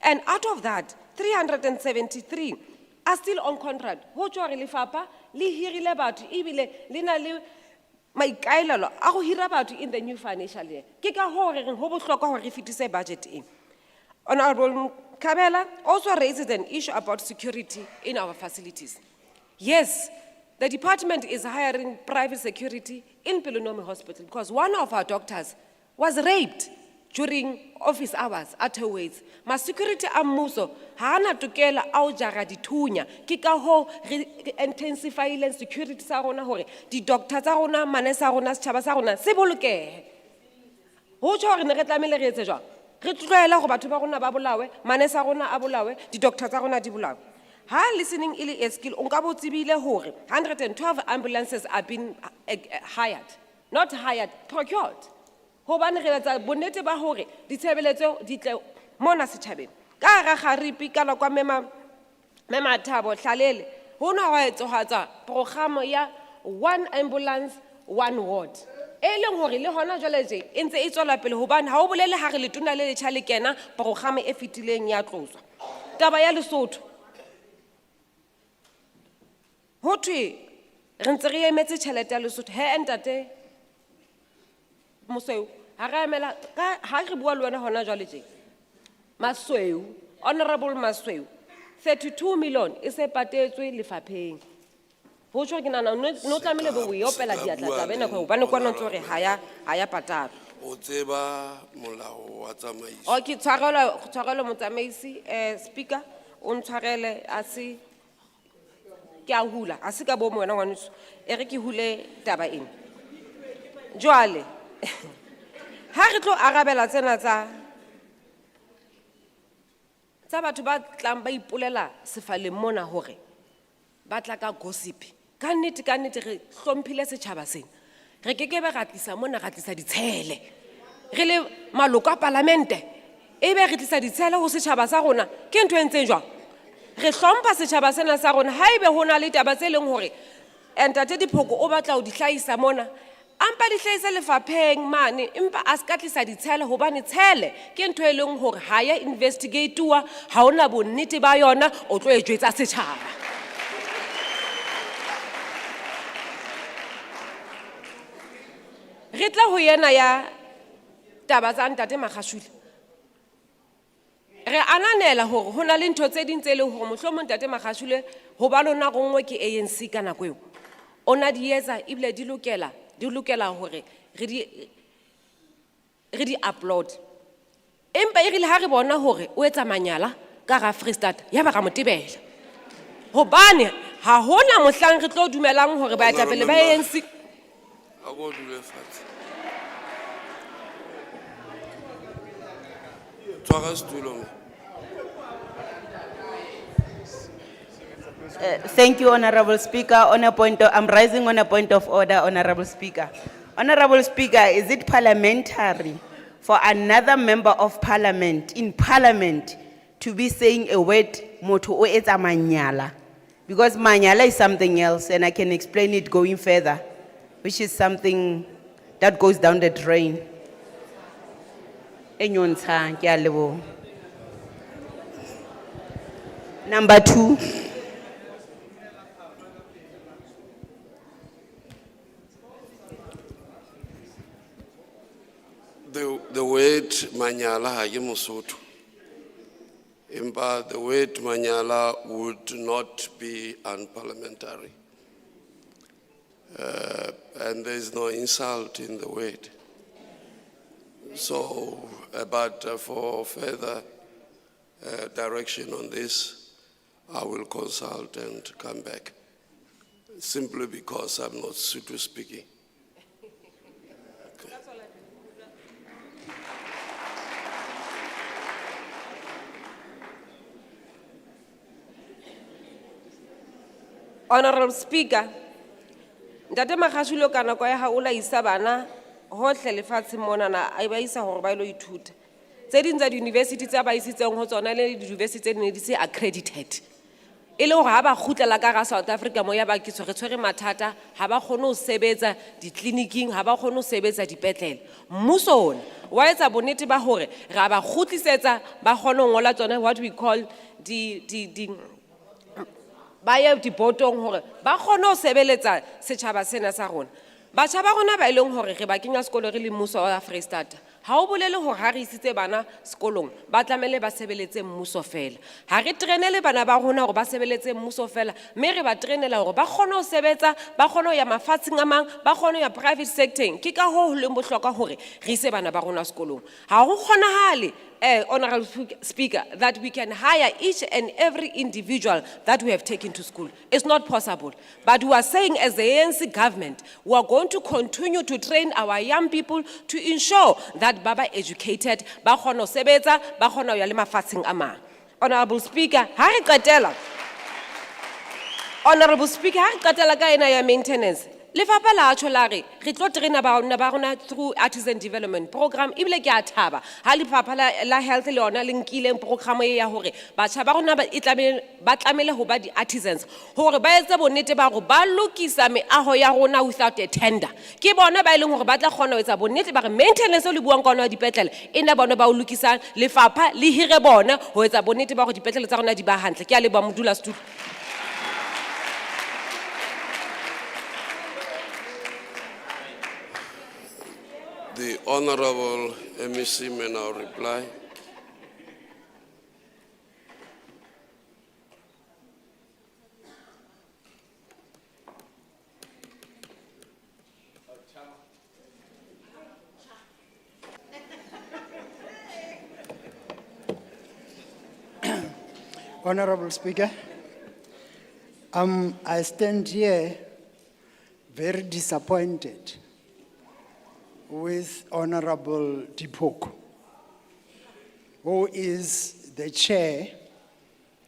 And out of that, 373 are still on contract. Maikaelelo a go hira batho in the new financial year. Ke ka ho re ho bohlokwa hore re fitise budget in. Honorable Mkhabela also raises an issue about security in our facilities. Yes, the department is hiring private security in Pelonome Hospital because one of our doctors was raped during office hours at her ways. Ma security a mmuso ha ana tokela a o jara dithunya ke ka ho re intensifyile security sa rona hore di doctor tsa rona manese a rona setjhaba sa rona se bolokehe. Ho tjho re ne re tlamehile re etse jwang? Re tloela go batho ba rona ba bolawe, manese a rona a bolawe, di doctor tsa rona di bolawe. Ha listening ile a skill o nka bo tsebile hore 112 ambulances are being hired, not hired, procured. Hobane re etsa bonnete ba hore ditshebeletso di tle mona setjhabeng. Ka hara kgaripi ka nako Mema Thabo Hlalele, ho na wa etsahatsa programo ya 1 ambulance 1 ward. E leng hore le hona jwale je e ntse e tswela pele hobane ha o bolele ha re letona le letjha le kena programo e fetileng ya tloswa. Taba ya Lesotho ho thwe re ntse re emetse tjhelete ya Lesotho he ntate Mosweu ha re emela ha re bua le wena hona jwale je Masweu, Honorable Masweu, 32 million e se patetswe lefapheng. Ho tjho ke nana no tlamele bo we opela diatla tsa bena go bana kwa ntse re ha ya patala.
O tseba molao wa tsamaiso.
Okay, tshwarelo motsamaisi speaker o ntshwarele a se ke a hula a se ka bo wena ngwaneso e re ke hule taba ena. Jwale ha re tlo arabela tsena tsa batho ba tlang ba ipolela sefaleng mona hore ba tla ka gossip. Ka nnete re hlomphile setjhaba sena. Re kekebe ra tlisa mona ra tlisa ditshele. Re le maloko a parlamente ebe re tlisa ditshele ho setjhaba sa rona ke ntwe entseng jwang. Re hlompha setjhaba sena sa rona haebe hona le taba tse leng hore entate Diphoko o batla ho di hlahisa mona ampa di hlahisa lefapheng mane empa a ska tlisa ditshele hobane tshele ke ntwe e leng hore ha ya investigate-wa ha ona bonnete ba yona o tlo e jwetsa setjhaba. Re tla ho yena ya taba tsa ntate Magashule. Re ananela hore hona le ntho tse ding tse leng hore mohlomong ntate Magashule ho ba lona gongwe ke ANC ka nako eo. Ona di etsa ebile di lokela hore re di upload. Empa e rile ha re bona hore o etsa manyala ka ga Freestata ya ba ga motebela. Hobane ha hona mohlang re tlo dumelang hore ba etapele ba ANC.
A go dule fatshe. Tshwara setulo mme.
Thank you, Honorable Speaker. I'm rising on a point of order, Honorable Speaker. Honorable Speaker, is it parliamentary for another member of parliament in parliament to be saying a word moto o etsa manyala? Because manyala is something else, and I can explain it going further, which is something that goes down the drain. Enyontsha, ke a leboha. Number 2.
The word manyala ha ke Mosotho. Empa the word manyala would not be unparliamentary. And there is no insult in the word. So, but for further direction on this, I will consult and come back. Simply because I'm not Sotho speaking.
Honorable Speaker, ntate Magashule ka nako ya ha o la isa bana hohle lefatshe mona na a ba isa hore ba ilo ithuta. Tse ding tsa di-university tsa ba isitseng ho tsona le di-university tse ne di se accredited. E le hore ha ba kgutlela ka ga South Africa mo ya ba ke tshwere mathata ha ba kgone ho sebetsa di-clinicing ha ba kgone ho sebetsa dipetlele. Mmuso ona wa etsa bonnete ba hore ra ba kgutlisetsa ba kgone ho ngola tsona what we call ba ye dibotong hore ba kgone ho sebeletsa setjhaba sena sa rona. Batjha ba rona ba ileng hore re ba kenya sekolo re le mmuso wa Freistata. Ha o bolele hore ha re isitse bana sekolong ba tlamele ba sebeletse mmuso fela. Ha re trainele bana ba rona hore ba sebeletse mmuso fela, mme re ba trainela hore ba kgone ho sebetsa, ba kgone ho ya mafatsheng a mang, ba kgone ho ya private sector. Ke ka ho leng bohlokwa hore re ise bana ba rona sekolong. Ha ho kgonahale Honorable Speaker, that we can hire each and every individual that we have taken to school. It's not possible. But we are saying as the ANC government, we are going to continue to train our young people to ensure that Baba educated, ba kgona ho sebetsa, ba kgona ho ya le mafatsheng a mang. Honorable Speaker, ha re qetela. Honorable Speaker, ha re qetela ka ena ya maintenance. Lefapha la tjho la re re tlo traina bana ba rona through artisan development program ebile ke a thaba ha lefapha la health le yona le nkileng program e ya hore batjha ba rona ba tlamehile ho ba di-artisans hore ba etse bonnete ba hore ba lokisa meaho ya rona without a tender ke bona ba e leng hore ba tla kgona ho etsa bonnete ba re maintenance o le buang ka ona wa dipetlele e nna bona ba o lokisang lefapha le hire bona ho etsa bonnete ba hore dipetlele tsa rona di ba hantle ke a leboha modulasetulo.
The Honorable MEC may now reply.
Honorable Speaker, I stand here very disappointed with Honorable Dipoko, who is the chair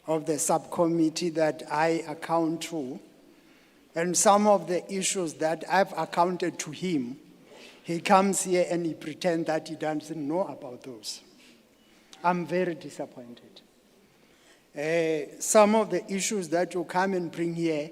of the subcommittee that I account to, and some of the issues that I've accounted to him, he comes here and he pretends that he doesn't know about those. I'm very disappointed. Some of the issues that you come and bring here,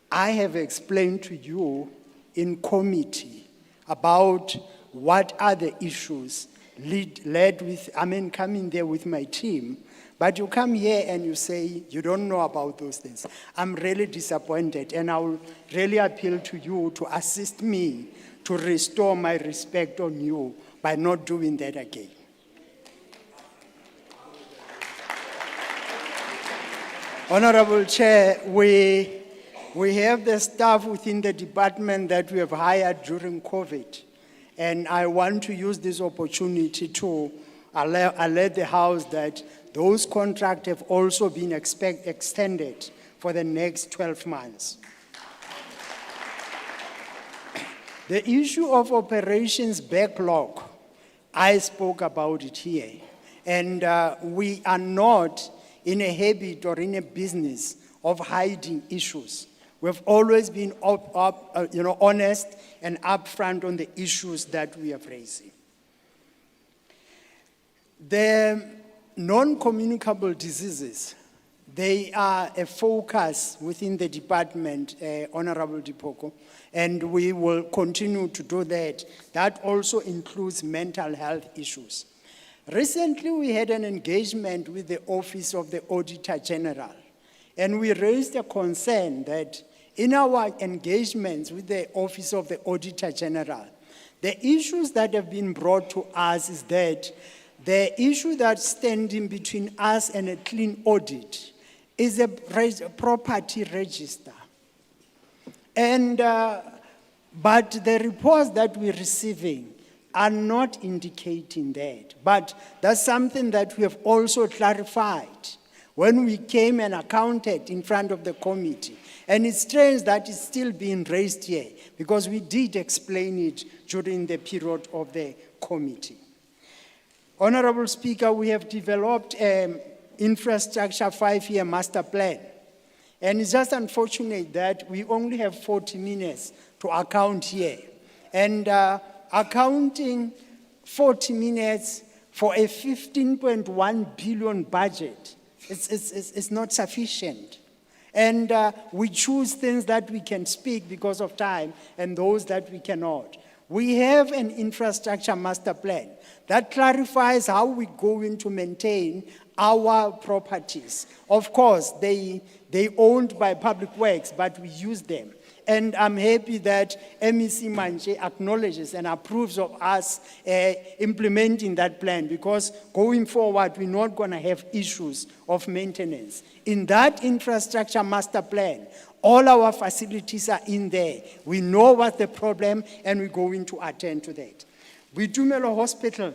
I have explained to you in committee about what are the issues coming there with my team. But you come here and you say you don't know about those things. I'm really disappointed, and I will really appeal to you to assist me to restore my respect on you by not doing that again. Honorable Chair, we have the staff within the department that we have hired during COVID. And I want to use this opportunity to alert the House that those contracts have also been extended for the next 12 months. The issue of operations backlog, I spoke about it here. And we are not in a habit or in a business of hiding issues. We've always been honest and upfront on the issues that we are raising. The non-communicable diseases, they are a focus within the department, Honorable Dipoko, and we will continue to do that. That also includes mental health issues. Recently, we had an engagement with the Office of the Auditor General, and we raised a concern that in our engagements with the Office of the Auditor General, the issues that have been brought to us is that the issue that's standing between us and a clean audit is a property register. And, but the reports that we're receiving are not indicating that. But that's something that we have also clarified when we came and accounted in front of the committee. And it's strange that it's still being raised here, because we did explain it during the period of the committee. Honorable Speaker, we have developed an infrastructure 5-year master plan. And it's just unfortunate that we only have 40 minutes to account here. And accounting 40 minutes for a 15.1 billion budget, it's not sufficient. And we choose things that we can speak because of time and those that we cannot. We have an infrastructure master plan that clarifies how we're going to maintain our properties. Of course, they owned by Public Works, but we use them. And I'm happy that MEC Manche acknowledges and approves of us implementing that plan, because going forward, we're not going to have issues of maintenance. In that infrastructure master plan, all our facilities are in there. We know what's the problem, and we're going to attend to that. Bitumelo Hospital,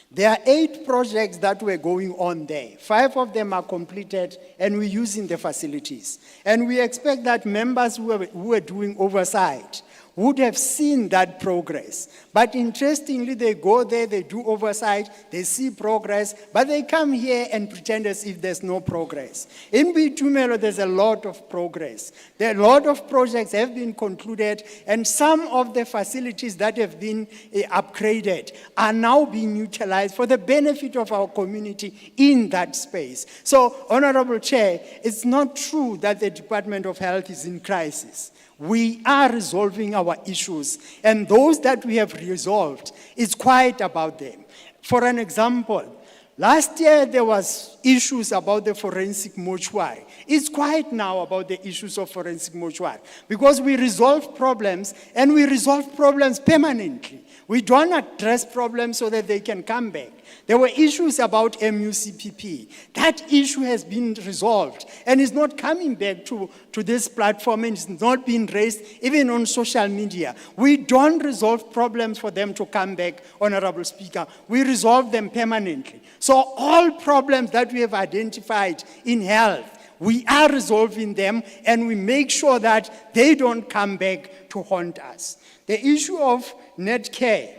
there are 8 projects that were going on there. 5 of them are completed, and we're using the facilities. And we expect that members who are doing oversight would have seen that progress. But interestingly, they go there, they do oversight, they see progress, but they come here and pretend as if there's no progress. In Boitumelo, there's a lot of progress. There are a lot of projects have been concluded, and some of the facilities that have been upgraded are now being utilized for the benefit of our community in that space. So, Honorable Chair, it's not true that the Department of Health is in crisis. We are resolving our issues, and those that we have resolved, it's quite about them. For an example, last year there was issues about the forensic mortuary. It's quiet now about the issues of forensic mortuary because we resolve problems, and we resolve problems permanently. We don't address problems so that they can come back. There were issues about MUCPP. That issue has been resolved and is not coming back to this platform, and it's not being raised even on social media. We don't resolve problems for them to come back, Honorable Speaker. We resolve them permanently. So all problems that we have identified in health, we are resolving them, and we make sure that they don't come back to haunt us. The issue of net care,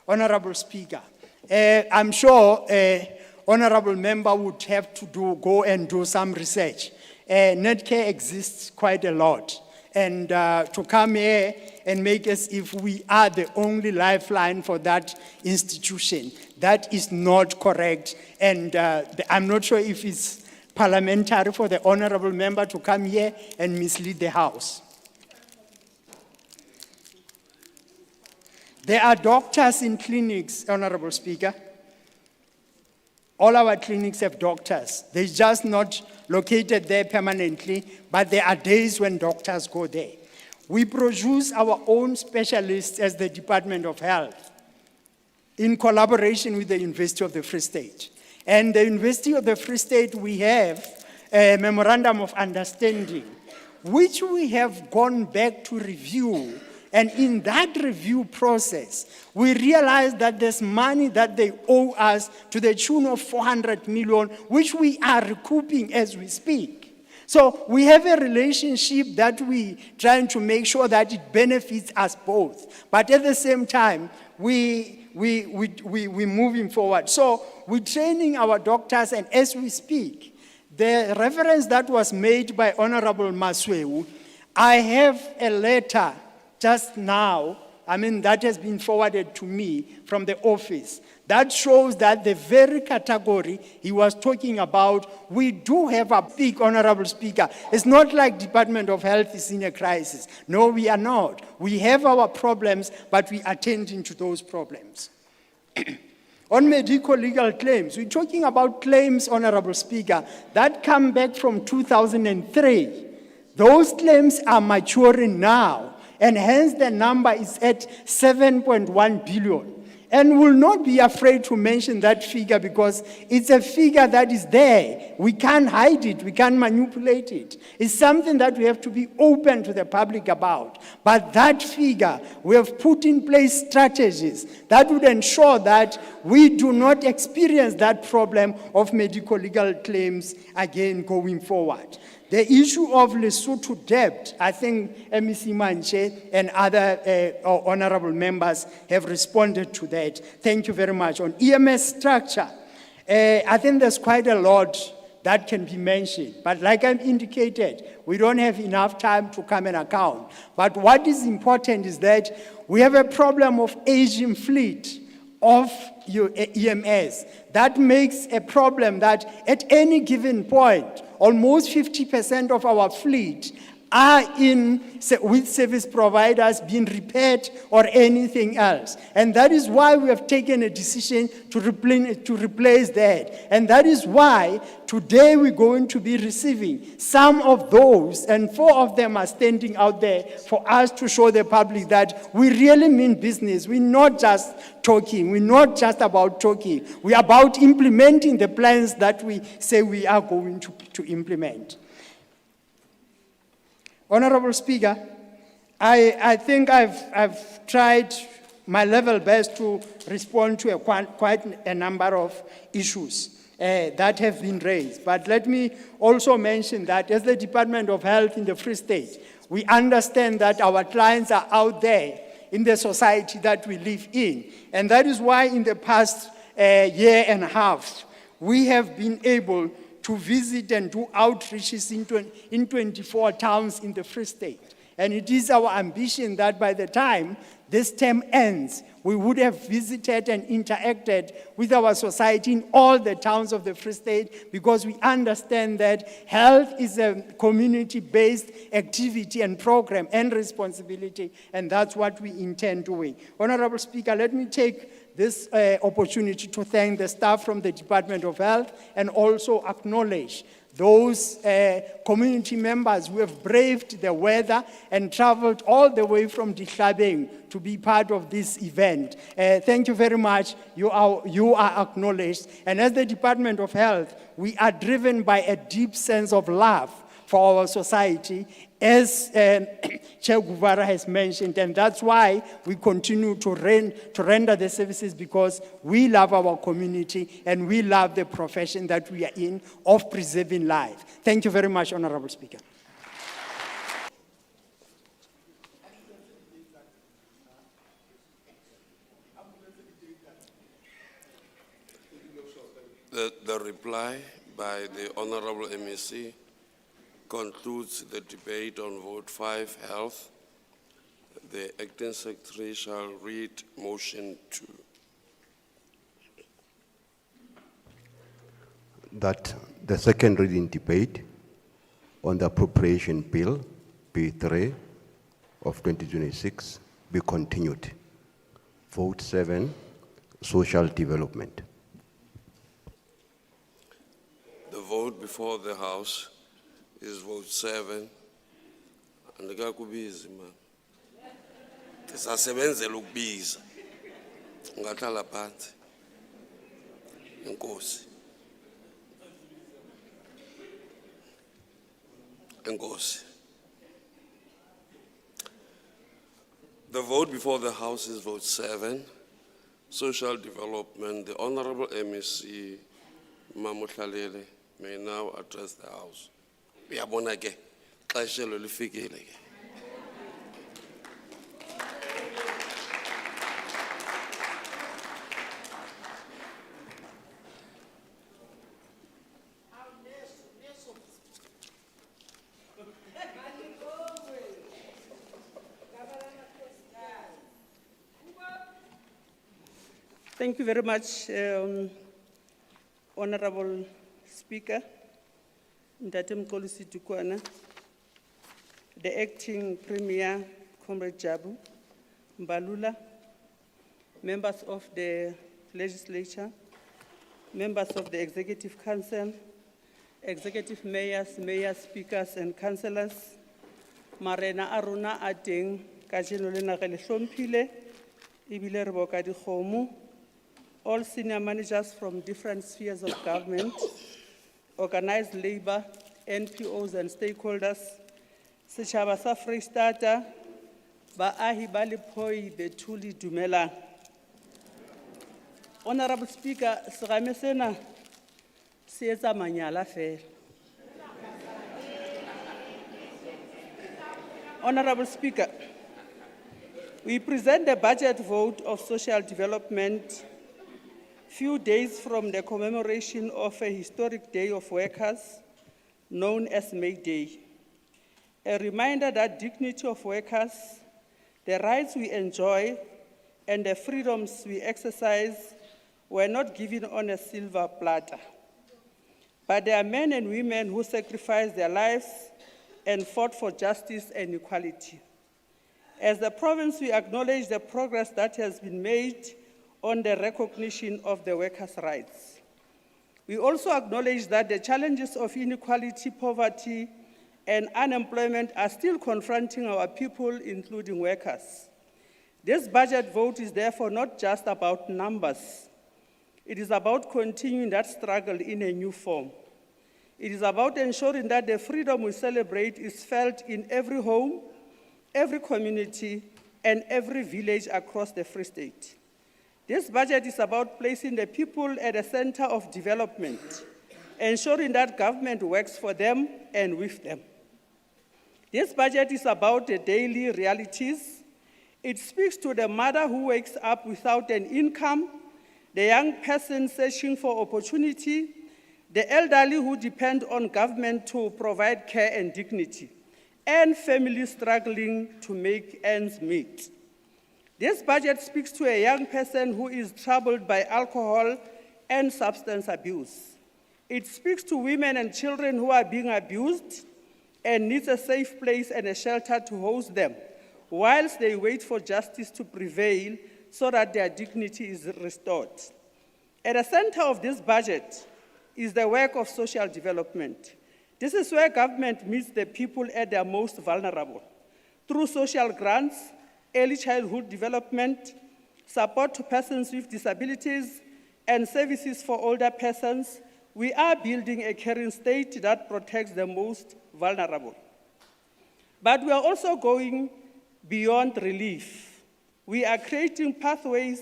Honorable Speaker, I'm sure honorable member would have to go and do some research. Net care exists quite a lot. And to come here and make as if we are the only lifeline for that institution, that is not correct. And I'm not sure if it's parliamentary for the honorable member to come here and mislead the House. There are doctors in clinics, Honorable Speaker. All our clinics have doctors. They're just not located there permanently, but there are days when doctors go there. We produce our own specialists as the Department of Health in collaboration with the University of the Free State. And the University of the Free State, we have a memorandum of understanding, which we have gone back to review. And in that review process, we realized that there's money that they owe us to the tune of 400 million, which we are recouping as we speak. So we have a relationship that we trying to make sure that it benefits us both. But at the same time, we're moving forward. So we're training our doctors, and as we speak, the reference that was made by Honorable Masweu, I have a letter just now, that has been forwarded to me from the office. That shows that the very category he was talking about, we do have a big, Honorable Speaker. It's not like Department of Health is in a crisis. No, we are not. We have our problems, but we are attending to those problems. On medical legal claims, we're talking about claims, Honorable Speaker, that come back from 2003. Those claims are maturing now. And hence the number is at 7.1 billion. And we'll not be afraid to mention that figure because it's a figure that is there. We can't hide it, we can't manipulate it. It's something that we have to be open to the public about. But that figure, we have put in place strategies that would ensure that we do not experience that problem of medical legal claims again going forward. The issue of Lesotho debt, I think MEC Manche and other honorable members have responded to that. Thank you very much. On EMS structure, I think there's quite a lot that can be mentioned. But like I've indicated, we don't have enough time to come and account. But what is important is that we have a problem of aging fleet of your EMS. That makes a problem that at any given point, almost 50% of our fleet are with service providers being repaired or anything else. And that is why we have taken a decision to replace that. And that is why today we're going to be receiving some of those, and 4 of them are standing out there for us to show the public that we really mean business. We're not just talking. We're not just about talking. We're about implementing the plans that we say we are going to implement. Honorable Speaker, I think I've tried my level best to respond to quite a number of issues that have been raised. But let me also mention that as the Department of Health in the Free State, We understand that our clients are out there in the society that we live in. And that is why in the past year and a half, we have been able to visit and do outreaches in 24 towns in the Free State. And it is our ambition that by the time this term ends, we would have visited and interacted with our society in all the towns of the Free State, because we understand that health is a community-based activity and program and responsibility, and that's what we intend doing. Honorable Speaker, let me take this opportunity to thank the staff from the Department of Health and also acknowledge those community members who have braved the weather and traveled all the way from Dihlabeng to be part of this event. Thank you very much. You are acknowledged. And as the Department of Health, we are driven by a deep sense of love for our society, as Chair Guvara has mentioned, and that's why we continue to render the services, because we love our community and we love the profession that we are in of preserving life. Thank you very much, Honorable Speaker.
The reply by the Honorable MEC concludes the debate on Vote 5, Health. The Acting Secretary shall read motion 2.
That the second reading debate on the appropriation bill, B3 of 2026, be continued. Vote 7, social development.
The vote before the House is vote 7. Andikakubizi man. Tisasebenzela ukubiza. Ungahlala phansi. Enkosi. Enkosi. The vote before the House is vote 7. Social development. The Honorable MEC Mamotlalele may now address the House. Uyabona ke xesha lifikile ke.
Thank you very much, Honorable Speaker. Ndate Mxolisi Dukwana, the Acting Premier, Comrade Jabu, Mbalula, members of the Legislature, members of the Executive Council, Executive Mayors, Mayor Speakers and Councillors, Marena Aruna Ateng, Kajeno le nagele hlomphile, ebile re boka dikgomo, all senior managers from different spheres of government, organized labor, NPOs and stakeholders, setjhaba sa Freistata, baahi ba Lephoi, Bethuli, dumelang. Honorable Speaker, serame sena se etsa manyala fela. Honorable Speaker, we present the budget vote of social development few days from the commemoration of a historic day of workers known as May Day. A reminder that dignity of workers, the rights we enjoy, and the freedoms we exercise were not given on a silver platter. But there are men and women who sacrificed their lives and fought for justice and equality. As the province, we acknowledge the progress that has been made on the recognition of the workers' rights. We also acknowledge that the challenges of inequality, poverty, and unemployment are still confronting our people, including workers. This budget vote is therefore not just about numbers. It is about continuing that struggle in a new form. It is about ensuring that the freedom we celebrate is felt in every home, every community, and every village across the Free State. This budget is about placing the people at the center of development, ensuring that government works for them and with them.
This budget is about the daily realities. It speaks to the mother who wakes up without an income, the young person searching for opportunity, the elderly who depend on government to provide care and dignity, and families struggling to make ends meet. This budget speaks to a young person who is troubled by alcohol and substance abuse. It speaks to women and children who are being abused and needs a safe place and a shelter to host them, whilst they wait for justice to prevail so that their dignity is restored. At the center of this budget is the work of social development. This is where government meets the people at their most vulnerable. Through social grants, early childhood development, support to persons with disabilities, and services for older persons, we are building a caring state that protects the most vulnerable. But we are also going beyond relief. We are creating pathways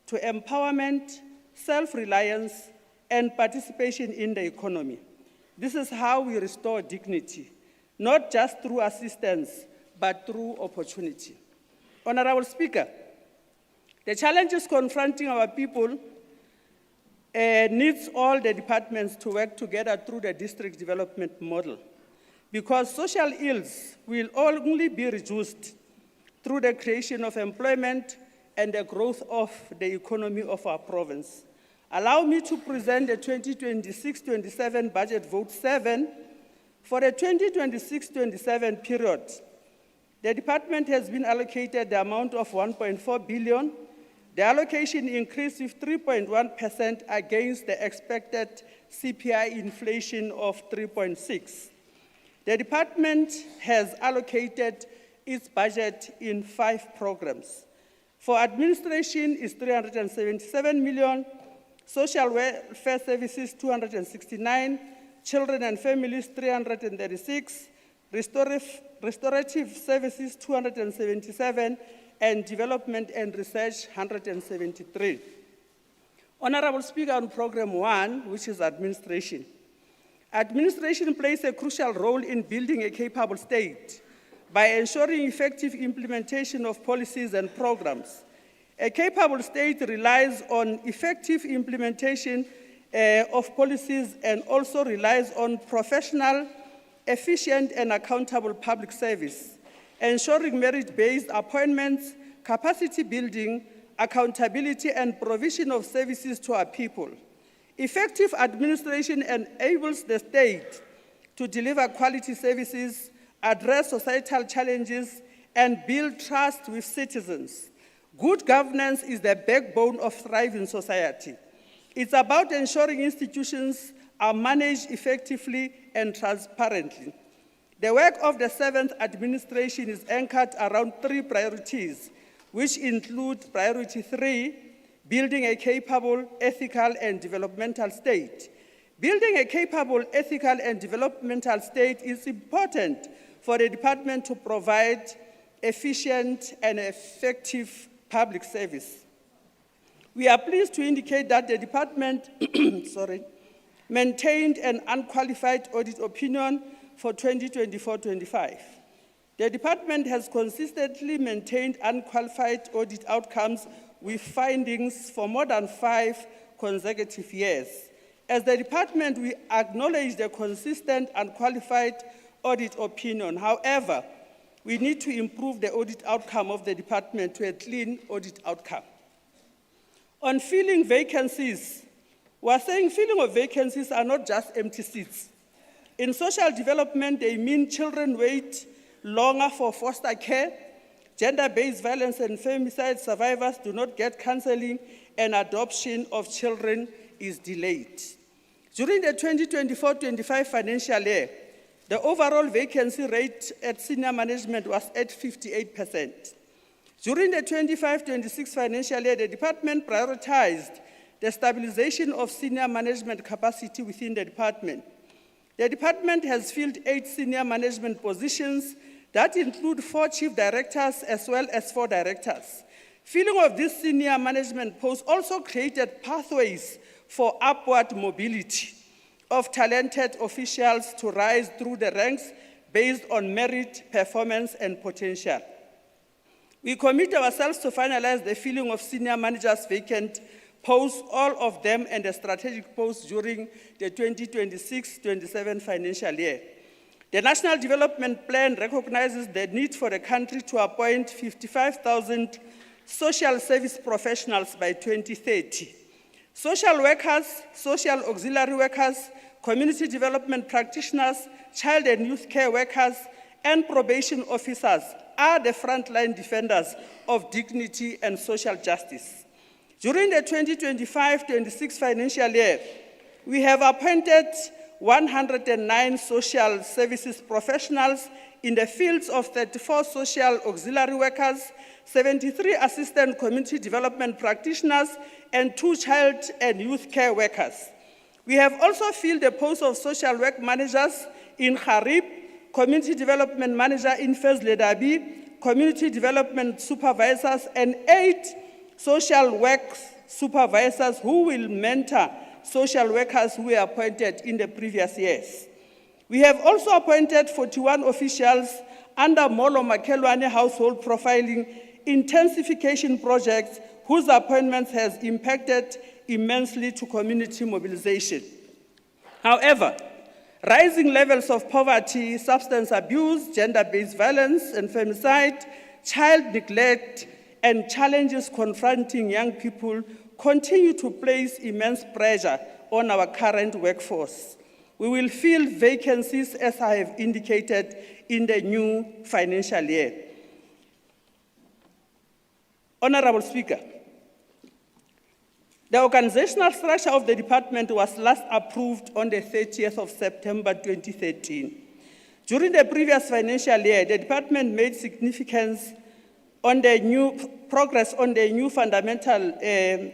to empowerment, self-reliance, and participation in the economy. This is how we restore dignity, not just through assistance, but through opportunity. Honorable Speaker, the challenges confronting our people needs all the departments to work together through the district development model, because social ills will only be reduced through the creation of employment and the growth of the economy of our province. Allow me to present the 2026-27 budget vote 7. For the 2026-27 period, the department has been allocated the amount of 1.4 billion. The allocation increased with 3.1% against the expected CPI inflation of 3.6%. The department has allocated its budget in 5 programs. For administration is 377 million, social welfare services 269, children and families 336, restorative services 277, and development and research 173. Honorable Speaker, on program 1, which is administration. Administration plays a crucial role in building a capable state by ensuring effective implementation of policies and programs. A capable state relies on effective implementation of policies and also relies on professional, efficient, and accountable public service, ensuring merit-based appointments, capacity building, accountability, and provision of services to our people. Effective administration enables the state to deliver quality services, address societal challenges, and build trust with citizens. Good governance is the backbone of thriving society. It's about ensuring institutions are managed effectively and transparently. The work of the 7th administration is anchored around 3 priorities, which include priority 3, building a capable, ethical, and developmental state. Building a capable, ethical, and developmental state is important for the department to provide efficient and effective public service. We are pleased to indicate that the department maintained an unqualified audit opinion for 2024-25. The department has consistently maintained unqualified audit outcomes with findings for more than 5 consecutive years. As the department, we acknowledge the consistent unqualified audit opinion. However, we need to improve the audit outcome of the department to a clean audit outcome. On filling vacancies, we're saying filling of vacancies are not just empty seats. In social development, they mean children wait longer for foster care, gender-based violence and femicide survivors do not get counseling, and adoption of children is delayed. During the 2024-25 financial year, the overall vacancy rate at senior management was at 58%. During the 25-26 financial year, the department prioritized the stabilization of senior management capacity within the department. The department has filled 8 senior management positions that include 4 chief directors as well as 4 directors. Filling of these senior management posts also created pathways for upward mobility of talented officials to rise through the ranks, based on merit, performance, and potential. We commit ourselves to finalize the filling of senior managers' vacant posts, all of them, and the strategic posts during the 2026-27 financial year. The National Development Plan recognizes the need for the country to appoint 55,000 social service professionals by 2030. Social workers, social auxiliary workers, community development practitioners, child and youth care workers, and probation officers are the frontline defenders of dignity and social justice. During the 2025-26 financial year, we have appointed 109 social services professionals in the fields of 34 social auxiliary workers, 73 assistant community development practitioners, and 2 child and youth care workers. We have also filled the posts of social work managers in Harib, community development manager in Fezledabi, community development supervisors, and 8 social work supervisors who will mentor social workers who were appointed in the previous years. We have also appointed 41 officials under Molo Makelwane household profiling intensification projects whose appointments has impacted immensely to community mobilization. However, rising levels of poverty, substance abuse, gender-based violence and femicide, child neglect, and challenges confronting young people continue to place immense pressure on our current workforce. We will fill vacancies, as I have indicated, in the new financial year. Honorable Speaker, the organizational structure of the department was last approved on the 30th of September 2013. During the previous financial year, the department made significant progress on the new fundamental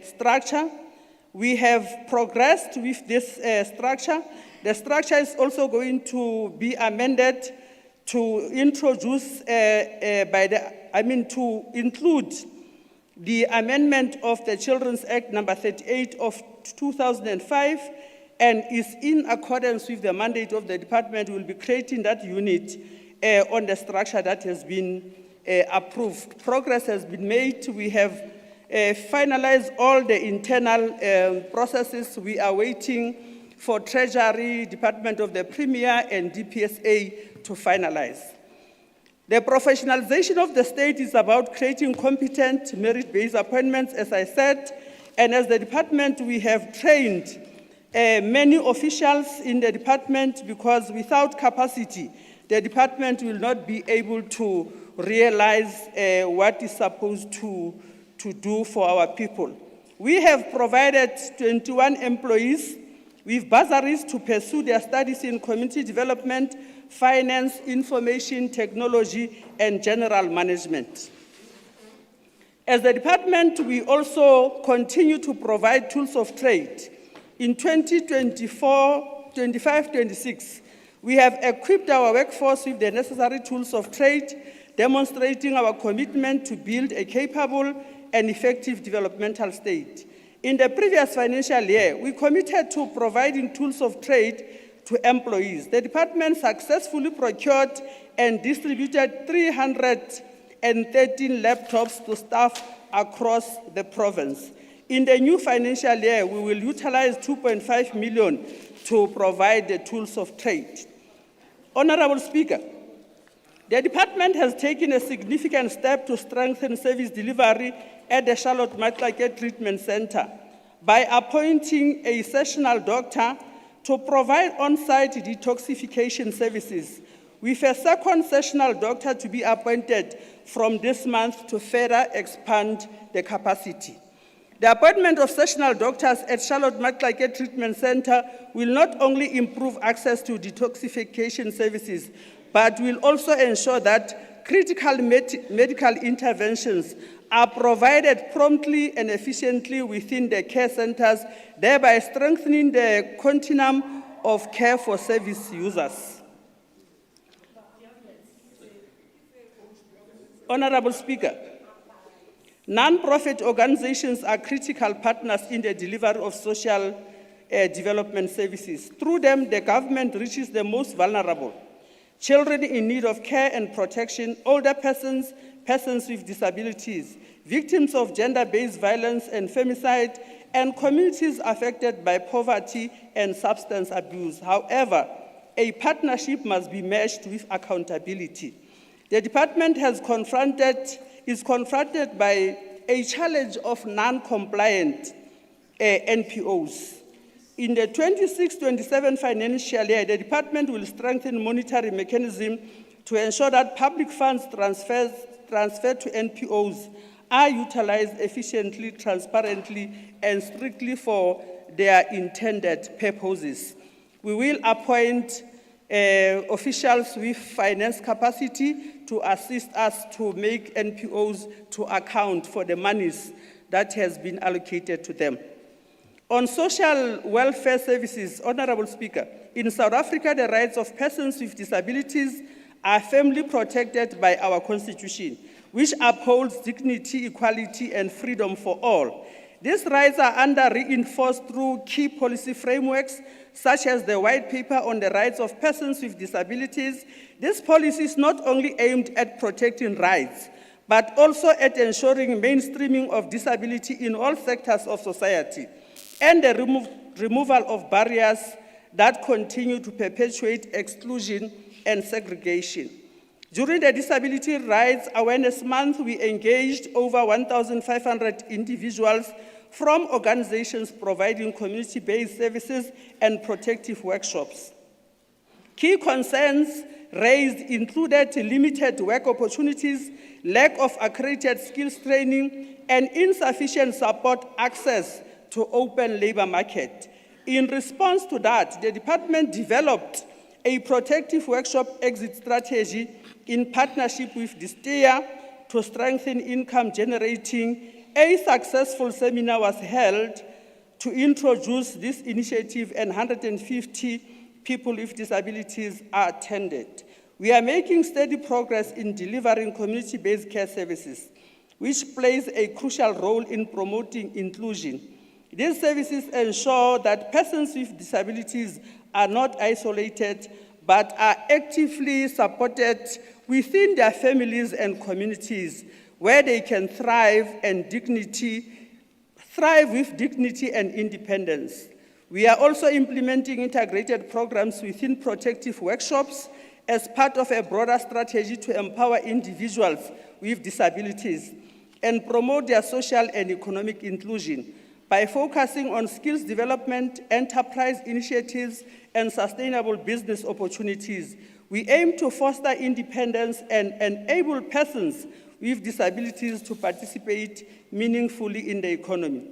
structure. We have progressed with this structure. The structure is also going to be amended to introduce, to include the amendment of the Children's Act number 38 of 2005, and is in accordance with the mandate of the department. We will be creating that unit on the structure that has been approved. Progress has been made. We have finalized all the internal processes. We are waiting for Treasury, Department of the Premier, and DPSA to finalize. The professionalization of the state is about creating competent merit-based appointments, as I said, and as the department, we have trained many officials in the department, because without capacity, the department will not be able to realize what is supposed to do for our people. We have provided 21 employees with bursaries to pursue their studies in community development, finance, information technology, and general management. As the department, we also continue to provide tools of trade. In 2024-25-26, we have equipped our workforce with the necessary tools of trade, demonstrating our commitment to build a capable and effective developmental state. In the previous financial year, we committed to providing tools of trade to employees. The department successfully procured and distributed 313 laptops to staff across the province. In the new financial year, we will utilize 2.5 million to provide the tools of trade. Honorable Speaker, the department has taken a significant step to strengthen service delivery at the Charlotte Matlake Treatment Center by appointing a sessional doctor to provide on-site detoxification services, with a second sessional doctor to be appointed from this month to further expand the capacity. The appointment of sessional doctors at Charlotte Matlake Treatment Center will not only improve access to detoxification services, but will also ensure that critical medical interventions are provided promptly and efficiently within the care centers, thereby strengthening the continuum of care for service users. Honorable Speaker, non-profit organizations are critical partners in the delivery of social development services. Through them, the government reaches the most vulnerable. children in need of care and protection, older persons, persons with disabilities, victims of gender-based violence and femicide, and communities affected by poverty and substance abuse. However, a partnership must be meshed with accountability. The department is confronted by a challenge of non-compliant NPOs. In the 26-27 financial year, the department will strengthen monitoring mechanism to ensure that public funds transferred to NPOs are utilized efficiently, transparently, and strictly for their intended purposes. We will appoint officials with finance capacity to assist us to make NPOs to account for the monies that has been allocated to them. On social welfare services, Honorable Speaker, in South Africa, the rights of persons with disabilities are firmly protected by our Constitution, which upholds dignity, equality, and freedom for all. These rights are reinforced through key policy frameworks, such as the White Paper on the Rights of Persons with Disabilities. This policy is not only aimed at protecting rights, but also at ensuring mainstreaming of disability in all sectors of society, and the removal of barriers that continue to perpetuate exclusion and segregation. During the Disability Rights Awareness Month, we engaged over 1,500 individuals from organizations providing community-based services and protective workshops. Key concerns raised included limited work opportunities, lack of accredited skills training, and insufficient support access to open labor market. In response to that, the department developed a protective workshop exit strategy in partnership with DSTEA to strengthen income generating. A successful seminar was held to introduce this initiative, and 150 people with disabilities attended. We are making steady progress in delivering community-based care services, which plays a crucial role in promoting inclusion. These services ensure that persons with disabilities are not isolated, but are actively supported within their families and communities, where they can thrive with dignity and independence. We are also implementing integrated programs within protective workshops as part of a broader strategy to empower individuals with disabilities and promote their social and economic inclusion by focusing on skills development, enterprise initiatives, and sustainable business opportunities. We aim to foster independence and enable persons with disabilities to participate meaningfully in the economy.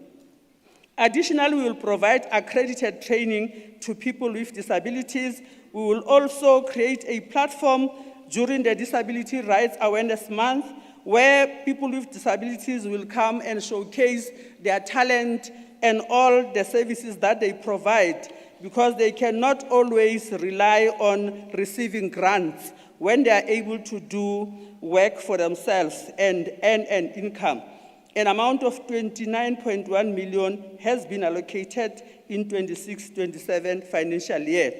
Additionally, we will provide accredited training to people with disabilities. We will also create a platform during the Disability Rights Awareness Month where people with disabilities will come and showcase their talent and all the services that they provide, because they cannot always rely on receiving grants when they are able to do work for themselves and earn an income. An amount of 29.1 million has been allocated in 26-27 financial year.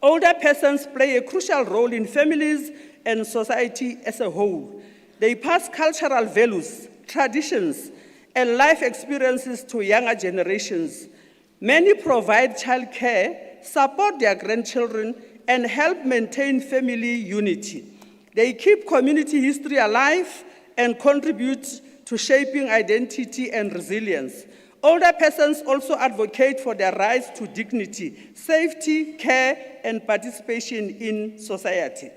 Older persons play a crucial role in families and society as a whole. They pass cultural values, traditions, and life experiences to younger generations. Many provide childcare, support their grandchildren, and help maintain family unity. They keep community history alive and contribute to shaping identity and resilience. Older persons also advocate for their rights to dignity, safety, care, and participation in society.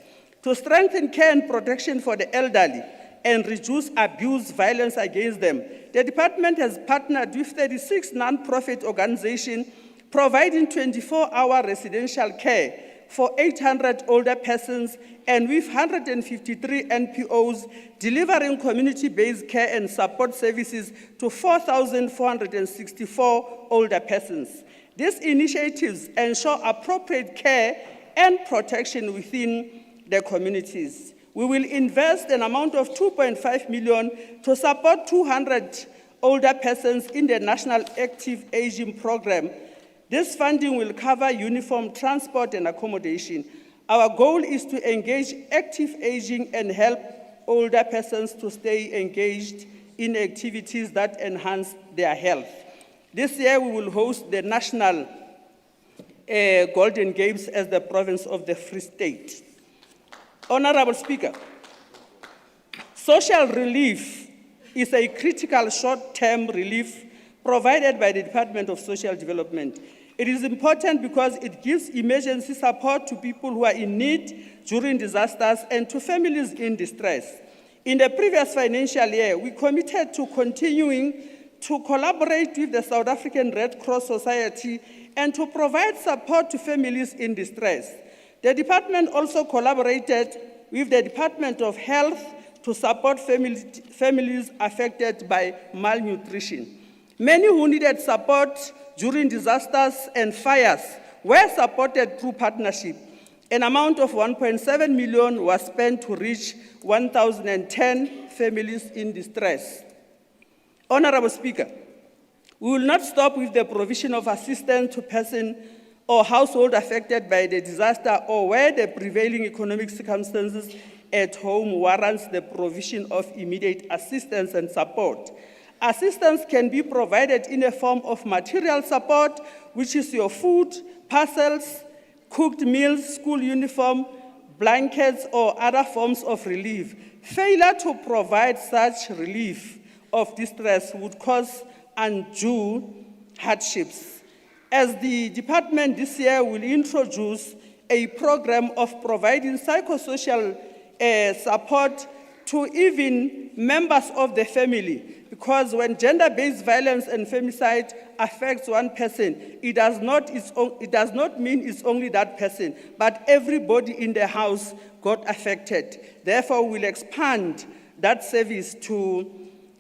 To strengthen care and protection for the elderly and reduce abuse, violence against them, the department has partnered with 36 non-profit organizations providing 24-hour residential care for 800 older persons and with 153 NPOs delivering community-based care and support services to 4,464 older persons. These initiatives ensure appropriate care and protection within the communities. We will invest an amount of 2.5 million to support 200 older persons in the National Active Aging Program. This funding will cover uniform transport and accommodation. Our goal is to engage active aging and help older persons to stay engaged in activities that enhance their health. This year, we will host the National Golden Games as the province of the Free State. Honorable Speaker, social relief is a critical short-term relief provided by the Department of Social Development. It is important because it gives emergency support to people who are in need during disasters and to families in distress. In the previous financial year, we committed to continuing to collaborate with the South African Red Cross Society and to provide support to families in distress. The department also collaborated with the Department of Health to support families affected by malnutrition. Many who needed support during disasters and fires were supported through partnership. An amount of 1.7 million was spent to reach 1,010 families in distress. Honorable Speaker, we will not stop with the provision of assistance to person or household affected by the disaster or where the prevailing economic circumstances at home warrants the provision of immediate assistance and support. Assistance can be provided in a form of material support, which is your food, parcels, cooked meals, school uniform, blankets, or other forms of relief. Failure to provide such relief of distress would cause undue hardships. As the department this year will introduce a program of providing psychosocial support to even members of the family, because when gender-based violence and femicide affects one person, it does not mean it's only that person, but everybody in the house got affected. Therefore, we'll expand that service to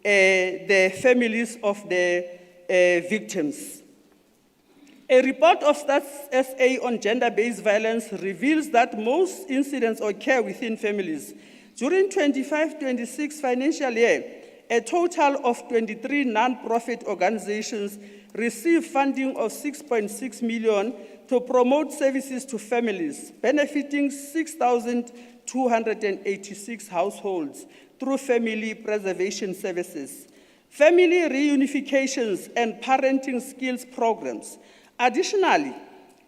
the families of the victims. A report of Stats SA on gender-based violence reveals that most incidents occur within families. During 25-26 financial year, a total of 23 non-profit organizations received funding of 6.6 million to promote services to families, benefiting 6,286 households through family preservation services, family reunifications, and parenting skills programs. Additionally,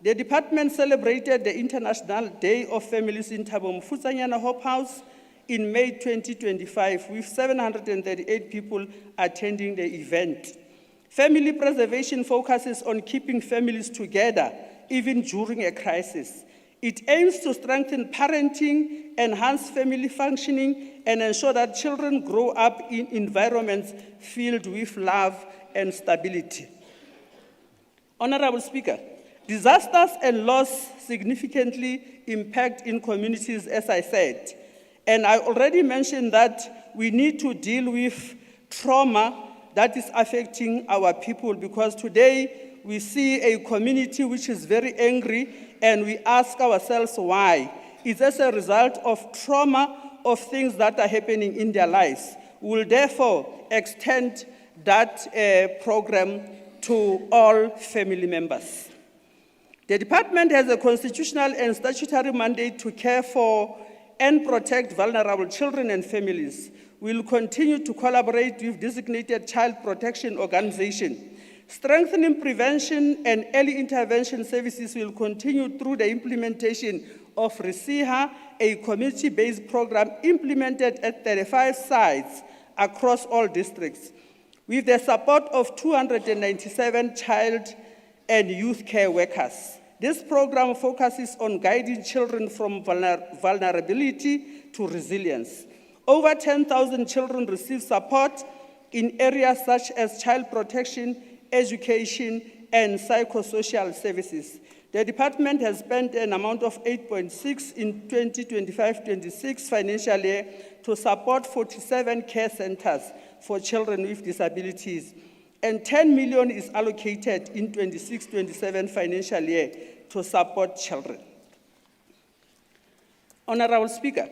the department celebrated the International Day of Families in Thabo Mofutshanyane Hope House in May 2025, with 738 people attending the event. Family preservation focuses on keeping families together, even during a crisis. It aims to strengthen parenting, enhance family functioning, and ensure that children grow up in environments filled with love and stability. Honorable Speaker, disasters and loss significantly impact in communities, as I said. And I already mentioned that we need to deal with trauma that is affecting our people, because today we see a community which is very angry, and we ask ourselves why. It's as a result of trauma of things that are happening in their lives. We will therefore extend that program to all family members. The department has a constitutional and statutory mandate to care for and protect vulnerable children and families. We will continue to collaborate with designated child protection organizations. Strengthening prevention and early intervention services will continue through the implementation of RESIHA, a community-based program implemented at 35 sites across all districts, with the support of 297 child and youth care workers. This program focuses on guiding children from vulnerability to resilience. Over 10,000 children receive support in areas such as child protection, education, and psychosocial services. The department has spent an amount of 8.6 in 2025-26 financial year to support 47 care centers for children with disabilities, and 10 million is allocated in 26-27 financial year to support children. Honorable Speaker,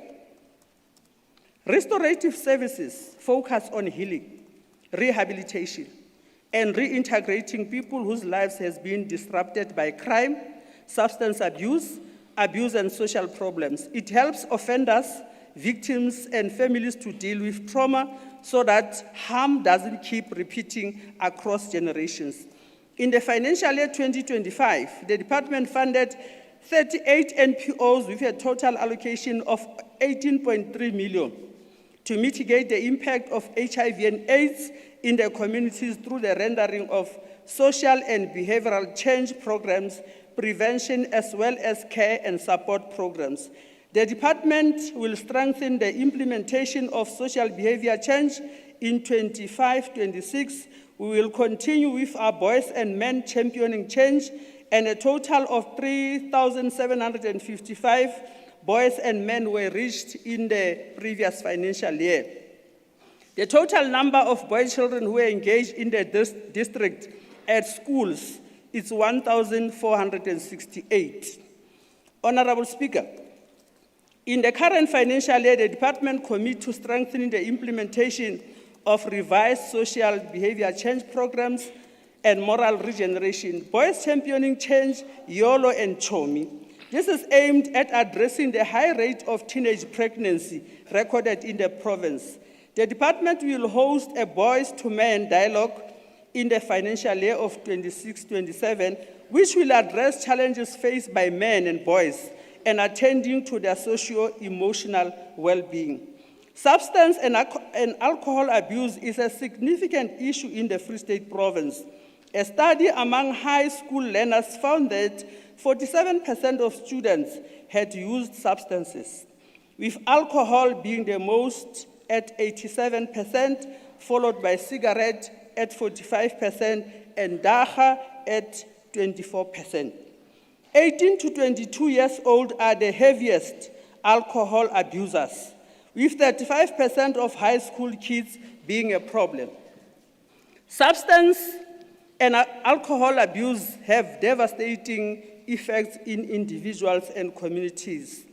restorative services focus on healing, rehabilitation, and reintegrating people whose lives has been disrupted by crime, substance abuse, abuse, and social problems. It helps offenders, victims, and families to deal with trauma so that harm doesn't keep repeating across generations. In the financial year 2025, the department funded 38 NPOs with a total allocation of 18.3 million to mitigate the impact of HIV and AIDS in the communities through the rendering of social and behavioral change programs, prevention, as well as care and support programs. The department will strengthen the implementation of social behavior change in 25-26. We will continue with our boys and men championing change, and a total of 3,755 boys and men were reached in the previous financial year. The total number of boy children who were engaged in the district at schools is 1,468. Honorable Speaker, in the current financial year, the department commits to strengthening the implementation of revised social behavior change programs and moral regeneration. Boys Championing Change, YOLO and CHOMI. This is aimed at addressing the high rate of teenage pregnancy recorded in the province. The department will host a boys to men dialogue in the financial year of 26-27, which will address challenges faced by men and boys and attending to their socio-emotional well-being. Substance and alcohol abuse is a significant issue in the Free State Province. A study among high school learners found that 47% of students had used substances, with alcohol being the most at 87%, followed by cigarette at 45% and dagga at 24%. 18 to 22 years old are the heaviest alcohol abusers, with 35% of high school kids being a problem. Substance and alcohol abuse have devastating effects in individuals and communities.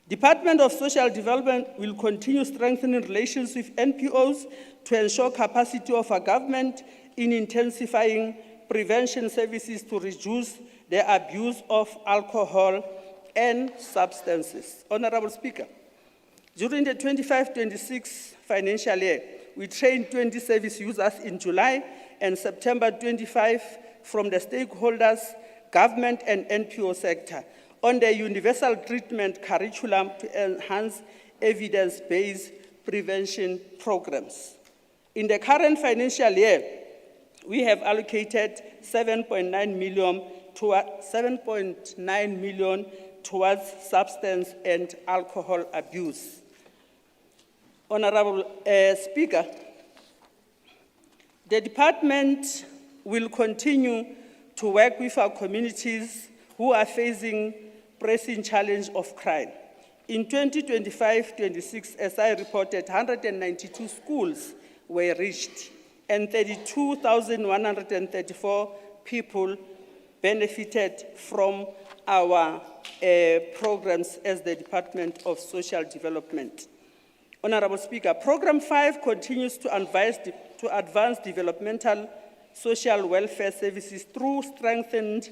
Department of Social Development will continue strengthening relations with NPOs to ensure capacity of our government in intensifying prevention services to reduce the abuse of alcohol and substances. Honorable Speaker, during the 25-26 financial year, we trained 20 service users in July and September 25 from the stakeholders, government and NPO sector on the universal treatment curriculum to enhance evidence-based prevention programs. In the current financial year, we have allocated 7.9 million towards substance and alcohol abuse. Honorable Speaker, the department will continue to work with our communities who are facing pressing challenge of crime. In 2025-26, as I reported, 192 schools were reached and 32,134 people benefited from our programs as the Department of Social Development. Honorable Speaker, Program 5 continues to advance developmental social welfare services through strengthened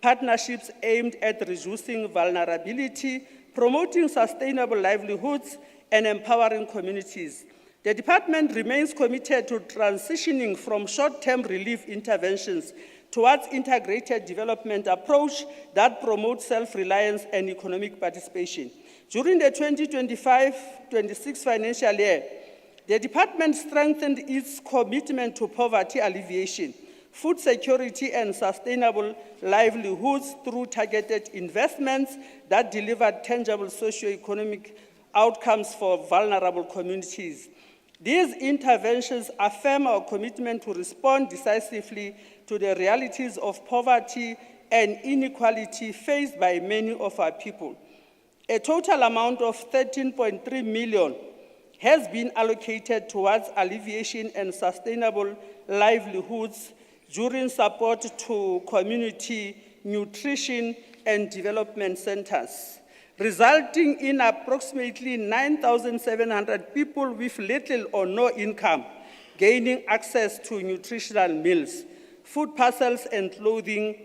partnerships aimed at reducing vulnerability, promoting sustainable livelihoods, and empowering communities. The department remains committed to transitioning from short-term relief interventions towards integrated development approach that promotes self-reliance and economic participation. During the 2025-26 financial year, the department strengthened its commitment to poverty alleviation, food security, and sustainable livelihoods through targeted investments that delivered tangible socio-economic outcomes for vulnerable communities. These interventions affirm our commitment to respond decisively to the realities of poverty and inequality faced by many of our people. A total amount of 13.3 million has been allocated towards alleviation and sustainable livelihoods during support to community nutrition and development centers, resulting in approximately 9,700 people with little or no income gaining access to nutritional meals, food parcels, and clothing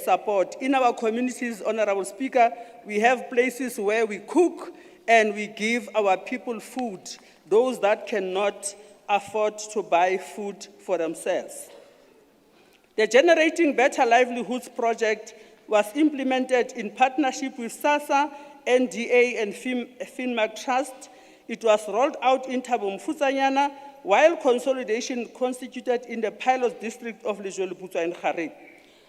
support. In our communities, Honorable Speaker, we have places where we cook and we give our people food, those that cannot afford to buy food for themselves. The Generating Better Livelihoods project was implemented in partnership with SASSA, NDA, and FINMAC Trust. It was rolled out in Thabo Mfutsanyana, while consolidation constituted in the pilot district of Lejweleputswa and Kharib.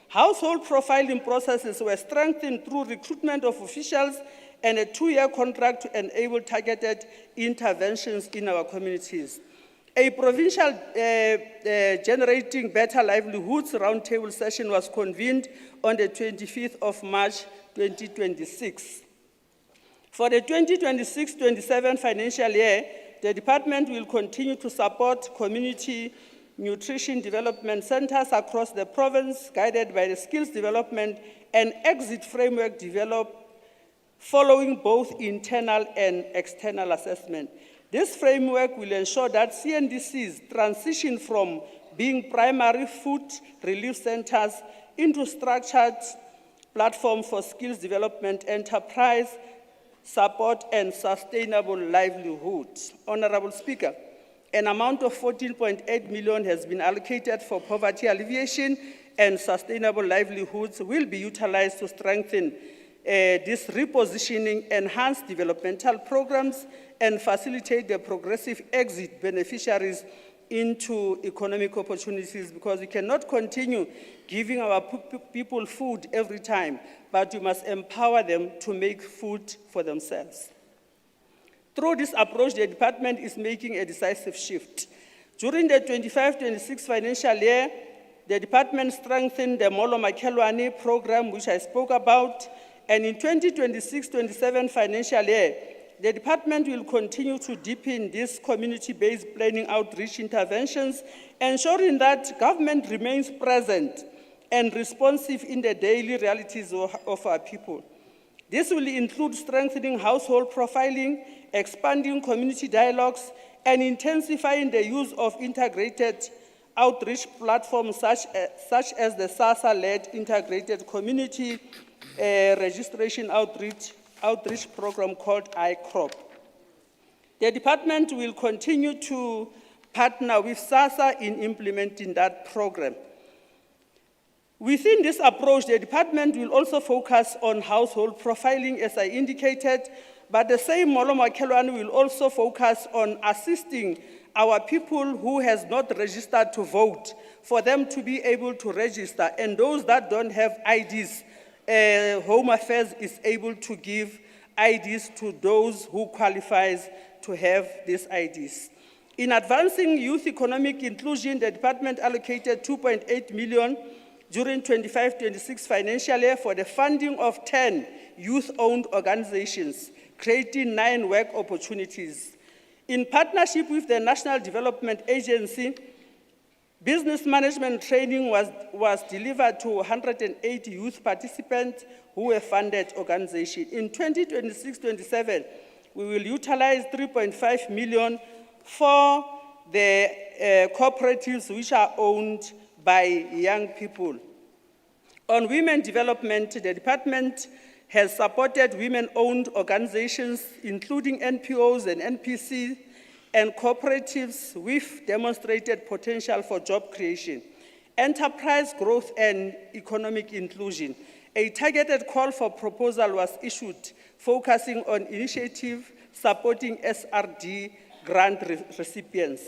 Household profiling processes were strengthened through recruitment of officials and a 2-year contract to enable targeted interventions in our communities. A provincial Generating Better Livelihoods roundtable session was convened on the 25th of March 2026. For the 2026-27 financial year, the department will continue to support community nutrition development centers across the province, guided by the skills development and exit framework developed following both internal and external assessment. This framework will ensure that CNDCs transition from being primary food relief centers into structured platforms for skills development, enterprise support, and sustainable livelihood. Honorable Speaker, an amount of 14.8 million has been allocated for poverty alleviation and sustainable livelihoods will be utilized to strengthen this repositioning, enhance developmental programs, and facilitate the progressive exit beneficiaries into economic opportunities, because we cannot continue giving our people food every time, but we must empower them to make food for themselves. Through this approach, the department is making a decisive shift. During the 25-26 financial year, the department strengthened the Molo Makelwane program, which I spoke about, and in 2026-27 financial year, the department will continue to deepen these community-based planning outreach interventions, ensuring that government remains present and responsive in the daily realities of our people. This will include strengthening household profiling, expanding community dialogues, and intensifying the use of integrated outreach platforms such as the SASSA-led Integrated Community Registration Outreach Program called ICROP. The department will continue to partner with SASSA in implementing that program. Within this approach, the department will also focus on household profiling, as I indicated, but the same Molo Makelwane will also focus on assisting our people who has not registered to vote, for them to be able to register, and those that don't have IDs, Home Affairs is able to give IDs to those who qualifies to have these IDs. In advancing youth economic inclusion, the department allocated 2.8 million during 25-26 financial year for the funding of 10 youth-owned organizations, creating 9 work opportunities. In partnership with the National Development Agency, business management training was delivered to 180 youth participants who were funded organizations. In 2026-27, we will utilize 3.5 million for the cooperatives which are owned by young people. On women development, the department has supported women-owned organizations, including NPOs and NPC, and cooperatives with demonstrated potential for job creation, enterprise growth, and economic inclusion. A targeted call for proposal was issued, focusing on initiative supporting SRD grant recipients.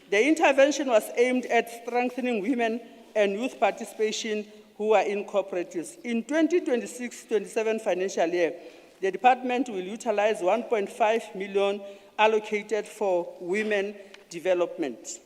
The intervention was aimed at strengthening women and youth participation who are in cooperatives. In 2026-27 financial year, the department will utilize 1.5 million allocated for women development.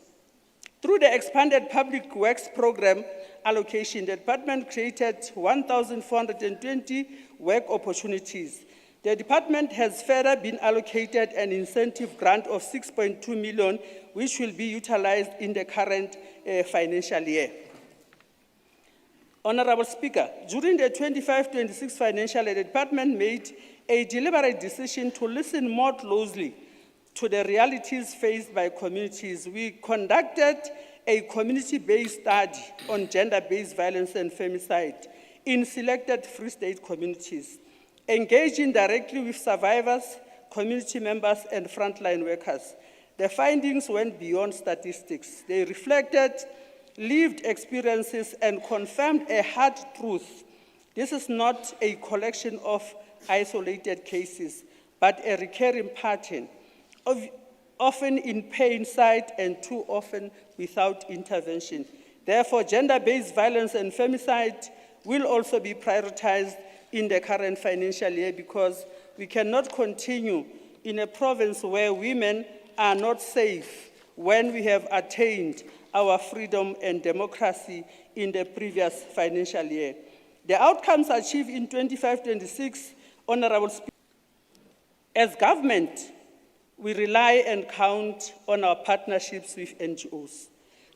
Through the expanded public works program allocation, the department created 1,420 work opportunities. The department has further been allocated an incentive grant of 6.2 million, which will be utilized in the current financial year. Honorable Speaker, during the 25-26 financial year, the department made a deliberate decision to listen more closely to the realities faced by communities. We conducted a community-based study on gender-based violence and femicide. in selected Free State communities, engaging directly with survivors, community members, and frontline workers. The findings went beyond statistics. They reflected lived experiences and confirmed a hard truth. This is not a collection of isolated cases, but a recurring pattern, often in plain sight and too often without intervention. Therefore, gender-based violence and femicide will also be prioritized in the current financial year, because we cannot continue in a province where women are not safe when we have attained our freedom and democracy in the previous financial year. The outcomes achieved in 25-26, Honorable Speaker, as government, we rely and count on our partnerships with NGOs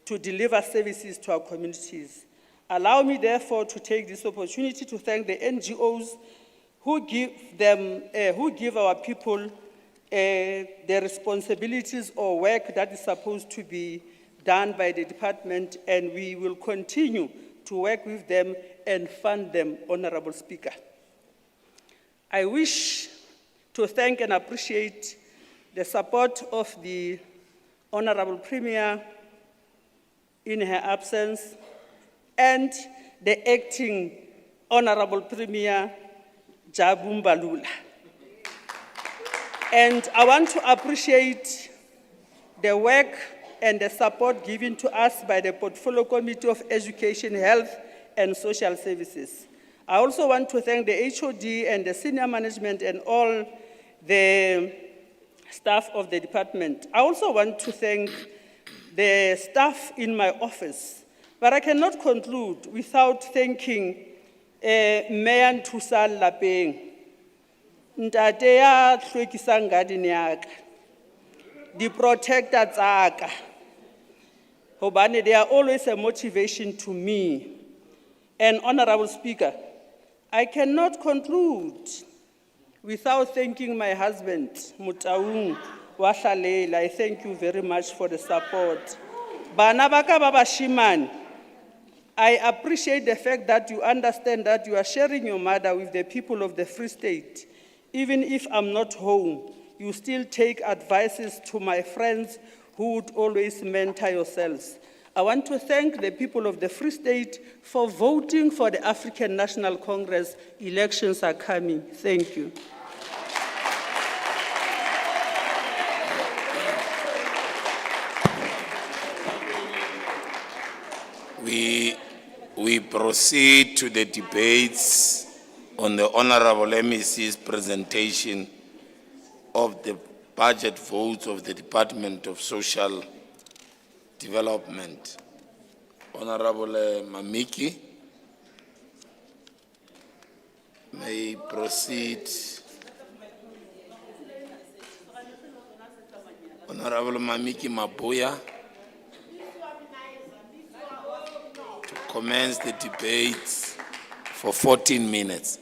to deliver services to our communities. Allow me, therefore, to take this opportunity to thank the NGOs who give our people the responsibilities or work that is supposed to be done by the department, and we will continue to work with them and fund them, Honorable Speaker. I wish to thank and appreciate the support of the Honorable Premier in her absence, and the acting Honorable Premier, Jabu Mbalula. And I want to appreciate the work and the support given to us by the Portfolio Committee of Education, Health, and Social Services. I also want to thank the HOD and the senior management and all the staff of the department. I also want to thank the staff in my office, but I cannot conclude without thanking Mayor Ntusal Lapeng, ntate ya hlwekisang garden ya ka, di protector tsa ka, hobane they are always a motivation to me. And Honorable Speaker, I cannot conclude without thanking my husband, Mutaung Washalela. I thank you very much for the support. Bana baka ba bashimane, I appreciate the fact that you understand that you are sharing your mother with the people of the Free State. Even if I'm not home, you still take advices to my friends who would always mentor yourselves. I want to thank the people of the Free State for voting for the African National Congress. Elections are coming. Thank you.
We proceed to the debates on the Honorable MEC's presentation of the budget votes of the Department of Social Development. Honorable Mamiki, may proceed. Honorable Mamiki Mabuya, to commence the debates for 14 minutes.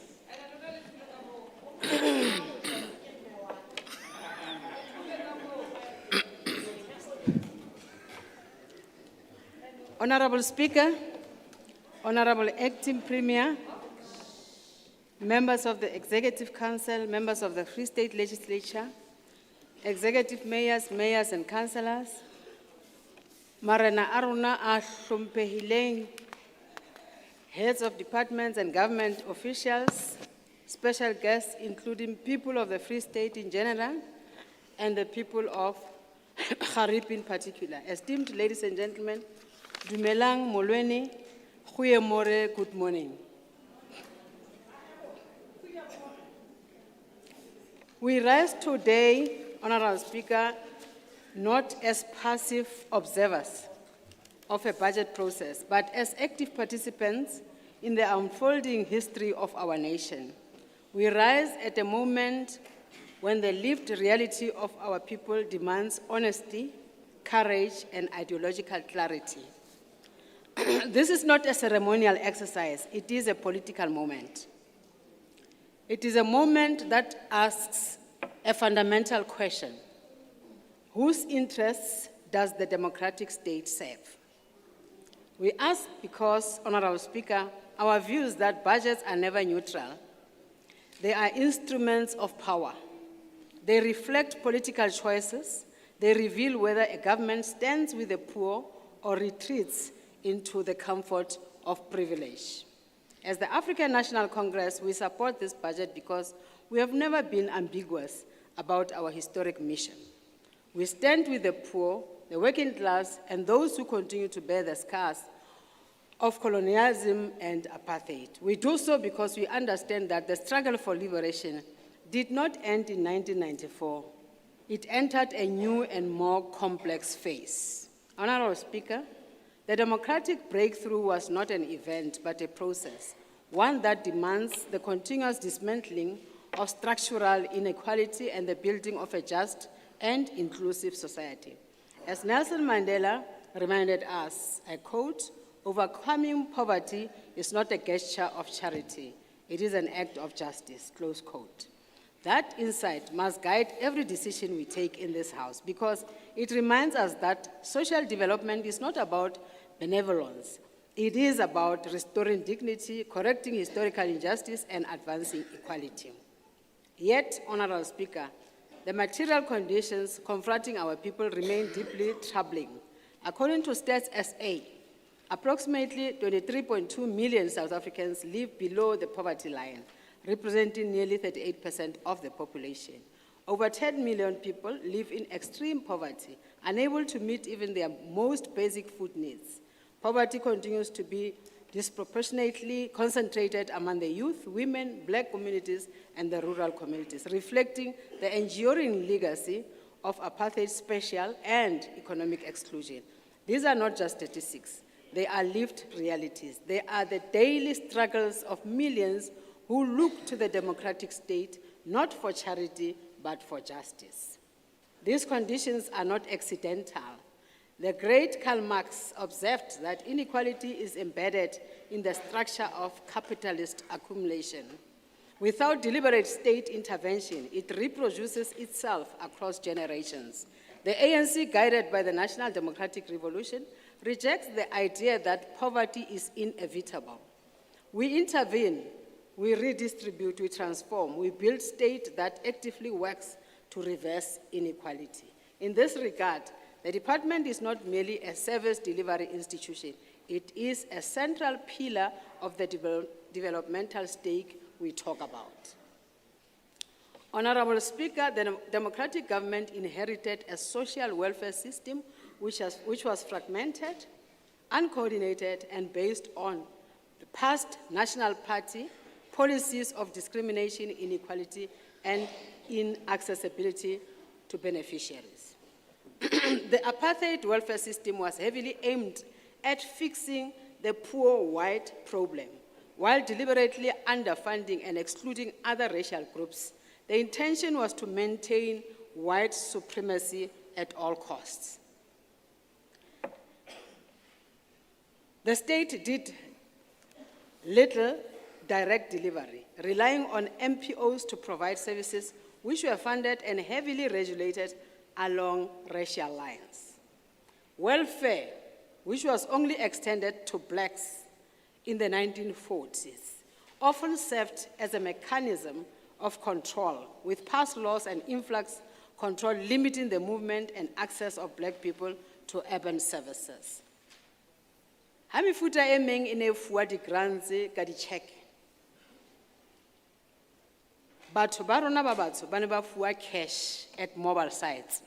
Honorable Speaker, Honorable Acting Premier, members of the Executive Council, members of the Free State Legislature, executive mayors, mayors and councillors, Marana Aruna Ashumpehileng, heads of departments and government officials, special guests including people of the Free State in general, and the people of Harip in particular. Esteemed ladies and gentlemen, Dumelang Molweni, Goeiemorgen, good morning. We rise today, Honorable Speaker, not as passive observers of a budget process, but as active participants in the unfolding history of our nation. We rise at a moment when the lived reality of our people demands honesty, courage, and ideological clarity. This is not a ceremonial exercise, it is a political moment. It is a moment that asks a fundamental question: whose interests does the democratic state serve? We ask because, Honorable Speaker, our view is that budgets are never neutral. They are instruments of power. They reflect political choices. They reveal whether a government stands with the poor or retreats into the comfort of privilege. As the African National Congress, we support this budget because we have never been ambiguous about our historic mission. We stand with the poor, the working class, and those who continue to bear the scars of colonialism and apartheid. We do so because we understand that the struggle for liberation did not end in 1994. It entered a new and more complex phase. Honorable Speaker, the democratic breakthrough was not an event, but a process, one that demands the continuous dismantling of structural inequality and the building of a just and inclusive society. As Nelson Mandela reminded us, I quote, "Overcoming poverty is not a gesture of charity. It is an act of justice," close quote. That insight must guide every decision we take in this House because it reminds us that social development is not about benevolence. It is about restoring dignity, correcting historical injustice, and advancing equality. Yet, Honorable Speaker, the material conditions confronting our people remain deeply troubling. According to Stats SA, approximately 23.2 million South Africans live below the poverty line, representing nearly 38% of the population. Over 10 million people live in extreme poverty, unable to meet even their most basic food needs. Poverty continues to be disproportionately concentrated among the youth, women, Black communities, and the rural communities, reflecting the enduring legacy of apartheid, spatial and economic exclusion. These are not just statistics. They are lived realities. They are the daily struggles of millions who look to the democratic state not for charity, but for justice. These conditions are not accidental. The great Karl Marx observed that inequality is embedded in the structure of capitalist accumulation. Without deliberate state intervention, it reproduces itself across generations. The ANC, guided by the National Democratic Revolution, rejects the idea that poverty is inevitable. We intervene, we redistribute, we transform, we build state that actively works to reverse inequality. In this regard, the department is not merely a service delivery institution. It is a central pillar of the developmental stake we talk about. Honorable Speaker, the democratic government inherited a social welfare system which was fragmented, uncoordinated, and based on the past National Party policies of discrimination, inequality, and inaccessibility to beneficiaries. The apartheid welfare system was heavily aimed at fixing the poor white problem, while deliberately underfunding and excluding other racial groups. The intention was to maintain white supremacy at all costs. The state did little direct delivery, relying on MPOs to provide services which were funded and heavily regulated along racial lines. Welfare, which was only extended to blacks in the 1940s, often served as a mechanism of control, with past laws and influx control limiting the movement and access of Black people to urban services. Ha mefuta e meng e ne fuwa di-grants ka di-cheque. Batho ba rona ba batsho ba ne ba fuwa cash at mobile sites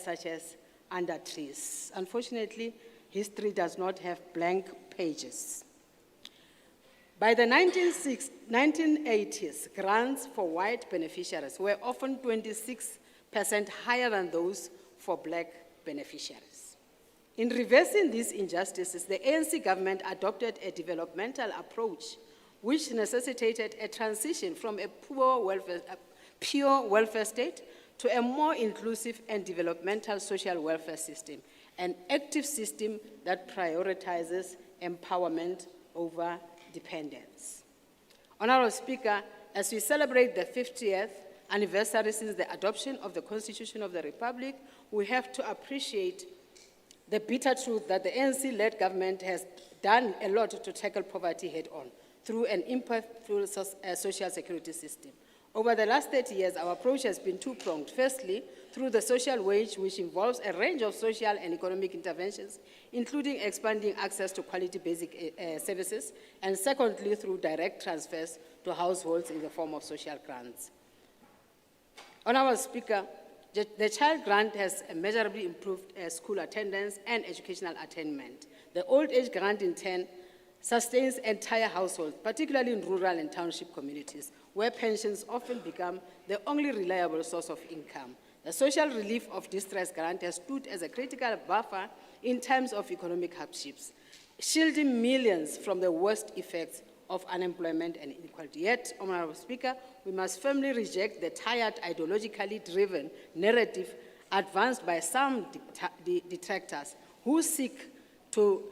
such as under trees. Unfortunately, history does not have blank pages. By the 1980s, grants for white beneficiaries were often 26% higher than those for Black beneficiaries. In reversing these injustices, the ANC government adopted a developmental approach which necessitated a transition from a pure welfare state to a more inclusive and developmental social welfare system, an active system that prioritizes empowerment over dependence. Honorable Speaker, as we celebrate the 50th anniversary since the adoption of the Constitution of the Republic, we have to appreciate the bitter truth that the ANC-led government has done a lot to tackle poverty head-on through an impactful social security system. Over the last 30 years, our approach has been two-pronged. Firstly, through the social wage, which involves a range of social and economic interventions, including expanding access to quality basic services, and secondly, through direct transfers to households in the form of social grants. Honourable Speaker, the child grant has measurably improved school attendance and educational attainment. The old age grant, in turn, sustains entire households, particularly in rural and township communities, where pensions often become the only reliable source of income. The social relief of distress grant has stood as a critical buffer in times of economic hardships, shielding millions from the worst effects of unemployment and inequality. Yet, Honourable Speaker, we must firmly reject the tired, ideologically driven narrative advanced by some detractors who seek to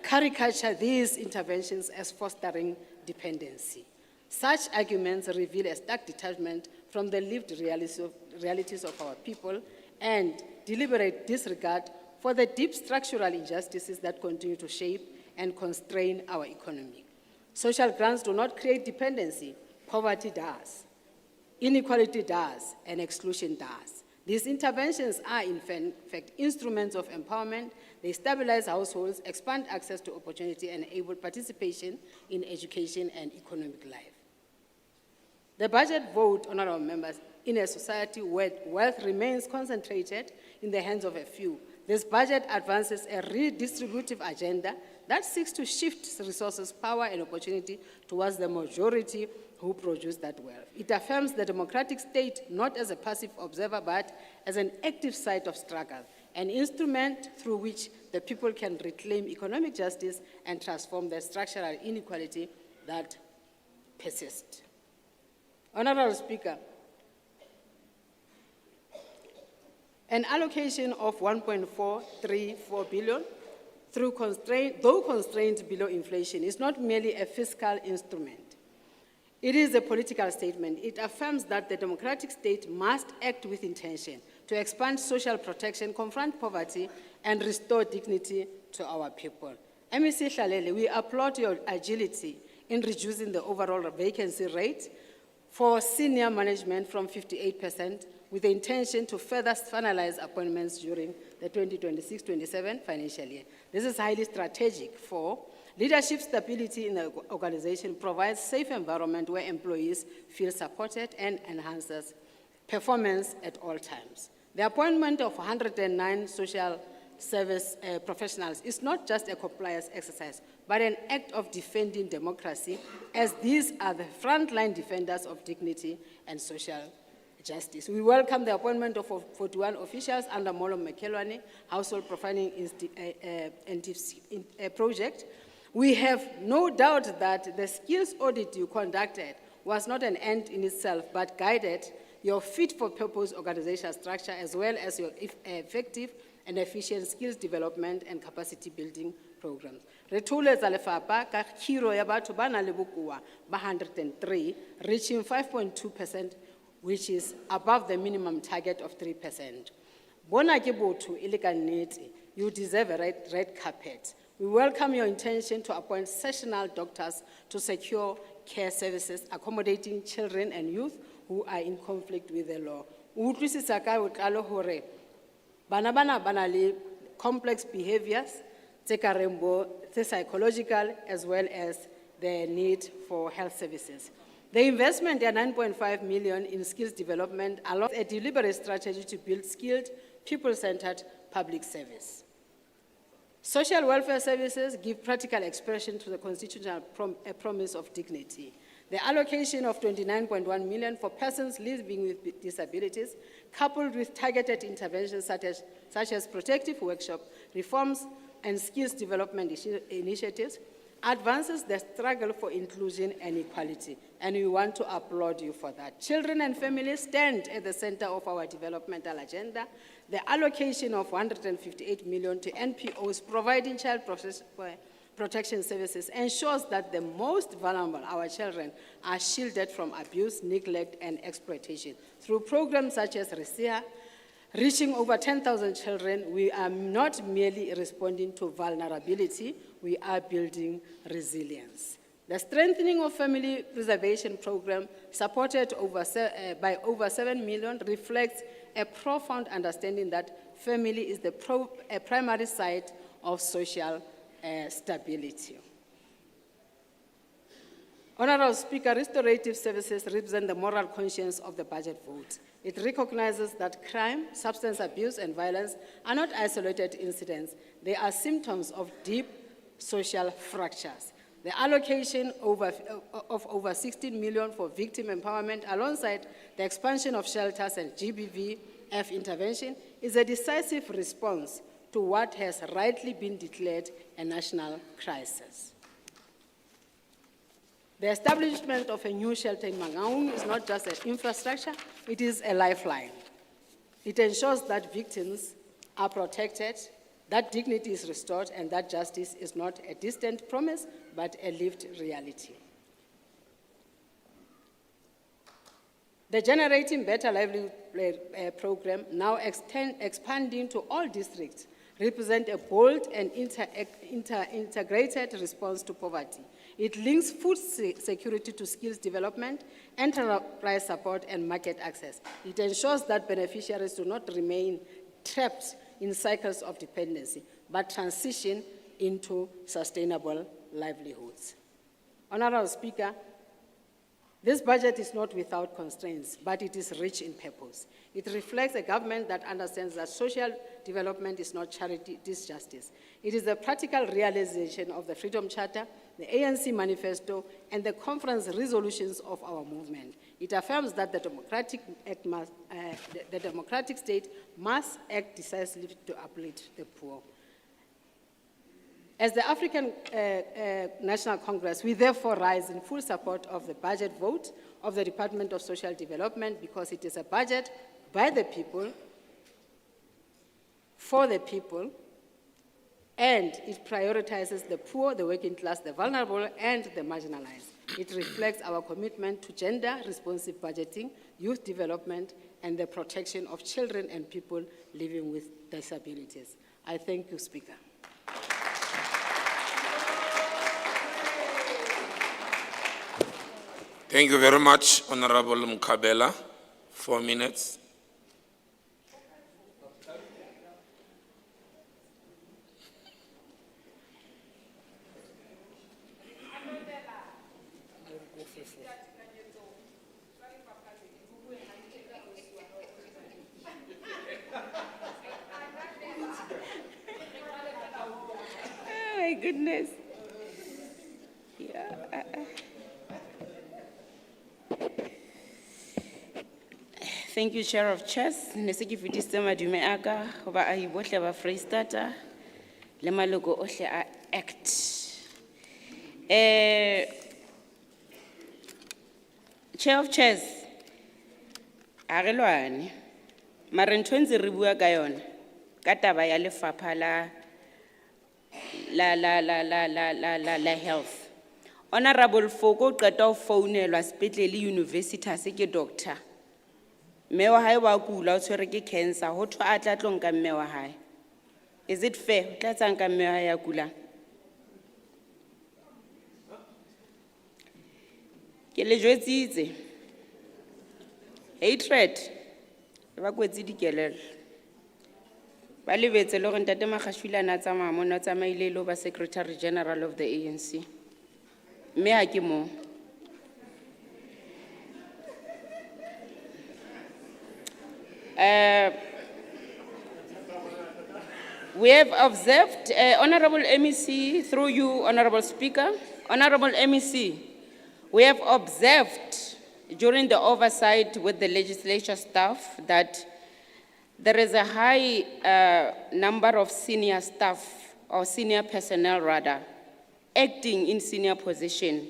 caricature these interventions as fostering dependency. Such arguments reveal a stark detachment from the lived realities of our people and deliberate disregard for the deep structural injustices that continue to shape and constrain our economy. Social grants do not create dependency. Poverty does. Inequality does, and exclusion does. These interventions are, in fact, instruments of empowerment. They stabilize households, expand access to opportunity, and enable participation in education and economic life. The budget vote, honourable members, in a society where wealth remains concentrated in the hands of a few, this budget advances a redistributive agenda that seeks to shift resources, power, and opportunity towards the majority who produce that wealth. It affirms the democratic state not as a passive observer, but as an active site of struggle, an instrument through which the people can reclaim economic justice and transform the structural inequality that persists. Honourable Speaker, an allocation of 1.434 billion, though constrained below inflation, is not merely a fiscal instrument. It is a political statement. It affirms that the democratic state must act with intention to expand social protection, confront poverty, and restore dignity to our people. MEC Hlalele, we applaud your agility in reducing the overall vacancy rate for senior management from 58%, with the intention to further finalize appointments during the 2026-27 financial year. This is highly strategic for leadership stability in the organization, provides safe environment where employees feel supported, and enhances performance at all times. The appointment of 109 social service professionals is not just a compliance exercise, but an act of defending democracy, as these are the frontline defenders of dignity and social justice. We welcome the appointment of 41 officials under Molo Mekelwane Household Profiling project. We have no doubt that the skills audit you conducted was not an end in itself, but guided your fit-for-purpose organizational structure, as well as your effective and efficient skills development and capacity building programs. Retule tsa lefapha ka khiro ya batho ba nang le bokoa ba 103, reaching 5.2%, which is above the minimum target of 3%. Bona ke botho e le ka nnete, you deserve a red carpet. We welcome your intention to appoint sessional doctors to secure care services, accommodating children and youth who are in conflict with the law. Utlwisisa ka botlalo hore bana bana le complex behaviors, tse ka reng bo tse psychological, as well as the need for health services. The investment of 9.5 million in skills development allows a deliberate strategy to build skilled, people-centered public service. Social welfare services give practical expression to the constitutional promise of dignity. The allocation of 29.1 million for persons living with disabilities, coupled with targeted interventions such as protective workshop, reforms, and skills development initiatives, advances the struggle for inclusion and equality, and we want to applaud you for that. Children and families stand at the center of our developmental agenda. The allocation of 158 million to NPOs providing child protection services ensures that the most vulnerable, our children, are shielded from abuse, neglect, and exploitation through programs such as RESIA, Reaching over 10,000 children, we are not merely responding to vulnerability, we are building resilience. The strengthening of family preservation program, supported by over 7 million, reflects a profound understanding that family is the a primary site of social stability. Honorable Speaker, restorative services represent the moral conscience of the budget vote. It recognizes that crime, substance abuse, and violence are not isolated incidents. They are symptoms of deep social fractures. The allocation of over 16 million for victim empowerment, alongside the expansion of shelters and GBVF intervention, is a decisive response to what has rightly been declared a national crisis. The establishment of a new shelter in Mangaung is not just an infrastructure, it is a lifeline. It ensures that victims are protected, that dignity is restored, and that justice is not a distant promise, but a lived reality. The Generating Better Livelihood program, now expanding to all districts, represent a bold and integrated response to poverty. It links food security to skills development, enterprise support, and market access. It ensures that beneficiaries do not remain trapped in cycles of dependency, but transition into sustainable livelihoods. Honorable Speaker, this budget is not without constraints, but it is rich in purpose. It reflects a government that understands that social development is not charity, it is justice. It is the practical realization of the Freedom Charter, the ANC Manifesto, and the conference resolutions of our movement. It affirms that the democratic state must act decisively to uplift the poor. As the African National Congress, we therefore rise in full support of the budget vote of the Department of Social Development, because it is a budget by the people, for the people, and it prioritizes the poor, the working class, the vulnerable, and the marginalized. It reflects our commitment to gender-responsive budgeting, youth development, and the protection of children and people living with disabilities. I thank you, Speaker.
Thank you very much, Honorable Mkabela. 4 minutes.
Oh my goodness. Yeah. Thank you, Chair of Chairs. Nese ke fitise madume aka go baahi bohle ba Freistata le maloko ohle a ACT. Chair of Chairs, a re lwane mare ntho ntse re bua ka yona ka taba ya lefapha la health. Honorable Foko qeta ho founelwa sepetlele universitas ke doctor. Mme wa hae wa kula o tshwere ke cancer, ho thwa a tla tlo nka mme wa hae. Is it fair? O tla tsa nka mme wa hae ya kula. Ke le jwetsitse. Hatred. Ba kwetse dikelelo. Ba lebetse le gore ntate Magashwilana tsamaya mo na tsamaile lo ba Secretary General of the ANC. Mme ha ke mo. We have observed, Honorable MEC, through you, Honorable Speaker, Honorable MEC, we have observed during the oversight with the legislature staff that there is a high number of senior staff, or senior personnel rather, acting in senior position.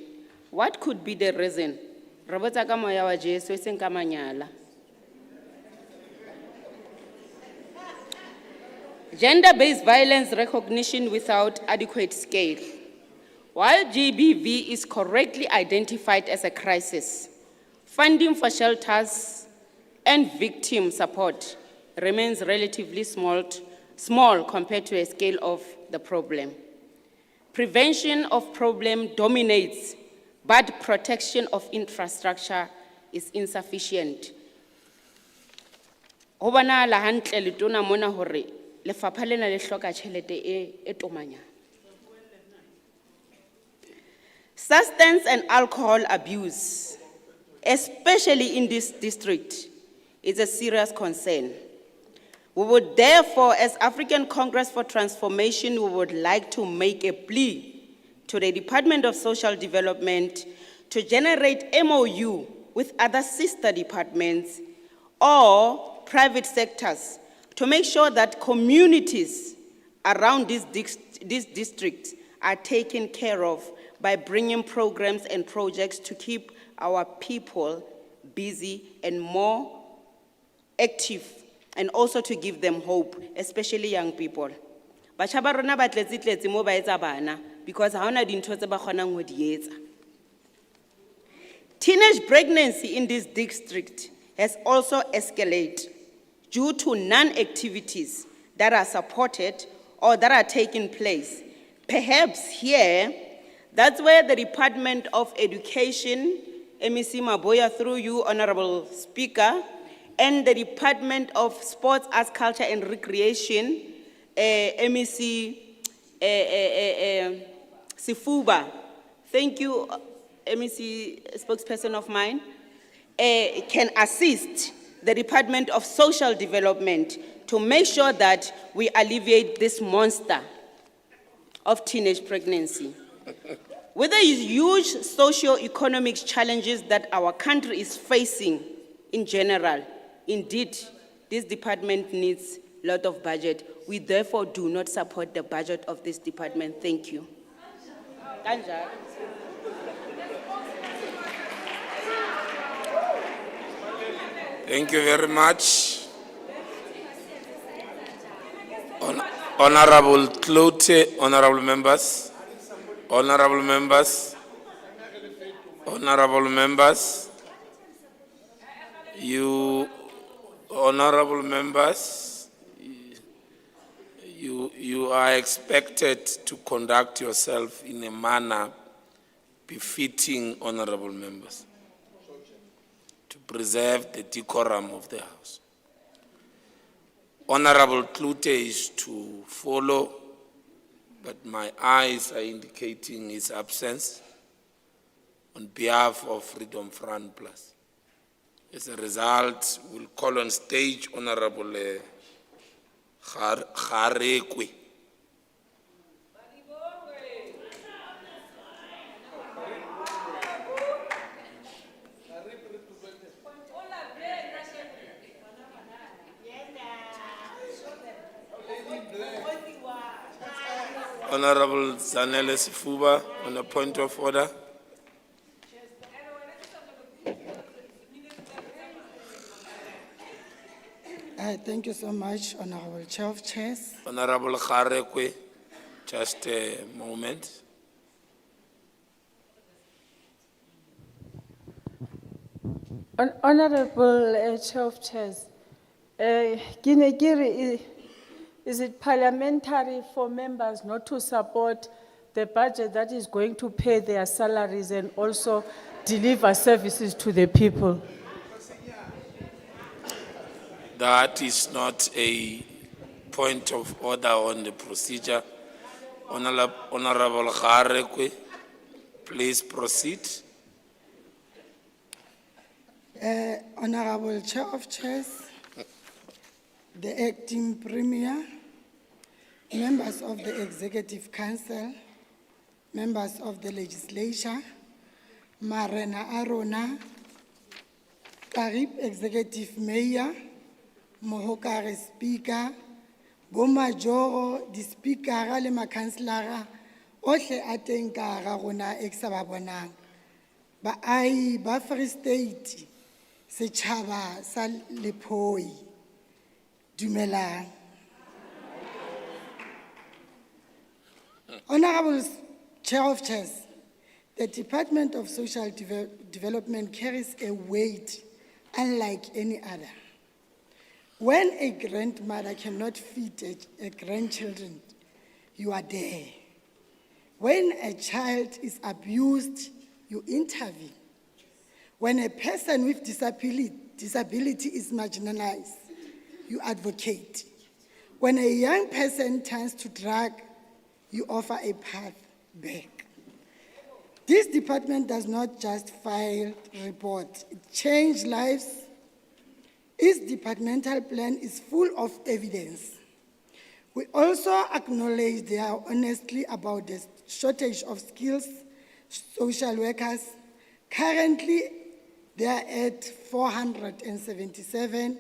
What could be the reason? Robota ka moya wa Jesu eseng ka manyala. Gender-based violence recognition without adequate scale. While GBV is correctly identified as a crisis, funding for shelters and victim support remains relatively small compared to a scale of the problem. Prevention of problem dominates, but protection of infrastructure is insufficient. Ho bonahala hantle letona mona hore lefapha lena le hloka tjhelete e tomanyana. Substance and alcohol abuse, especially in this district, is a serious concern. We would therefore, as African Congress for Transformation, we would like to make a plea to the Department of Social Development to generate MOU with other sister departments or private sectors to make sure that communities around this district are taken care of by bringing programs and projects to keep our people busy and more active, and also to give them hope, especially young people. Batjha ba rona ba tletse mo ba etsa bana because ha hona dintho tse ba kgonang ho di etsa. Teenage pregnancy in this district has also escalated due to non-activities that are supported or that are taking place. Perhaps here, that's where the Department of Education, MEC Maboya, through you, Honorable Speaker, and the Department of Sports, Arts, Culture and Recreation, MEC Sifuba, thank you, MEC spokesperson of mine, can assist the Department of Social Development to make sure that we alleviate this monster of teenage pregnancy. With the huge socio-economic challenges that our country is facing in general, indeed, this department needs a lot of budget. We therefore do not support the budget of this department. Thank you.
Thank you very much. Honorable Clote, honorable members, honorable members, honorable members, you, honorable members, you are expected to conduct yourself in a manner befitting honorable members, to preserve the decorum of the House. Honorable Klute is to follow, but my eyes are indicating his absence on behalf of Freedom Front Plus. As a result, we'll call on stage Honorable Kharekwe. Honorable Zanele Sifuba, on a point of order.
Thank you so much, Honorable Chair of Chairs.
Honorable Kharekwe, just a moment.
Honorable Chair of Chairs, is it parliamentary for members not to support the budget that is going to pay their salaries and also deliver services to the people?
That is not a point of order on the procedure. Honorable Kharekwe, please proceed.
Honorable Chair of Chairs, the Acting Premier, members of the Executive Council, members of the Legislature, Marena Arona, Karib Executive Mayor, Mohokare Speaker, Bomajoro, the Speaker, le Makanselara, ohle ateng ka hara rona e ke sa ba bonang. Baahi ba Free State, setjhaba sa Lepoi, dumelang. Honorable Chair of Chairs, the Department of Social Development carries a weight unlike any other. When a grandmother cannot feed a grandchildren, you are there. When a child is abused, you intervene. When a person with disability is marginalized, you advocate. When a young person turns to drug, you offer a path back. This department does not just file reports, it changes lives. Its departmental plan is full of evidence. We also acknowledge they are honestly about the shortage of skills, social workers. Currently, they are at 477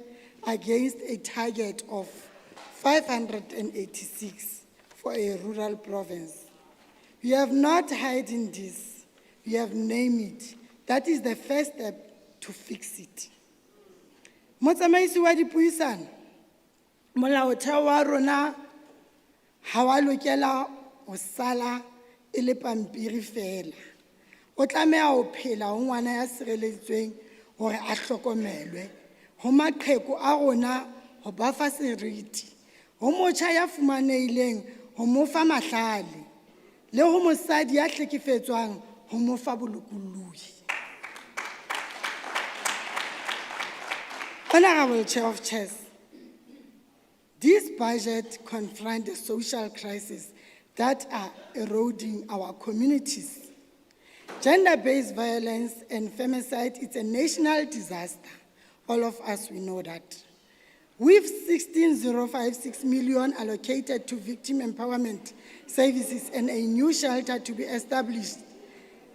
against a target of 586 for a rural province. We have not hidden this, we have named it. That is the first step to fix it. Motsamaisi wa dipuisano, molaotheo wa rona ha wa lokela ho sala e le pampiri fela. O tlameha ho phela ho ngwana ya sireleditsweng hore a hlokomelwe, ho maqheku a rona ho ba fa seriti, ho motjha ya fumanehileng ho mo fa mahlale, le ho mosadi ya hlekefetswang ho mo fa bolokolohi. Honorable Chair of Chairs, this budget confronts the social crises that are eroding our communities. Gender-based violence and femicide is a national disaster. All of us, we know that. With 16,056 million allocated to victim empowerment services and a new shelter to be established,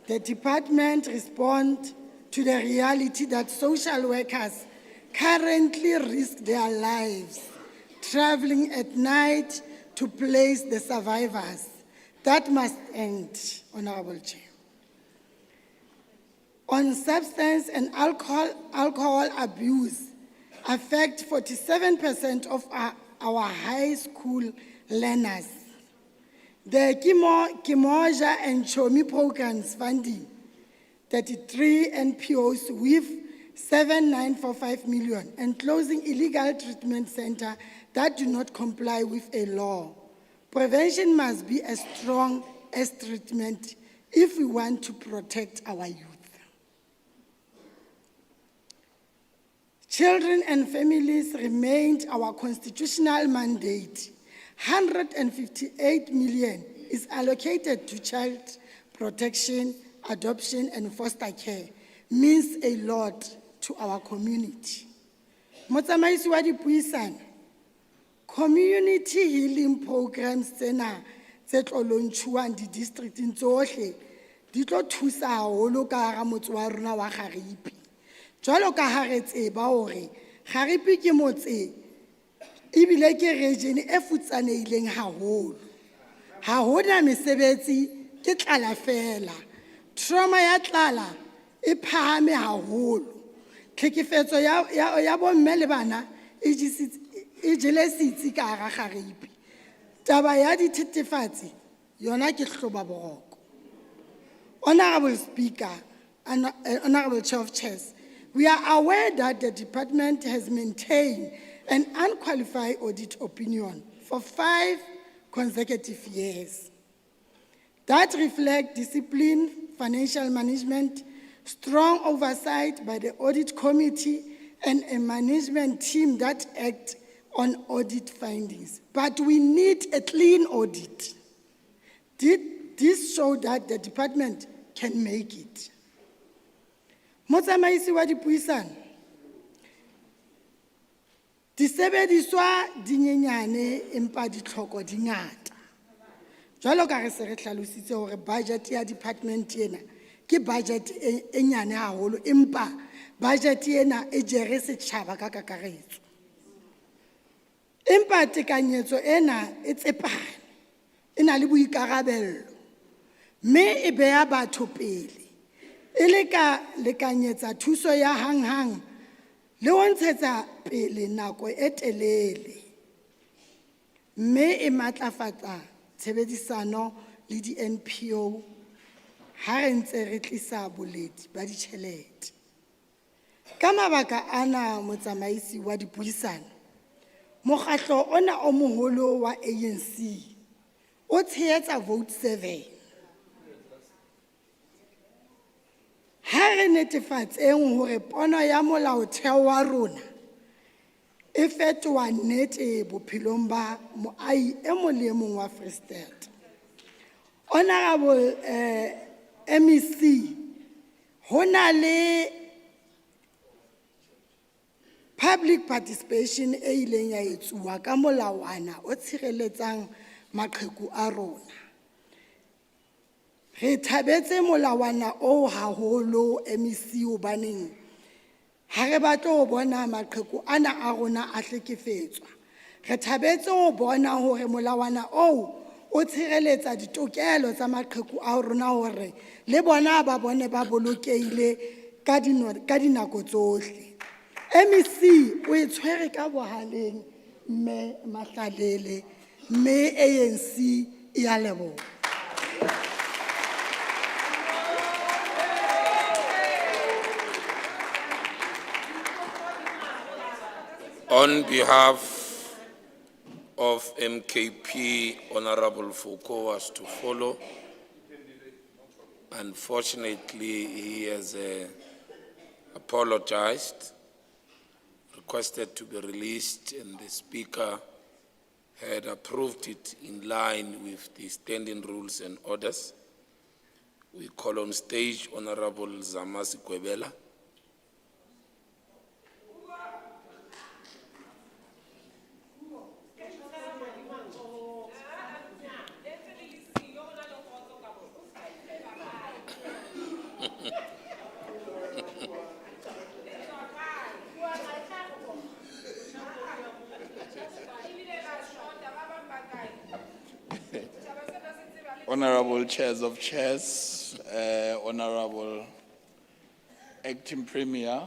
the department responds to the reality that social workers currently risk their lives traveling at night to place the survivors. That must end, Honorable Chair. On substance and alcohol abuse affect 47% of our high school learners. The Kimoja and Chomi programs funding 33 NPOs with 7,945 million and closing illegal treatment centers that do not comply with a law. Prevention must be as strong as treatment if we want to protect our youth. Children and families remained our constitutional mandate. 158 million is allocated to child protection, adoption, and foster care. Means a lot to our community. Motsamaisi wa dipuisano, community healing programs tsena tse tlo launchuwang di districting tsohle di tlo thusa haholo ka hara motse wa rona wa Garipi. Jwalo ka ha re tseba hore Garipi ke motse ebile ke region e futsanehileng haholo. Ha hona mesebetsi ke tlala fela. Trauma ya tlala e phahame haholo. Tlhekefetso ya bomme le bana e jele sitsi ka hara Garipi. Taba ya dithethefatsi yona ke hloba boroko. Honorable Speaker, Honorable Chair of Chairs, we are aware that the department has maintained an unqualified audit opinion for 5 consecutive years. That reflects discipline, financial management, strong oversight by the audit committee, and a management team that act on audit findings. But we need a clean audit. This shows that the department can make it. Motsamaisi wa dipuisano, disebediswa di nyenyane empa ditlhoko di ngata. Jwalo ka re se re hlalositse hore budget ya department ena ke budget e nyane haholo empa budget ena e jere setjhaba ka kakaretso. Empa tekanyetso ena e tsepame, e na le boikarabello, mme e beha batho pele. E le ka lekanyetsa thuso ya hanghang le ho ntshetsa pele nako e telele, mme e matlafatsa tshebedisano le di-NPO ha re ntse re tlisa boledi ba ditjhelete. Ka mabaka ana motsamaisi wa dipuisano, mokgatlo ona o moholo wa ANC o tshehetsa vote 7. Ha re netefatseng hore pono ya molaotheo wa rona e fetoha nnete bophelong ba moahi e mong le e mong wa Free State. Honorable MEC, ho na le public participation e ileng ya etsuwa ka molawana o tshireletsang maqheku a rona. Re thabetse molawana o haholo MEC hobaneng ha re batle ho bona maqheku ana a rona a hlekefetswa. Re thabetse ho bona hore molawana o tshireletsa ditokelo tsa maqheku a rona hore le bona ba bone ba bolokehile ka dinako tsohle. MEC o e tshwere ka bohaleng mme Mahlalele, mme ANC e a leboha.
On behalf of MKP, Honorable Foucault was to follow. Unfortunately, he has apologized, requested to be released, and the Speaker had approved it in line with the standing rules and orders. We call on stage Honorable Zamasi Kwebela.
Honorable Chairs of Chairs, Honorable Acting Premier,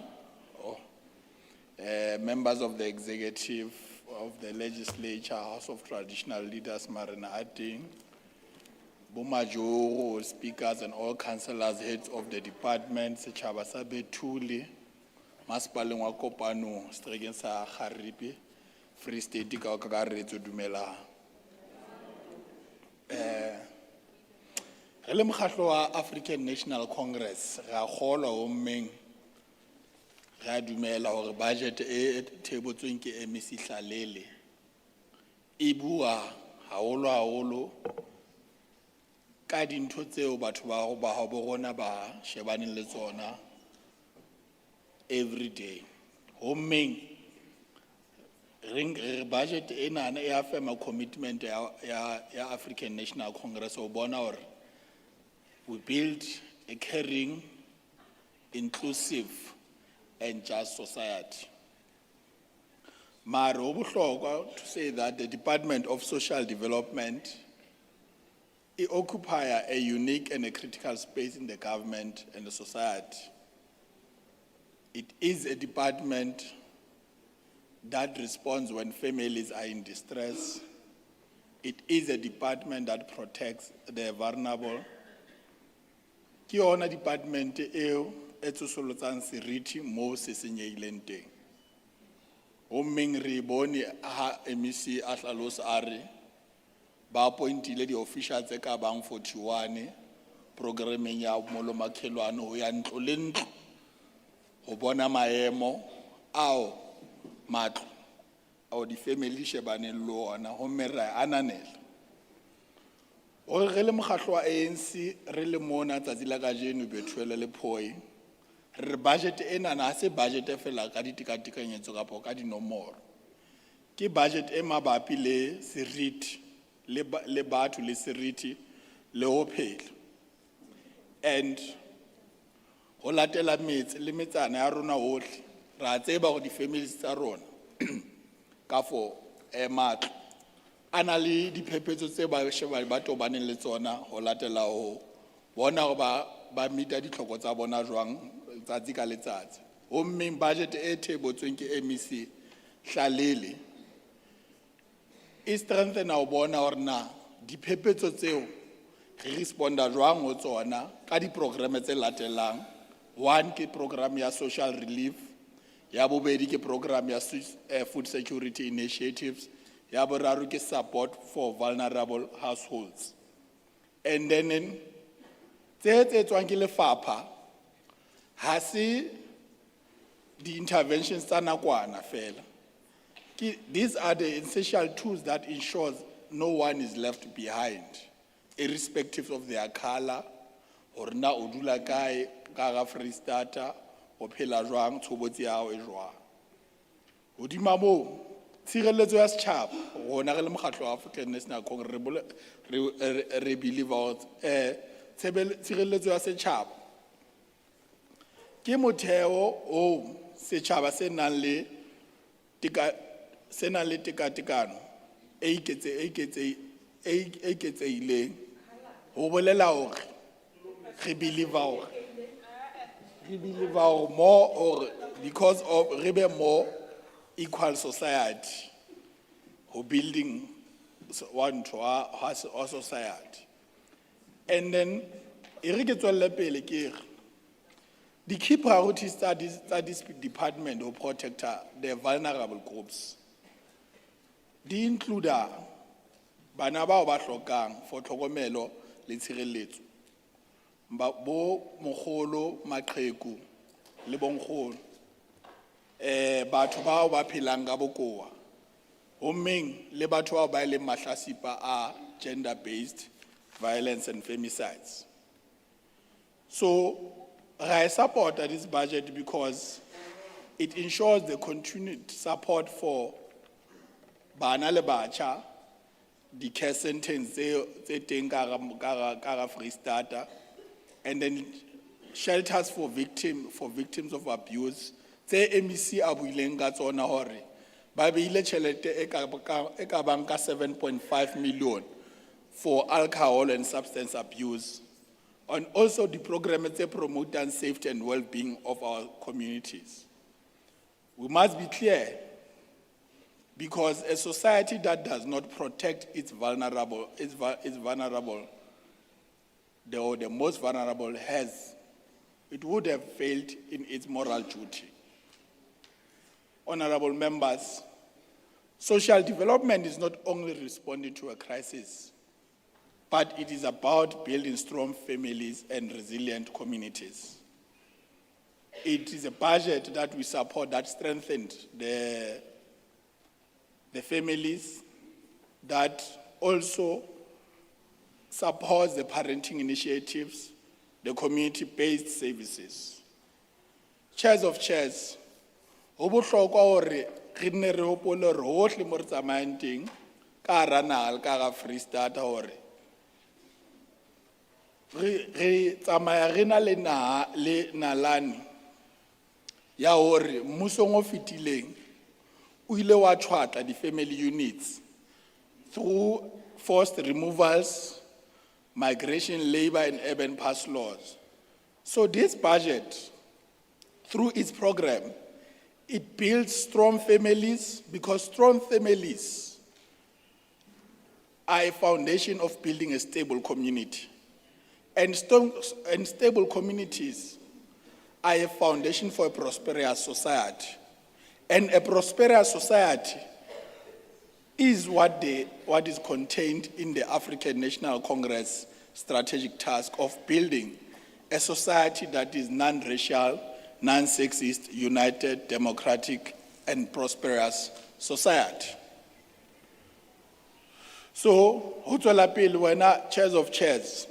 members of the Executive of the Legislature, House of Traditional Leaders, Marina Ating, Bomajoro, speakers and all councillors, heads of the department, Setjhaba sa BETHULIE, Masepaleng wa Kopano, Stregeng sa Kgaripi, Free State ka kakaretso dumelang. Re mokgatlo wa African National Congress ra kgolwa ho mmeng ra dumela hore budget e thebotsweng ke MEC Hlalele e bua haholo ka dintho tseo batho ba habo rona ba shebaneng le tsona every day. Ho mmeng re budget ena e afema commitment ya African National Congress o bona hore we build a caring, inclusive, and just society. Mara ho bohlokwa to say that the Department of Social Development occupy a unique and a critical space in the government and the society. It is a department that responds when families are in distress. It is a department that protects the vulnerable. Ki yona department eo e tsosolotsang seriti mo se senyehileng teng. Ho mmeng re bone ha MEC a hlalosa a re ba appointile di-officials tse ka bang 41 programmeng ya molo makhelwane ho ya ntlo le ntlo ho bona maemo ao matlo ao di-family shebaneng le ona ho mme re a ananela. Re le mokgatlo wa ANC re le mona tsatsi la kajeno Bethuele le Phoi re budget ena na se budget e fela ka ditekatekanyetso kapo ka dinomoro ke budget e mabapi le seriti le batho le seriti le ho phela and ho latela metsi le metsana ya rona hohle ra tseba hore di-families tsa rona ka for matlo ana le diphephetso tse ba tobaneng le tsona ho latela ho bona hore ba meeta ditlhoko tsa bona jwang tsatsi ka letsatsi. Ho mmeng budget e thebotsweng ke MEC Hlalele e strengthena ho bona hore na diphephetso tseo re responda jwang ho tsona ka di-programe tse latelang. One ke program ya social relief, Ya bobedi ke program ya food security initiatives. Ya boraro ke support for vulnerable households. And then in tse tswang ke lefapha ha se the interventions tsa nakwana fela. These are the essential tools that ensures no one is left behind, irrespective of their color, or na odula kae, ka Free State, o phela jwang, tshobotsi ya hao e jwang. Hodima moo, tshireletso ya setjhaba, rona re le mokgatlo wa African National Congress re believe out tshireletso ya setjhaba ke motheo o setjhaba se nang le tekatekano e iketseileng ho bolela hore re believe more or because of re be more equal society who building one to our society. And then the key priorities that this department will protect the vulnerable groups. They include bana bao ba hlokang for tlhokomelo le tshireletso. Bo mogolo maqheku le bonkgono. Batho bao ba phelang ka bokoa. Hommeng le batho bao ba leng mahlasipa a gender-based violence and femicides. So, I support this budget because it ensures the continued support for bana le batjha, the care sentence tse teng ka hara Free State, and then shelters for victims of abuse. Tse MEC a buileng ka tsona hore ba beile tjhelete e ka bang ka 7.5 million for alcohol and substance abuse, and also the program that promote safety and well-being of our communities. We must be clear, because a society that does not protect its vulnerable, the most vulnerable it would have failed in its moral duty. Honorable members, social development is not only responding to a crisis, but it is about building strong families and resilient communities. It is a budget that we support that strengthened the families, that also supports the parenting initiatives, the community-based services. Chairs of chairs, ho bohlokwa hore re nne re hopole hore hohle mo re tsamayang teng ka hara naha le ka hara Free State hore re tsamaya re na le nalane ya hore mmusong o fetileng o ile wa tshwatla di-family units through forced removals, migration, labor, and urban pass laws. So this budget, through its program, it builds strong families, because strong families are a foundation of building a stable community. And stable communities are a foundation for a prosperous society. And a prosperous society is what is contained in the African National Congress strategic task of building a society that is non-racial, non-sexist, united, democratic, and prosperous society. So, ho tswela pele wena chairs of chairs,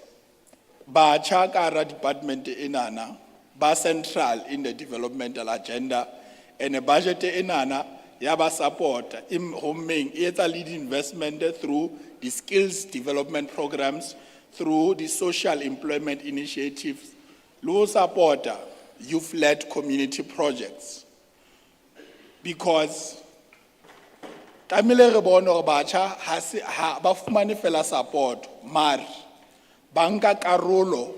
batjha ka hara department enana, ba central in the developmental agenda, and a budget enana ya ba support hommeng e etsa lead investment through the skills development programs, through the social employment initiatives, lo support youth-led community projects. Because tamile re bona hore batjha ha ba fumane fela support, mar banka karolo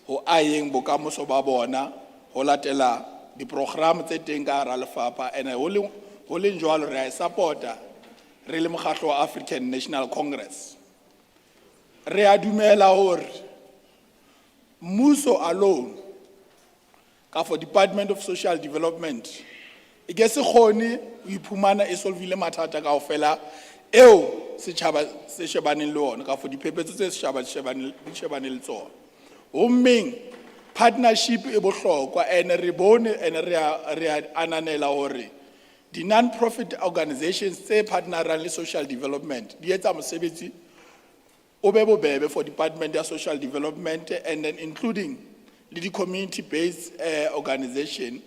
ho ayeng bokamoso ba bona ho latela di program tse teng ka hara lefapha, and ho leng jwalo re a supporta re le mokgatlo wa African National Congress. Re a dumela hore mmuso alone, for Department of Social Development, E ke se kgone o iphumana e solvile mathata kaofela eo setjhaba se shebaneng le ona ka for diphephetso tse setjhaba di shebaneng le tsona. Hommeng partnership e bohlokwa ene re bone ene re a ananela hore di non-profit organizations tse partnerang le social development di etsa mosebetsi o be bobebe for Department of Social Development and then including the community-based organization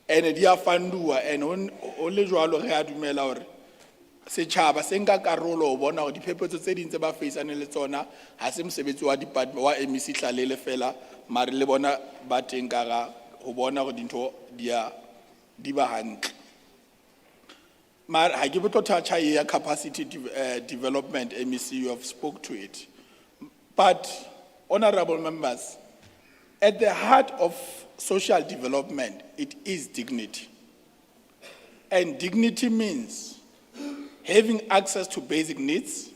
and dia fundua and o le jwalo re a dumela hore setjhaba se nka karolo o bona hore diphephetso tse ding tse ba faceane le tsona ha se mosebetsi wa department wa MEC Hlalele fela mare le bona ba teng ka ga ho bona hore dintho di ba hantle. Mara ha ke botlo touch ya capacity development MEC, you have spoke to it. But honorable members, at the heart of social development, it is dignity. And dignity means having access to basic needs,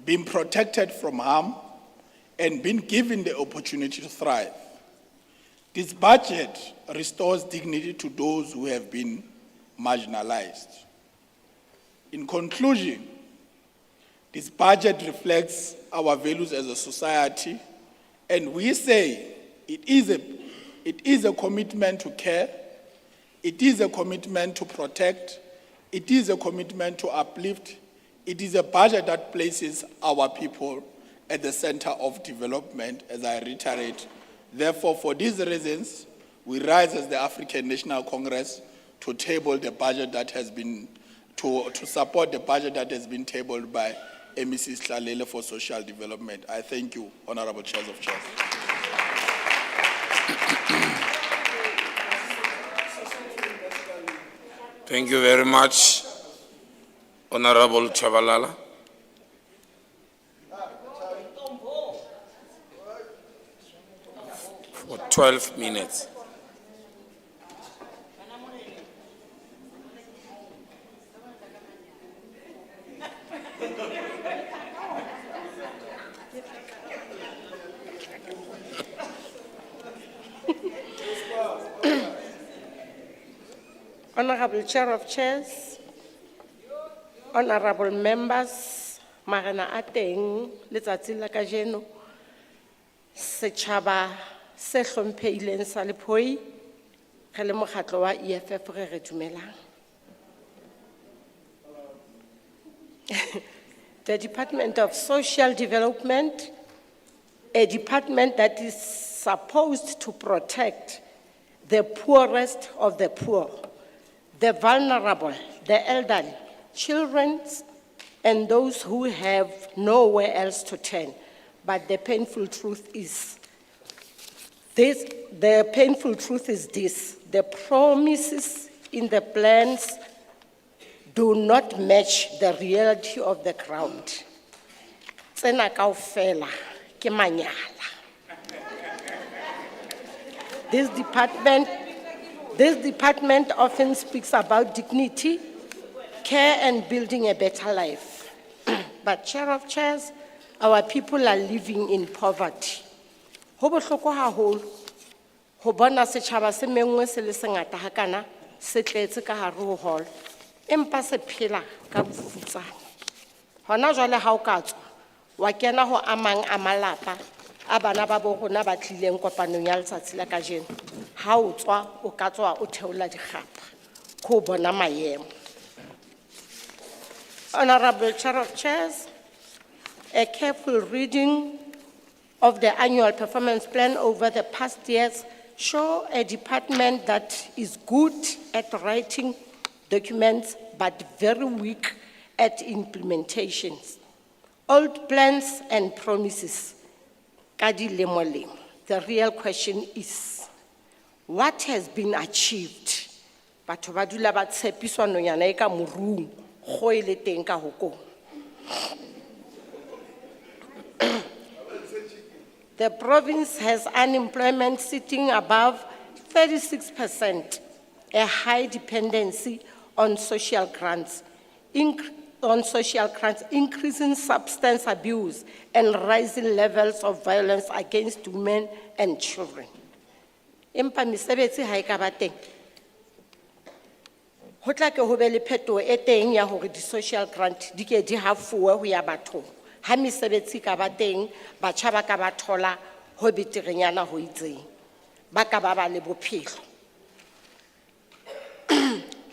being protected from harm, and being given the opportunity to thrive. This budget restores dignity to those who have been marginalized. In conclusion, this budget reflects our values as a society, and we say it is a commitment to care, it is a commitment to protect, it is a commitment to uplift, it is a budget that places our people at the center of development, as I reiterate. Therefore, for these reasons, we rise as the African National Congress to table the budget that has been, to support the budget that has been tabled by MEC Hlalele for social development. I thank you, Honorable Chairs of Chairs.
Thank you very much, Honorable Chavalala. For 12 minutes.
Honorable Chair of Chairs, honorable members, marena a teng letsatsi la kajeno, setjhaba se hlomphehileng sa Lephoi, re le mokgatlo wa EFF re dumelang. The Department of Social Development, a department that is supposed to protect the poorest of the poor, the vulnerable, the elderly, children, and those who have nowhere else to turn. But the painful truth is this, the promises in the plans do not match the reality of the ground. Tsena kaofela ke manyala. This department often speaks about dignity, care, and building a better life. But Chair of Chairs, our people are living in poverty. Ho bohloko haholo ho bona setjhaba se mengwe se le sengata hakana se tletse ka hare ho hall. Empa se phela ka bofutsana. Hona jwale ha o ka tswa wa kena ho amang a malapa a bana ba bo rona ba tlileng kopanong ya letsatsi la kajeno. Ha o tswa o ka tswa o theola dikgapa go bona maemo. Honorable Chair of Chairs, a careful reading of the annual performance plan over the past years show a department that is good at writing documents but very weak at implementations. Old plans and promises. The real question is, what has been achieved? Batho ba dula ba tshepiswa nonyana e ka morung go ile teng ka hoko. The province has unemployment sitting above 36%, a high dependency on social grants, increasing substance abuse and rising levels of violence against women and children. Empa mesebetsi ha e ka ba teng.
ho tla ke ho be le phetoho e teng ya hore di-social grant di ke di hafuwe ho ya bathong. Ha mesebetsi ka ba teng, batjha ba ka ba thola ho beterenyana ho itseng. Ba ka ba le bophelo.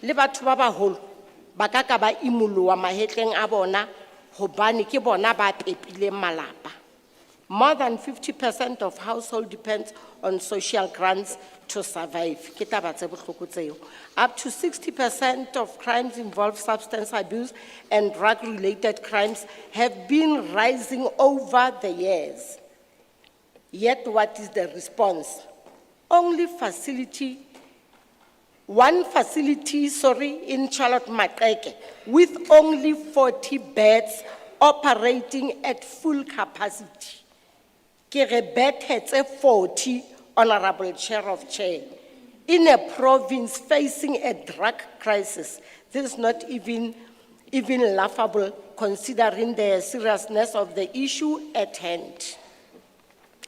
Le batho ba baholo, ba ka ba imoloa mahetleng a bona, hobane ke bona ba pepileng malapa. More than 50% of household depends on social grants to survive. Ke taba tse bohloko tseo. Up to 60% of crimes involve substance abuse and drug-related crimes have been rising over the years. Yet what is the response? One facility, in Charlotte Maxeke, with only 40 beds operating at full capacity. Kere bed heads 40, Honorable Chair of Chair. In a province facing a drug crisis, this is not even laughable considering the seriousness of the issue at hand.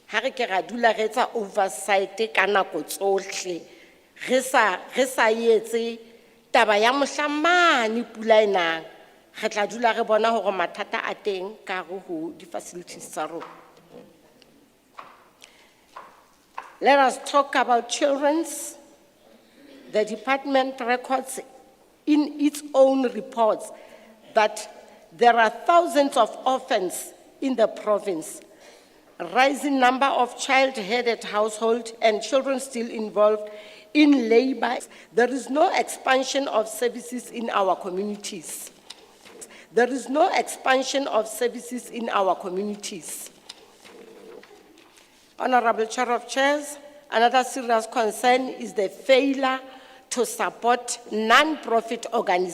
Hare ke ra dula re etsa oversight ka nako tsohle. Re sa etse taba ya mohlamane pula enang. Re tla dula re bona hore mathata a teng ka hare ho di-facilities tsa rona. Let us talk about children's. The department records in its own reports that there are thousands of orphans in the province, rising number of child-headed households and children still involved in labor. There is no expansion of services in our communities. There is no expansion of services in our communities. Honorable Chair of Chairs, another serious concern is the failure to support non-profit organizations